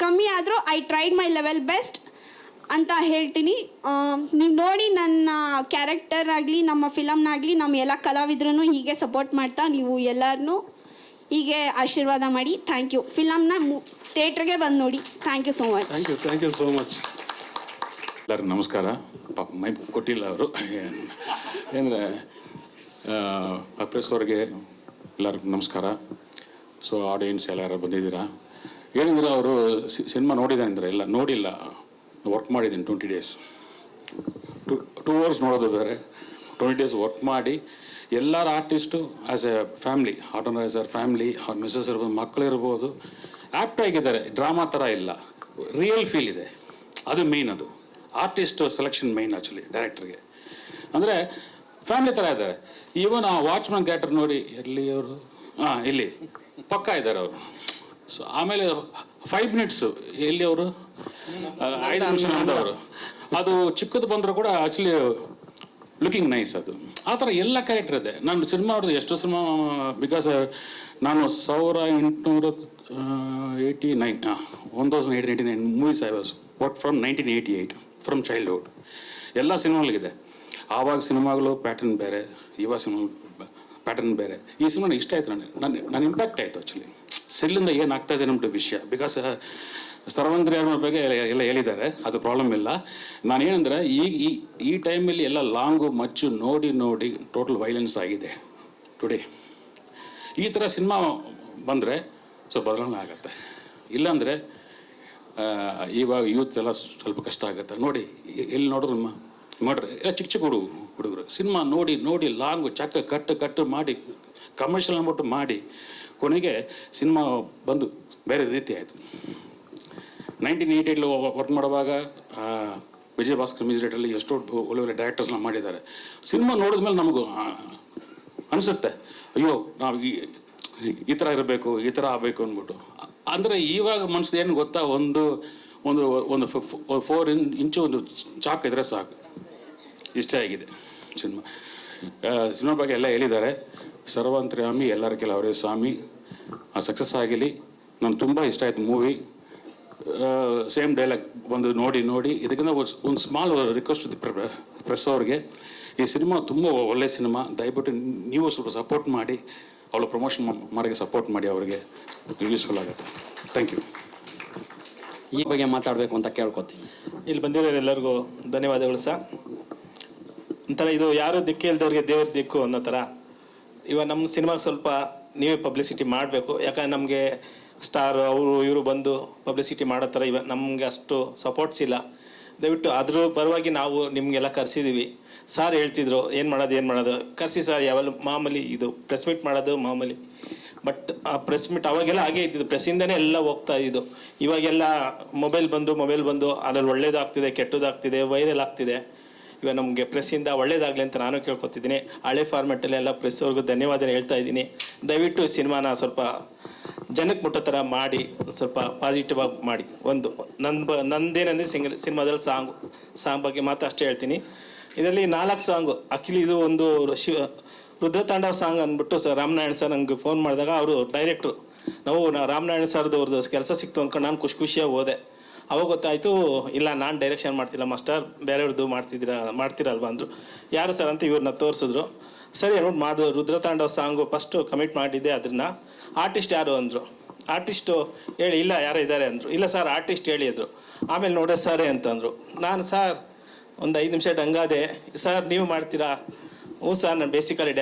ಕಮ್ಮಿ ಆದರೂ I tried my level best ಅಂತ ಹೇಳ್ತೀನಿ. ನೀವು ನೋಡಿ ನನ್ನ ಕ್ಯಾರೆಕ್ಟರ್ ಆಗಲಿ ನಮ್ಮ ಫಿಲಮ್ನಾಗಲಿ ನಮ್ಮ ಎಲ್ಲ ಕಲಾವಿದ್ರೂ ಹೀಗೆ ಸಪೋರ್ಟ್ ಮಾಡ್ತಾ ನೀವು ಎಲ್ಲರನ್ನೂ ಹೀಗೆ ಆಶೀರ್ವಾದ ಮಾಡಿ. Thank you. ಫಿಲಮ್ನ ಥಿಯೇಟ್ರಿಗೆ ಬಂದು ನೋಡಿ. Thank you so much. Thank you so much. ಎಲ್ಲರಿಗೂ ನಮಸ್ಕಾರ. ಮೈ ಕೊಟ್ಟಿಲ್ಲ ಅವರು ಅಂದರೆ ಪ್ರೆಸ್ ಅವ್ರಿಗೆ ಎಲ್ಲರಿಗೂ ನಮಸ್ಕಾರ. ಸೊ ಆಡಿಯನ್ಸ್ ಎಲ್ಲರೂ ಬಂದಿದ್ದೀರಾ. ಏನಂದ್ರೆ ಅವರು ಸಿನಿಮಾ ನೋಡಿದ್ದಾರೆ ಅಂದರೆ ಎಲ್ಲ ನೋಡಿಲ್ಲ, ವರ್ಕ್ ಮಾಡಿದ್ದೀನಿ 20 days. 2 hours ನೋಡೋದು ಬೇರೆ, 20 days ವರ್ಕ್ ಮಾಡಿ ಎಲ್ಲರ artist as A family, organiser family, ಅವ್ರ ಮಿಸಸ್ ಇರ್ಬೋದು, ಮಕ್ಕಳಿರ್ಬೋದು, ಆ್ಯಪ್ಟ್ ಆಗಿದ್ದಾರೆ. ಡ್ರಾಮಾ ಥರ ಇಲ್ಲ, ರಿಯಲ್ ಫೀಲ್ ಇದೆ. ಅದು ಮೇಯ್ನ್. ಅದು ಆರ್ಟಿಸ್ಟ್ ಸೆಲೆಕ್ಷನ್ ಮೇಯ್ನ್ ಆ್ಯಕ್ಚುಲಿ ಡೈರೆಕ್ಟ್ರಿಗೆ. ಅಂದರೆ ಫ್ಯಾಮಿಲಿ ಥರ ಇದ್ದಾರೆ. ಈವನ್ ಆ ವಾಚ್ಮನ್ ಕ್ಯಾರೆಕ್ಟರ್ ನೋಡಿ, ಎಲ್ಲಿ ಅವರು ಇಲ್ಲಿ ಪಕ್ಕ ಇದ್ದಾರೆ ಅವರು. ಸೊ ಆಮೇಲೆ 5 minutes ಎಲ್ಲಿ ಅವರು 5 ನಿಮಿಷ ಅಂದವರು. ಅದು ಚಿಕ್ಕದು ಬಂದರೂ ಕೂಡ ಆ್ಯಕ್ಚುಲಿ ಲುಕಿಂಗ್ ನೈಸ್ ಅದು ಆ ಥರ ಎಲ್ಲ ಕ್ಯಾರೆಕ್ಟರ್ ಇದೆ. ನಾನು ಸಿನಿಮಾ ನೋಡಿದೆ ಎಷ್ಟೋ ಸಿನಿಮಾ, ಬಿಕಾಸ್ ನಾನು 1889 movies I was what from 1988 from childhood. ಎಲ್ಲ ಸಿನಿಮಾಗಳಿದೆ. ಆವಾಗ ಸಿನಿಮಾಗಳು ಪ್ಯಾಟರ್ನ್ ಬೇರೆ, ಇವಾಗ ಸಿನಿಮಾ ಪ್ಯಾಟರ್ನ್ ಬೇರೆ. ಈ ಸಿನಿಮಾ ಇಷ್ಟ ಆಯ್ತು, ನನ್ನ ಇಂಪ್ಯಾಕ್ಟ್ ಆಯಿತು ಆ್ಯಕ್ಚುಲಿ. ಸೆಲ್ಲಿಂದ ಏನಾಗ್ತಾ ಇದೆ ನಮ್ಮದು ವಿಷಯ, ಬಿಕಾಸ್ ಸರ್ವಂತ್ರ್ಯಾರ ಬಗ್ಗೆ ಎಲ್ಲ ಹೇಳಿದ್ದಾರೆ, ಅದು ಪ್ರಾಬ್ಲಮ್ ಇಲ್ಲ. ನಾನೇನೆಂದರೆ ಈ ಟೈಮಲ್ಲಿ ಎಲ್ಲ ಲಾಂಗು ಮಚ್ಚು ನೋಡಿ ಟೋಟಲ್ ವೈಲೆನ್ಸ್ ಆಗಿದೆ ಟುಡೇ. ಈ ಥರ ಸಿನಿಮಾ ಬಂದರೆ ಸ್ವಲ್ಪ ಬದಲಾವಣೆ ಆಗುತ್ತೆ. ಇಲ್ಲಾಂದರೆ ಇವಾಗ ಯೂತ್ ಎಲ್ಲ ಸ್ವಲ್ಪ ಕಷ್ಟ ಆಗುತ್ತೆ. ನೋಡಿ ಎಲ್ಲಿ ನೋಡಿದ್ರು ನೋಡ್ರಿ ಎಲ್ಲ ಚಿಕ್ಕ ಹುಡುಗರು ಸಿನಿಮಾ ನೋಡಿ ಲಾಂಗು ಕಟ್ಟು ಮಾಡಿ ಕಮರ್ಷಿಯಲ್ ಅಂದ್ಬಿಟ್ಟು ಮಾಡಿ ಕೊನೆಗೆ ಸಿನಿಮಾ ಬಂದು ಬೇರೆ ರೀತಿ ಆಯಿತು. 1988 ವರ್ಕ್ ಮಾಡುವಾಗ ವಿಜಯ್ ಭಾಸ್ಕರ್ ಮ್ಯೂಸಿಯೇಟಲ್ಲಿ ಎಷ್ಟೋ ಒಳ್ಳೆ ಡೈರೆಕ್ಟರ್ಸ್ನ ಮಾಡಿದ್ದಾರೆ. ಸಿನಿಮಾ ನೋಡಿದ್ಮೇಲೆ ನಮಗೂ ಅನಿಸುತ್ತೆ, ಅಯ್ಯೋ ನಾವು ಈ ಥರ ಇರಬೇಕು, ಈ ಥರ ಆಗಬೇಕು ಅಂದ್ಬಿಟ್ಟು. ಅಂದರೆ ಇವಾಗ ಮನ್ಸು ಏನು ಗೊತ್ತಾ, ಒಂದು 4 ಇಂಚು ಒಂದು ಚಾಕ್ ಇದ್ರೆ ಸಾಕು, ಇಷ್ಟೇ ಆಗಿದೆ ಸಿನಿಮಾ. ಸಿನಿಮಾ ಬಗ್ಗೆ ಎಲ್ಲ ಹೇಳಿದ್ದಾರೆ. ಸರ್ವಂತ್ರ್ಯಾಮಿ ಎಲ್ಲರ ಕೆಲ ಅವರೇ ಸ್ವಾಮಿ ಸಕ್ಸಸ್ ಆಗಿಲಿ. ನಾನು ತುಂಬ ಇಷ್ಟ ಆಯ್ತು ಮೂವಿ. ಸೇಮ್ ಡೈಲಾಗ್ ಬಂದು ನೋಡಿ ಇದಕ್ಕಿಂತ ಒಂದು ಸ್ಮಾಲ್ ರಿಕ್ವೆಸ್ಟ್ ಪ್ರೆಸ್ ಅವ್ರಿಗೆ, ಈ ಸಿನಿಮಾ ತುಂಬ ಒಳ್ಳೆ ಸಿನಿಮಾ, ದಯವಿಟ್ಟು ನೀವು ಸ್ವಲ್ಪ ಸಪೋರ್ಟ್ ಮಾಡಿ, ಅವಳು ಪ್ರಮೋಷನ್ ಮಾಡೋಕ್ಕೆ ಸಪೋರ್ಟ್ ಮಾಡಿ, ಅವರಿಗೆ ಯೂಸ್ಫುಲ್ ಆಗುತ್ತೆ. Thank you. ಈ ಬಗ್ಗೆ ಮಾತಾಡಬೇಕು ಅಂತ ಕೇಳ್ಕೊತೀನಿ. ಇಲ್ಲಿ ಬಂದಿರೋರೆಲ್ಲರಿಗೂ ಧನ್ಯವಾದಗಳು ಸರ್. ಒಂಥರ ಇದು ಯಾರು ದಿಕ್ಕು ಇಲ್ದವ್ರಿಗೆ ದೇವ್ರ ದಿಕ್ಕು ಅನ್ನೋ ಥರ ಇವಾಗ ನಮ್ಮ ಸಿನಿಮಾಗೆ ಸ್ವಲ್ಪ ನೀವೇ ಪಬ್ಲಿಸಿಟಿ ಮಾಡಬೇಕು. ಯಾಕಂದರೆ ನಮಗೆ ಸ್ಟಾರ್ ಅವರು ಇವರು ಬಂದು ಪಬ್ಲಿಸಿಟಿ ಮಾಡೋ ಥರ ಇವಾಗ ನಮಗೆ ಅಷ್ಟು ಸಪೋರ್ಟ್ಸ್ ಇಲ್ಲ. ದಯವಿಟ್ಟು ಅದ್ರ ಪರವಾಗಿ ನಾವು ನಿಮಗೆಲ್ಲ ಕರೆಸಿದ್ದೀವಿ. ಸಾರ್ ಹೇಳ್ತಿದ್ರು ಏನು ಮಾಡೋದು ಕರೆಸಿ ಸರ್, ಯಾವಲ್ಲ ಮಾಮೂಲಿ ಇದು ಪ್ರೆಸ್ ಮೀಟ್ ಮಾಡೋದು ಮಾಮೂಲಿ. ಬಟ್ ಆ ಪ್ರೆಸ್ ಮೀಟ್ ಅವಾಗೆಲ್ಲ ಹಾಗೇ ಇದ್ದಿದ್ದು, ಪ್ರೆಸ್ಸಿಂದನೇ ಎಲ್ಲ ಹೋಗ್ತಾ ಇದ್ದು. ಇವಾಗೆಲ್ಲ ಮೊಬೈಲ್ ಬಂದು ಅದ್ರಲ್ಲಿ ಒಳ್ಳೇದಾಗ್ತಿದೆ, ಕೆಟ್ಟದಾಗ್ತಿದೆ, ವೈರಲ್ ಆಗ್ತಿದೆ. ಇವಾಗ ನಮಗೆ ಪ್ರೆಸ್ಸಿಂದ ಒಳ್ಳೇದಾಗಲಿ ಅಂತ ನಾನು ಕೇಳ್ಕೊತಿದ್ದೀನಿ. ಹಳೆ ಫಾರ್ಮೆಟಲ್ಲೆಲ್ಲ ಪ್ರೆಸ್ಸವ್ರಿಗೂ ಧನ್ಯವಾದ ಹೇಳ್ತಾ ಇದ್ದೀನಿ. ದಯವಿಟ್ಟು ಸಿನಿಮಾನ ಸ್ವಲ್ಪ ಜನಕ್ಕೆ ಮುಟ್ಟೋ ಥರ ಮಾಡಿ, ಸ್ವಲ್ಪ ಪಾಸಿಟಿವ್ ಆಗಿ ಮಾಡಿ. ನಂದೇನೆಂದರೆ ಸಿನಿಮಾದಲ್ಲಿ ಸಾಂಗ್ ಬಗ್ಗೆ ಮಾತ್ರ ಅಷ್ಟೇ ಹೇಳ್ತೀನಿ. ಇದರಲ್ಲಿ 4 ಸಾಂಗು ಅಖಿಲ್, ಇದು ಒಂದು ರುದ್ರತಾಂಡವ ಸಾಂಗ್ ಅಂದ್ಬಿಟ್ಟು ಸರ್ ರಾಮನಾರಾಯಣ್ ಸರ್ ನನಗೆ ಫೋನ್ ಮಾಡಿದಾಗ ಅವರು ಡೈರೆಕ್ಟ್ರು, ನಾವು ರಾಮನಾರಾಯಣ್ ಸರ್ದು ಅವ್ರದ್ದು ಕೆಲಸ ಸಿಕ್ತು ಅಂದ್ಕೊಂಡು ನಾನು ಖುಷಿಯಾಗಿ ಹೋದೆ. ಅವಾಗ ಗೊತ್ತಾಯಿತು, ಇಲ್ಲ ನಾನು ಡೈರೆಕ್ಷನ್ ಮಾಡ್ತಿಲ್ಲ ಮಾಸ್ಟರ್, ಬೇರೆಯವ್ರದ್ದು ಮಾಡ್ತೀರಲ್ವ ಅಂದರು. ಯಾರು ಸರ್ ಅಂತ ಇವ್ರನ್ನ ತೋರಿಸಿದ್ರು. ಸರಿ ಅಂದ್ಬಿಟ್ಟು ಮಾಡಿದ್ರು. ರುದ್ರತಾಂಡವ ಸಾಂಗು ಫಸ್ಟು ಕಮಿಟ್ ಮಾಡಿದ್ದೆ. ಅದನ್ನು ಆರ್ಟಿಸ್ಟ್ ಯಾರು ಅಂದರು. ಆರ್ಟಿಸ್ಟು ಹೇಳಿ, ಇಲ್ಲ ಯಾರೋ ಇದ್ದಾರೆ ಅಂದರು. ಇಲ್ಲ ಸರ್ ಆರ್ಟಿಸ್ಟ್ ಹೇಳಿ ಅಂದರು. ಆಮೇಲೆ ನೋಡೋ ಸರೇ ಅಂತಂದರು. ನಾನು ಸರ್ ಒಂದು 5 ನಿಮಿಷ ಡಂಗಾದೆ. ಸರ್ ನೀವು ಮಾಡ್ತೀರಾ? ಹ್ಞೂ ಸರ್ ನಾನು ಬೇಸಿಕಲಿ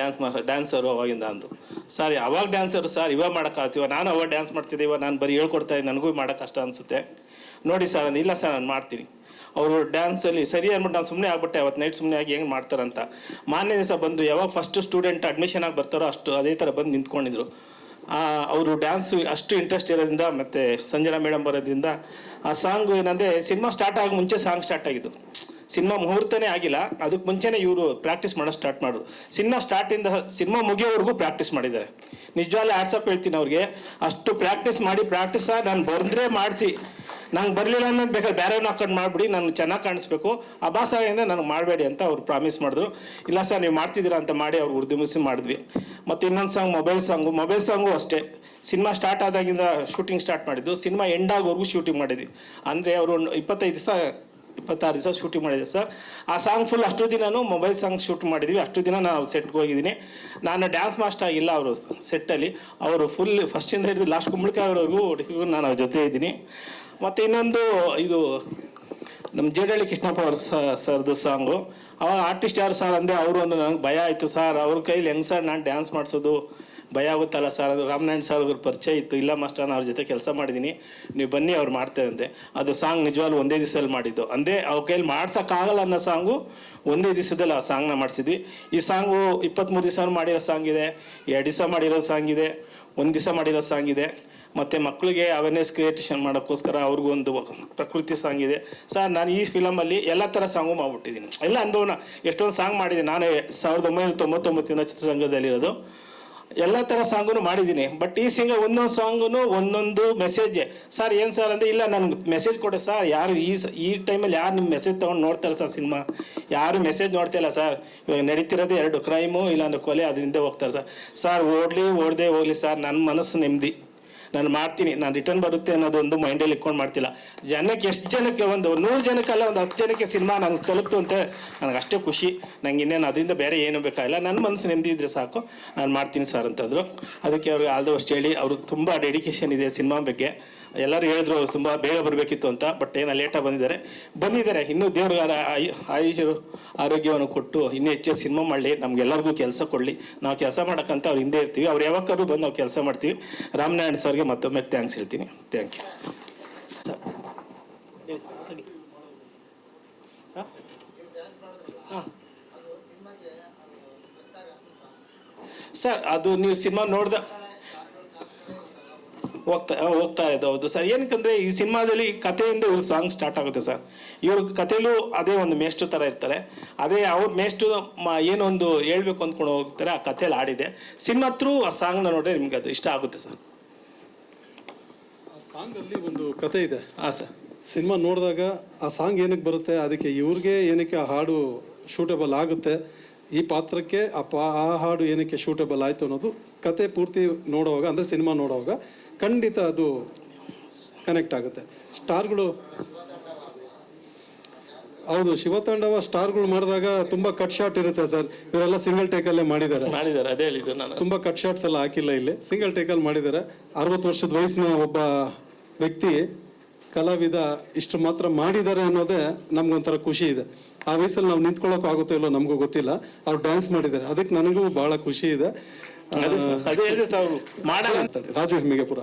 ಡ್ಯಾನ್ಸರು ಅವಾಗಿಂದ ಅಂದರು. ಸರ್ ಅವಾಗ ಡ್ಯಾನ್ಸರು ಸರ್, ಇವಾಗ ಮಾಡೋಕ್ಕಾಗ್ತೀವ? ನಾನು ಅವಾಗ ಡ್ಯಾನ್ಸ್ ಮಾಡ್ತಿದ್ದೆ, ಇವಾಗ ನಾನು ಬರೀ ಹೇಳ್ಕೊಡ್ತಾಯಿದ್ದೆ, ನನಗೂ ಮಾಡೋಕ್ಕೆ ಕಷ್ಟ ಅನಿಸುತ್ತೆ. ನೋಡಿ ಸರ್ ಅಂದು. ಇಲ್ಲ ಸರ್ ನಾನು ಮಾಡ್ತೀನಿ. ಅವರು ಡ್ಯಾನ್ಸಲ್ಲಿ ಸರಿ ಅಂದ್ಬಿಟ್ಟು ನಾನು ಸುಮ್ಮನೆ ಆಗ್ಬಿಟ್ಟೆ. ಅವತ್ತು ನೈಟ್ ಸುಮ್ಮನೆ ಆಗಿ ಹೆಂಗೆ ಮಾಡ್ತಾರಂತ. ಮಾರನೇ ದಿವಸ ಬಂದು ಯಾವಾಗ ಫಸ್ಟು ಸ್ಟೂಡೆಂಟ್ ಅಡ್ಮಿಷನ್ ಆಗಿ ಬರ್ತಾರೋ ಅದೇ ಥರ ಬಂದು ನಿಂತ್ಕೊಂಡಿದ್ರು. ಅವರು ಡ್ಯಾನ್ಸು ಅಷ್ಟು ಇಂಟ್ರೆಸ್ಟ್ ಇರೋದ್ರಿಂದ, ಮತ್ತು ಸಂಜನಾ ಮೇಡಮ್ ಬರೋದ್ರಿಂದ ಆ ಸಾಂಗು ಏನಂದರೆ ಸಿನಿಮಾ ಸ್ಟಾರ್ಟ್ ಆಗಿ ಮುಂಚೆ ಸಾಂಗ್ ಸ್ಟಾರ್ಟ್ ಆಗಿದ್ದು. ಸಿನಿಮಾ ಮುಹೂರ್ತನೇ ಆಗಿಲ್ಲ, ಅದಕ್ಕೆ ಮುಂಚೆನೇ ಇವರು ಪ್ರಾಕ್ಟೀಸ್ ಮಾಡೋದು ಸ್ಟಾರ್ಟ್ ಮಾಡಿದ್ರು. ಸಿನಿಮಾ ಮುಗಿಯೋವರೆಗೂ ಪ್ರಾಕ್ಟೀಸ್ ಮಾಡಿದ್ದಾರೆ. ನಿಜವಾಗ್ಲೂ ಆಡ್ಸಪ್ ಹೇಳ್ತೀನಿ ಅವ್ರಿಗೆ. ಅಷ್ಟು ಪ್ರಾಕ್ಟೀಸ್ ನಾನು ಬಂದರೆ ಮಾಡಿಸಿ, ನಂಗೆ ಬರಲಿಲ್ಲ ಅನ್ನೋದು ಬೇಕಾದ್ರೆ ಬೇರೆಯವ್ರನ್ನ ಹಾಕೊಂಡು ಮಾಡಿಬಿಡಿ, ನಾನು ಚೆನ್ನಾಗಿ ಕಾಣಿಸ್ಬೇಕು, ಅಭಾಸದಿಂದ ನನಗೆ ಮಾಡಬೇಡಿ ಅಂತ ಅವ್ರು ಪ್ರಾಮಿಸ್ ಮಾಡಿದ್ರು. ಇಲ್ಲ ಸರ್ ನೀವು ಮಾಡ್ತಿದ್ದೀರಾ ಅಂತ ಮಾಡಿ ಅವ್ರು ಉರ್ದುಂಬಿಸಿ ಮಾಡಿದ್ವಿ. ಮತ್ತು ಇನ್ನೊಂದು ಸಾಂಗ್ ಮೊಬೈಲ್ ಸಾಂಗು ಅಷ್ಟೇ. ಸಿನಿಮಾ ಸ್ಟಾರ್ಟ್ ಆದಾಗಿಂದ ಶೂಟಿಂಗ್ ಸ್ಟಾರ್ಟ್ ಮಾಡಿದ್ದು, ಸಿನಿಮಾ ಎಂಡ್ ಆಗೋವರೆಗೂ ಶೂಟಿಂಗ್ ಮಾಡಿದ್ವಿ. ಅಂದರೆ ಅವರು 26 ದಿವಸ ಶೂಟಿಂಗ್ ಮಾಡಿದ್ದೆ ಸರ್. ಆ ಸಾಂಗ್ ಫುಲ್ ಅಷ್ಟು ದಿನವೂ ಮೊಬೈಲ್ ಸಾಂಗ್ ಶೂಟ್ ಮಾಡಿದ್ವಿ. ಅಷ್ಟು ದಿನ ನಾನು ಸೆಟ್ಗೆ ಹೋಗಿದ್ದೀನಿ. ನಾನು ಡ್ಯಾನ್ಸ್ ಮಾಸ್ಟರ್ ಆಗಿಲ್ಲ ಅವರು ಸೆಟ್ಟಲ್ಲಿ. ಅವರು ಫುಲ್ ಫಸ್ಟಿಂದ ಹಿಡಿದು ಲಾಸ್ಟ್ ಕುಂಬಳಕಾಯಿವರೆಗೂ ನಾನು ಅವ್ರ ಜೊತೆ ಇದ್ದೀನಿ. ಮತ್ತು ಇನ್ನೊಂದು ಇದು ನಮ್ಮ ಜೇಡಳ್ಳಿ ಕೃಷ್ಣಪ್ಪ ಅವ್ರ ಸರ್ದು ಸಾಂಗು. ಅವಾಗ ಆರ್ಟಿಸ್ಟ್ ಯಾರು ಸರ್ ಅಂದರೆ ಅವರು ಒಂದು ನನಗೆ ಭಯ ಆಯಿತು ಸರ್, ಅವ್ರ ಕೈಲಿ ಹೆಂಗೆ ಸರ್ ನಾನು ಡ್ಯಾನ್ಸ್ ಮಾಡಿಸೋದು, ಭಯ ಆಗುತ್ತಲ್ಲ ಸರ್. ಅದು ರಾಮನಾರಾಯಣ್ ಸರ್ ಅವ್ರ ಪರಿಚಯ ಇತ್ತು. ಇಲ್ಲ ಮಾಸ್ಟರ್ ನಾನು ಅವ್ರ ಜೊತೆ ಕೆಲಸ ಮಾಡಿದ್ದೀನಿ, ನೀವು ಬನ್ನಿ ಅವ್ರು ಮಾಡ್ತಾರೆ ಅಂದರೆ. ಅದು ಸಾಂಗ್ ನಿಜವಾಗ್ಲೂ ಒಂದೇ ದಿವಸದಲ್ಲಿ ಮಾಡಿದ್ದು. ಅಂದರೆ ಅವ್ರ ಕೈಲಿ ಮಾಡ್ಸೋಕ್ಕಾಗಲ್ಲ ಅನ್ನೋ ಸಾಂಗು ಒಂದೇ ದಿವಸದಲ್ಲಿ ಆ ಸಾಂಗ್ನ ಮಾಡಿಸಿದ್ವಿ. ಈ ಸಾಂಗು 23 ದಿವಸ ಮಾಡಿರೋ ಸಾಂಗ್ ಇದೆ, 2 ದಿವಸ ಮಾಡಿರೋ ಸಾಂಗ್ ಇದೆ, 1 ದಿವಸ ಮಾಡಿರೋ ಸಾಂಗ್ ಇದೆ. ಮತ್ತು ಮಕ್ಕಳಿಗೆ ಅವೇರ್ನೆಸ್ ಕ್ರಿಯೇಟೇಷನ್ ಮಾಡೋಕ್ಕೋಸ್ಕರ ಅವ್ರಿಗೂ ಒಂದು ಪ್ರಕೃತಿ ಸಾಂಗ್ ಇದೆ. ಸರ್ ನಾನು ಈ ಫಿಲಮಲ್ಲಿ ಎಲ್ಲ ಥರ ಸಾಂಗು ಮಾಡ್ಬಿಟ್ಟಿದ್ದೀನಿ. ಎಲ್ಲ ಅನುಭವನ ಎಷ್ಟೊಂದು ಸಾಂಗ್ ಮಾಡಿದ್ದೀನಿ. ನಾನು 1999 ಚಿತ್ರರಂಗದಲ್ಲಿರೋದು. ಎಲ್ಲ ಥರ ಸಾಂಗೂ ಮಾಡಿದ್ದೀನಿ. ಬಟ್ ಈ ಸಿಂಗರ್ ಒಂದೊಂದು ಸಾಂಗೂ ಒಂದೊಂದು ಮೆಸೇಜ್. ಸರ್ ಏನು ಸರ್ ಅಂದರೆ, ಇಲ್ಲ ನನಗೆ ಮೆಸೇಜ್ ಕೊಡಿ ಸರ್. ಯಾರು ಈ ಟೈಮಲ್ಲಿ ಯಾರು ನಿಮ್ಮ ಮೆಸೇಜ್ ತೊಗೊಂಡು ನೋಡ್ತಾರೆ ಸರ್ ಸಿನಿಮಾ? ಯಾರು ಮೆಸೇಜ್ ನೋಡ್ತಿಲ್ಲ ಸರ್. ಇವಾಗ ನಡೀತಿರೋದು 2 ಕ್ರೈಮು ಇಲ್ಲಾಂದ್ರೆ ಕೊಲೆ, ಅದರಿಂದ ಹೋಗ್ತಾರೆ ಸರ್. ಸರ್ ಓಡದೆ ಹೋಗಲಿ ಸರ್, ನನ್ನ ಮನಸ್ಸು ನೆಮ್ಮದಿ, ನಾನು ಮಾಡ್ತೀನಿ, ನಾನು ರಿಟರ್ನ್ ಬರುತ್ತೆ ಅನ್ನೋದೊಂದು ಮೈಂಡಲ್ಲಿ ಇಟ್ಕೊಂಡು ಮಾಡ್ತಿಲ್ಲ. ಜನಕ್ಕೆ ಎಷ್ಟು ಜನಕ್ಕೆ, ಒಂದು 100 ಜನಕ್ಕಲ್ಲ, ಒಂದು 10 ಜನಕ್ಕೆ ಸಿನಿಮಾ ನಂಗೆ ತಲುಪ್ತು ಅಂತ ನನಗೆ ಅಷ್ಟೇ ಖುಷಿ. ನಂಗೆ ಇನ್ನೇನು ಅದರಿಂದ ಬೇರೆ ಏನು ಬೇಕಾಗಿಲ್ಲ. ನನ್ನ ಮನಸ್ಸು ನೆಮ್ಮದಿ ಇದ್ದರೆ ಸಾಕು, ನಾನು ಮಾಡ್ತೀನಿ ಸರ್ ಅಂತಂದರು. ಅದಕ್ಕೆ ಅವ್ರಿಗೆ ಆಲ್ ದ ಬೆಸ್ಟ್ ಹೇಳಿ, ಅವರು ತುಂಬ ಡೆಡಿಕೇಶನ್ ಇದೆ ಸಿನಿಮಾ ಬಗ್ಗೆ. ಎಲ್ಲರೂ ಹೇಳಿದ್ರು ತುಂಬ ಬೇಗ ಬರಬೇಕಿತ್ತು ಅಂತ, ಬಟ್ ಏನೋ ಲೇಟಾಗಿ ಬಂದಿದ್ದಾರೆ. ಇನ್ನೂ ದೇವ್ರಿಗೆ ಆಯುಷ ಆರೋಗ್ಯವನ್ನು ಕೊಟ್ಟು ಇನ್ನೂ ಹೆಚ್ಚು ಸಿನಿಮಾ ಮಾಡಲಿ, ನಮಗೆಲ್ಲರಿಗೂ ಕೆಲಸ ಕೊಡಲಿ. ನಾವು ಕೆಲಸ ಮಾಡೋಕ್ಕಂತ ಅವ್ರು ಹಿಂದೆ ಇರ್ತೀವಿ. ಅವ್ರು ಯಾವಾಗಾದ್ರೂ ಬಂದು ನಾವು ಕೆಲಸ ಮಾಡ್ತೀವಿ. ರಾಮನಾರಾಯಣ್ ಸರ್ಗೆ ಮತ್ತೊಮ್ಮೆ ಥ್ಯಾಂಕ್ಸ್ ಹೇಳ್ತೀನಿ. Thank you sir. ಅದು ನೀವು ಸಿನಿಮಾ ನೋಡ್ದ ಹೋಗ್ತಾ ಇದೆ. ಹೌದು ಸರ್. ಏನಕ್ಕಂದರೆ ಈ ಸಿನಿಮಾದಲ್ಲಿ ಕಥೆಯಿಂದ ಇವ್ರ ಸಾಂಗ್ ಸ್ಟಾರ್ಟ್ ಆಗುತ್ತೆ ಸರ್. ಇವ್ರ ಕಥೆಯಲ್ಲೂ ಅದೇ ಒಂದು ಮೇಷ್ಟ್ರು ಥರ ಇರ್ತಾರೆ. ಅದೇ ಅವ್ರ ಮೇಷ್ಟ್ರು ಏನೊಂದು ಹೇಳ್ಬೇಕು ಅಂದ್ಕೊಂಡು ಹೋಗ್ತಾರೆ, ಆ ಕಥೆಯಲ್ಲಿ ಆಡಿದೆ. ಸಿನಿಮಾ ಥ್ರೂ ಆ ಸಾಂಗ್ನ ನೋಡಿದ್ರೆ ನಿಮ್ಗೆ ಅದು ಇಷ್ಟ ಆಗುತ್ತೆ ಸರ್. ಆ ಸಾಂಗಲ್ಲಿ ಒಂದು ಕತೆ ಇದೆ. ಹಾಂ ಸರ್. ಸಿನಿಮಾ ನೋಡಿದಾಗ ಆ ಸಾಂಗ್ ಏನಕ್ಕೆ ಬರುತ್ತೆ, ಅದಕ್ಕೆ ಇವ್ರಿಗೆ ಏನಕ್ಕೆ ಆ ಹಾಡು ಶೂಟೇಬಲ್ ಆಗುತ್ತೆ, ಈ ಪಾತ್ರಕ್ಕೆ ಆ ಹಾಡು ಏನಕ್ಕೆ ಶೂಟೇಬಲ್ ಆಯಿತು ಅನ್ನೋದು ಕತೆ ಪೂರ್ತಿ ನೋಡುವಾಗ, ಅಂದರೆ ಸಿನಿಮಾ ನೋಡುವಾಗ ಖಂಡಿತ ಅದು ಕನೆಕ್ಟ್ ಆಗುತ್ತೆ. ಸ್ಟಾರ್ಗಳು, ಹೌದು, ಶಿವತಾಂಡವ ಸ್ಟಾರ್ಗಳು ಮಾಡಿದಾಗ ತುಂಬ ಕಟ್ ಶಾಟ್ ಇರುತ್ತೆ ಸರ್. ಇವರೆಲ್ಲ ಸಿಂಗಲ್ ಟೇಕಲ್ಲೇ ಮಾಡಿದ್ದಾರೆ. ಅದೇ ಹೇಳಿದ್ದು ನಾನು. ತುಂಬ ಕಟ್ ಶಾಟ್ಸ್ ಎಲ್ಲ ಹಾಕಿಲ್ಲ, ಇಲ್ಲಿ ಸಿಂಗಲ್ ಟೇಕಲ್ಲಿ ಮಾಡಿದ್ದಾರೆ. 60 ವರ್ಷದ ವಯಸ್ಸಿನ ಒಬ್ಬ ವ್ಯಕ್ತಿ, ಕಲಾವಿದ ಇಷ್ಟು ಮಾತ್ರ ಮಾಡಿದ್ದಾರೆ ಅನ್ನೋದೇ ನಮ್ಗೊಂಥರ ಖುಷಿ ಇದೆ. ಆ ವಯಸ್ಸಲ್ಲಿ ನಾವು ನಿಂತ್ಕೊಳ್ಳೋಕೆ ಆಗುತ್ತೋ ಇಲ್ಲೋ ನಮಗೂ ಗೊತ್ತಿಲ್ಲ. ಅವ್ರು ಡ್ಯಾನ್ಸ್ ಮಾಡಿದ್ದಾರೆ, ಅದಕ್ಕೆ ನನಗೂ ಭಾಳ ಖುಷಿ ಇದೆ. ರಾಜು ಹೆಮ್ಮಿಗೆಪುರ,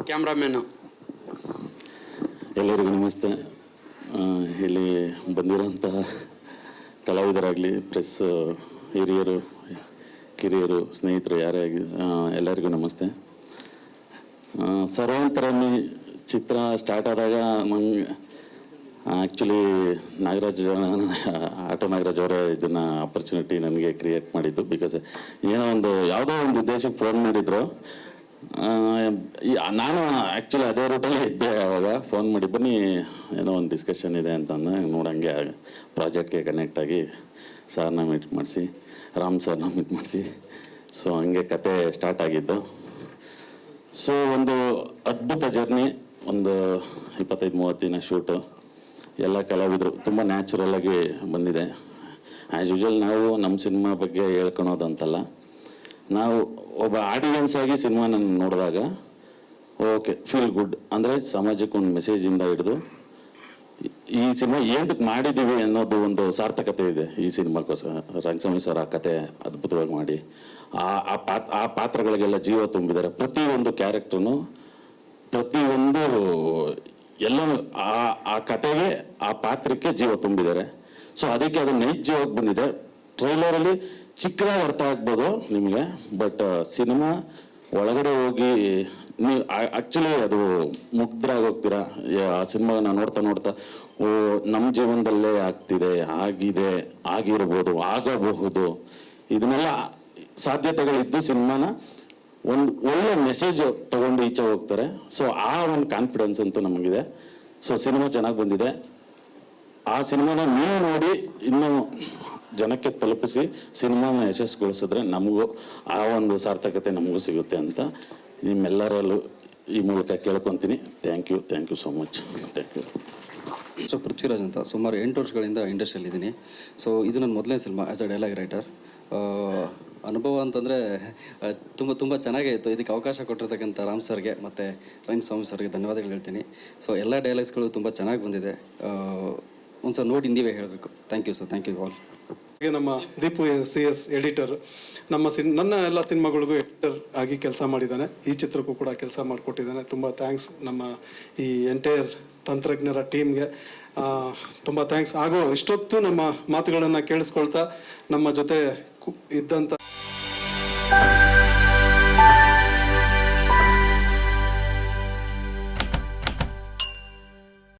ಕ್ಯಾಮ್ರಾಮ್ಯಾನು. ಎಲ್ಲರಿಗೂ ನಮಸ್ತೆ. ಇಲ್ಲಿ ಬಂದಿರೋಂತಹ ಕಲಾವಿದರಾಗಲಿ, ಪ್ರೆಸ್ ಹಿರಿಯರು, ಕಿರಿಯರು, ಸ್ನೇಹಿತರು ಯಾರೇ ಆಗಿ ಎಲ್ಲರಿಗೂ ನಮಸ್ತೆ. ಸರ್ವಾಂತರಾಮಿ ಚಿತ್ರ ಸ್ಟಾರ್ಟ್ ಆದಾಗ ನಂಗೆ ಆ್ಯಕ್ಚುಲಿ ಆಟೋ ನಾಗರಾಜ್ ಅವರೇ ಇದನ್ನು ಆಪರ್ಚುನಿಟಿ ನನಗೆ ಕ್ರಿಯೇಟ್ ಮಾಡಿದ್ದು. ಬಿಕಾಸ್ ಯಾವುದೋ ಒಂದು ಉದ್ದೇಶಕ್ಕೆ ಫೋನ್ ಮಾಡಿದ್ರು. ನಾನು ಆ್ಯಕ್ಚುಲಿ ಅದೇ ರೂಟಲ್ಲೇ ಇದ್ದೆ. ಆವಾಗ ಫೋನ್ ಮಾಡಿ ಬನ್ನಿ, ಏನೋ ಒಂದು ಡಿಸ್ಕಷನ್ ಇದೆ ಅಂತಂದು ನೋಡಂಗೆ ಪ್ರಾಜೆಕ್ಟ್ಗೆ ಕನೆಕ್ಟ್ ಆಗಿ ಸಾರ್ನ ಮೀಟ್ ಮಾಡಿಸಿ, ರಾಮ್ ಸರ್ನ ಮೀಟ್ ಮಾಡಿಸಿ, ಸೊ ಹಂಗೆ ಕತೆ ಸ್ಟಾರ್ಟ್ ಆಗಿದ್ದು. ಸೊ ಒಂದು ಅದ್ಭುತ ಜರ್ನಿ. ಒಂದು 25-30 ದಿನ ಶೂಟು. ಎಲ್ಲ ಕಲಾವಿದರು ತುಂಬ ನ್ಯಾಚುರಲಾಗಿ ಬಂದಿದೆ. ಆ್ಯಸ್ ಯೂಶುವಲ್ ನಾವು ನಮ್ಮ ಸಿನಿಮಾ ಬಗ್ಗೆ ಹೇಳ್ಕೊಳೋದಂತಲ್ಲ, ನಾವು ಒಬ್ಬ ಆಡಿಯನ್ಸ್ ಆಗಿ ಸಿನಿಮಾನ ನೋಡಿದಾಗ ಓಕೆ ಫೀಲ್ ಗುಡ್, ಅಂದರೆ ಸಮಾಜಕ್ಕೆ ಒಂದು ಮೆಸೇಜಿಂದ ಹಿಡಿದು ಈ ಸಿನಿಮಾ ಏನಕ್ಕೆ ಮಾಡಿದ್ದೀವಿ ಅನ್ನೋದು ಒಂದು ಸಾರ್ಥಕತೆ ಇದೆ ಈ ಸಿನಿಮಾಕ್ಕೋಸ್ಕರ. ರಂಗಸ್ವಾಮಿ ಸರ್ ಆ ಕತೆ ಅದ್ಭುತವಾಗಿ ಮಾಡಿ ಆ ಪಾತ್ರಗಳಿಗೆಲ್ಲ ಜೀವ ತುಂಬಿದ್ದಾರೆ. ಪ್ರತಿಯೊಂದು ಕ್ಯಾರೆಕ್ಟ್ರೂ, ಪ್ರತಿಯೊಂದು ಎಲ್ಲನೂ ಆ ಕತೆಗೆ, ಆ ಪಾತ್ರಕ್ಕೆ ಜೀವ ತುಂಬಿದ್ದಾರೆ. ಸೊ ಅದಕ್ಕೆ ಅದು ನೈಜವಾಗಿ ಬಂದಿದೆ. ಟ್ರೈಲರಲ್ಲಿ ಚಿಕ್ಕದಾಗಿ ಅರ್ಥ ಆಗ್ಬೋದು ನಿಮಗೆ, ಬಟ್ ಸಿನಿಮಾ ಒಳಗಡೆ ಹೋಗಿ ನೀವು ಆ್ಯಕ್ಚುಲಿ ಅದು ಮುಗ್ಧರಾಗಿ ಹೋಗ್ತೀರಾ. ಆ ಸಿನಿಮಾನ ನೋಡ್ತಾ ಓ ನಮ್ಮ ಜೀವನದಲ್ಲೇ ಆಗ್ತಿದೆ, ಆಗಿದೆ, ಆಗಿರ್ಬೋದು, ಆಗಬಹುದು, ಇದನ್ನೆಲ್ಲ ಸಾಧ್ಯತೆಗಳಿದ್ದು ಸಿನಿಮಾನ ಒಂದು ಒಳ್ಳೆ ಮೆಸೇಜ್ ತಗೊಂಡು ಈಚೆ ಹೋಗ್ತಾರೆ. ಸೊ ಆ ಒಂದು ಕಾನ್ಫಿಡೆನ್ಸ್ ಅಂತೂ ನಮಗಿದೆ. ಸೊ ಸಿನಿಮಾ ಚೆನ್ನಾಗಿ ಬಂದಿದೆ. ಆ ಸಿನಿಮಾನ ನೀವು ನೋಡಿ ಇನ್ನೂ ಜನಕ್ಕೆ ತಲುಪಿಸಿ ಸಿನಿಮಾನ ಯಶಸ್ಸುಗೊಳಿಸಿದ್ರೆ ನಮಗೂ ಆ ಒಂದು ಸಾರ್ಥಕತೆ ನಮಗೂ ಸಿಗುತ್ತೆ ಅಂತ ನಿಮ್ಮೆಲ್ಲರಲ್ಲೂ ಈ ಮೂಲಕ ಕೇಳ್ಕೊತೀನಿ. Thank you so much. Thank you. So Prithviraj ಅಂತ, ಸುಮಾರು 8 ವರ್ಷಗಳಿಂದ ಇಂಡಸ್ಟ್ರಿಯಲ್ಲಿದ್ದೀನಿ. ಸೊ ಇದು ನನ್ನ ಮೊದಲನೇ cinema as a dialogue writer. ಅನುಭವ ಅಂತಂದರೆ ತುಂಬ ಚೆನ್ನಾಗೇ ಇತ್ತು. ಇದಕ್ಕೆ ಅವಕಾಶ ಕೊಟ್ಟಿರ್ತಕ್ಕಂಥ ರಾಮ್ ಸರ್ಗೆ ಮತ್ತು ರಂಗಸ್ವಾಮಿ ಸರ್ಗೆ ಧನ್ಯವಾದಗಳು ಹೇಳ್ತೀನಿ. ಸೊ ಎಲ್ಲ ಡೈಲಾಗ್ಸ್ಗಳು ತುಂಬ ಚೆನ್ನಾಗಿ ಬಂದಿದೆ. ಒಂದು ಸಲ ನೋಡಿ ನೀವೇ ಹೇಳಬೇಕು. Thank you sir. Thank you all. ನಮ್ಮ ದೀಪು CS ಎಡಿಟರ್, ನನ್ನ ಎಲ್ಲ ಸಿನಿಮಾಗಳಿಗೂ ಎಡಿಟರ್ ಆಗಿ ಕೆಲಸ ಮಾಡಿದ್ದಾನೆ. ಈ ಚಿತ್ರಕ್ಕೂ ಕೂಡ ಕೆಲಸ ಮಾಡಿಕೊಟ್ಟಿದ್ದಾನೆ. ತುಂಬ ಥ್ಯಾಂಕ್ಸ್ ನಮ್ಮ ಈ ಎಂಟೈರ್ ತಂತ್ರಜ್ಞರ ಟೀಮ್ಗೆ. ತುಂಬ ಥ್ಯಾಂಕ್ಸ್. ಹಾಗೂ ಇಷ್ಟೊತ್ತು ನಮ್ಮ ಮಾತುಗಳನ್ನು ಕೇಳಿಸ್ಕೊಳ್ತಾ ನಮ್ಮ ಜೊತೆ ಇದ್ದಂಥ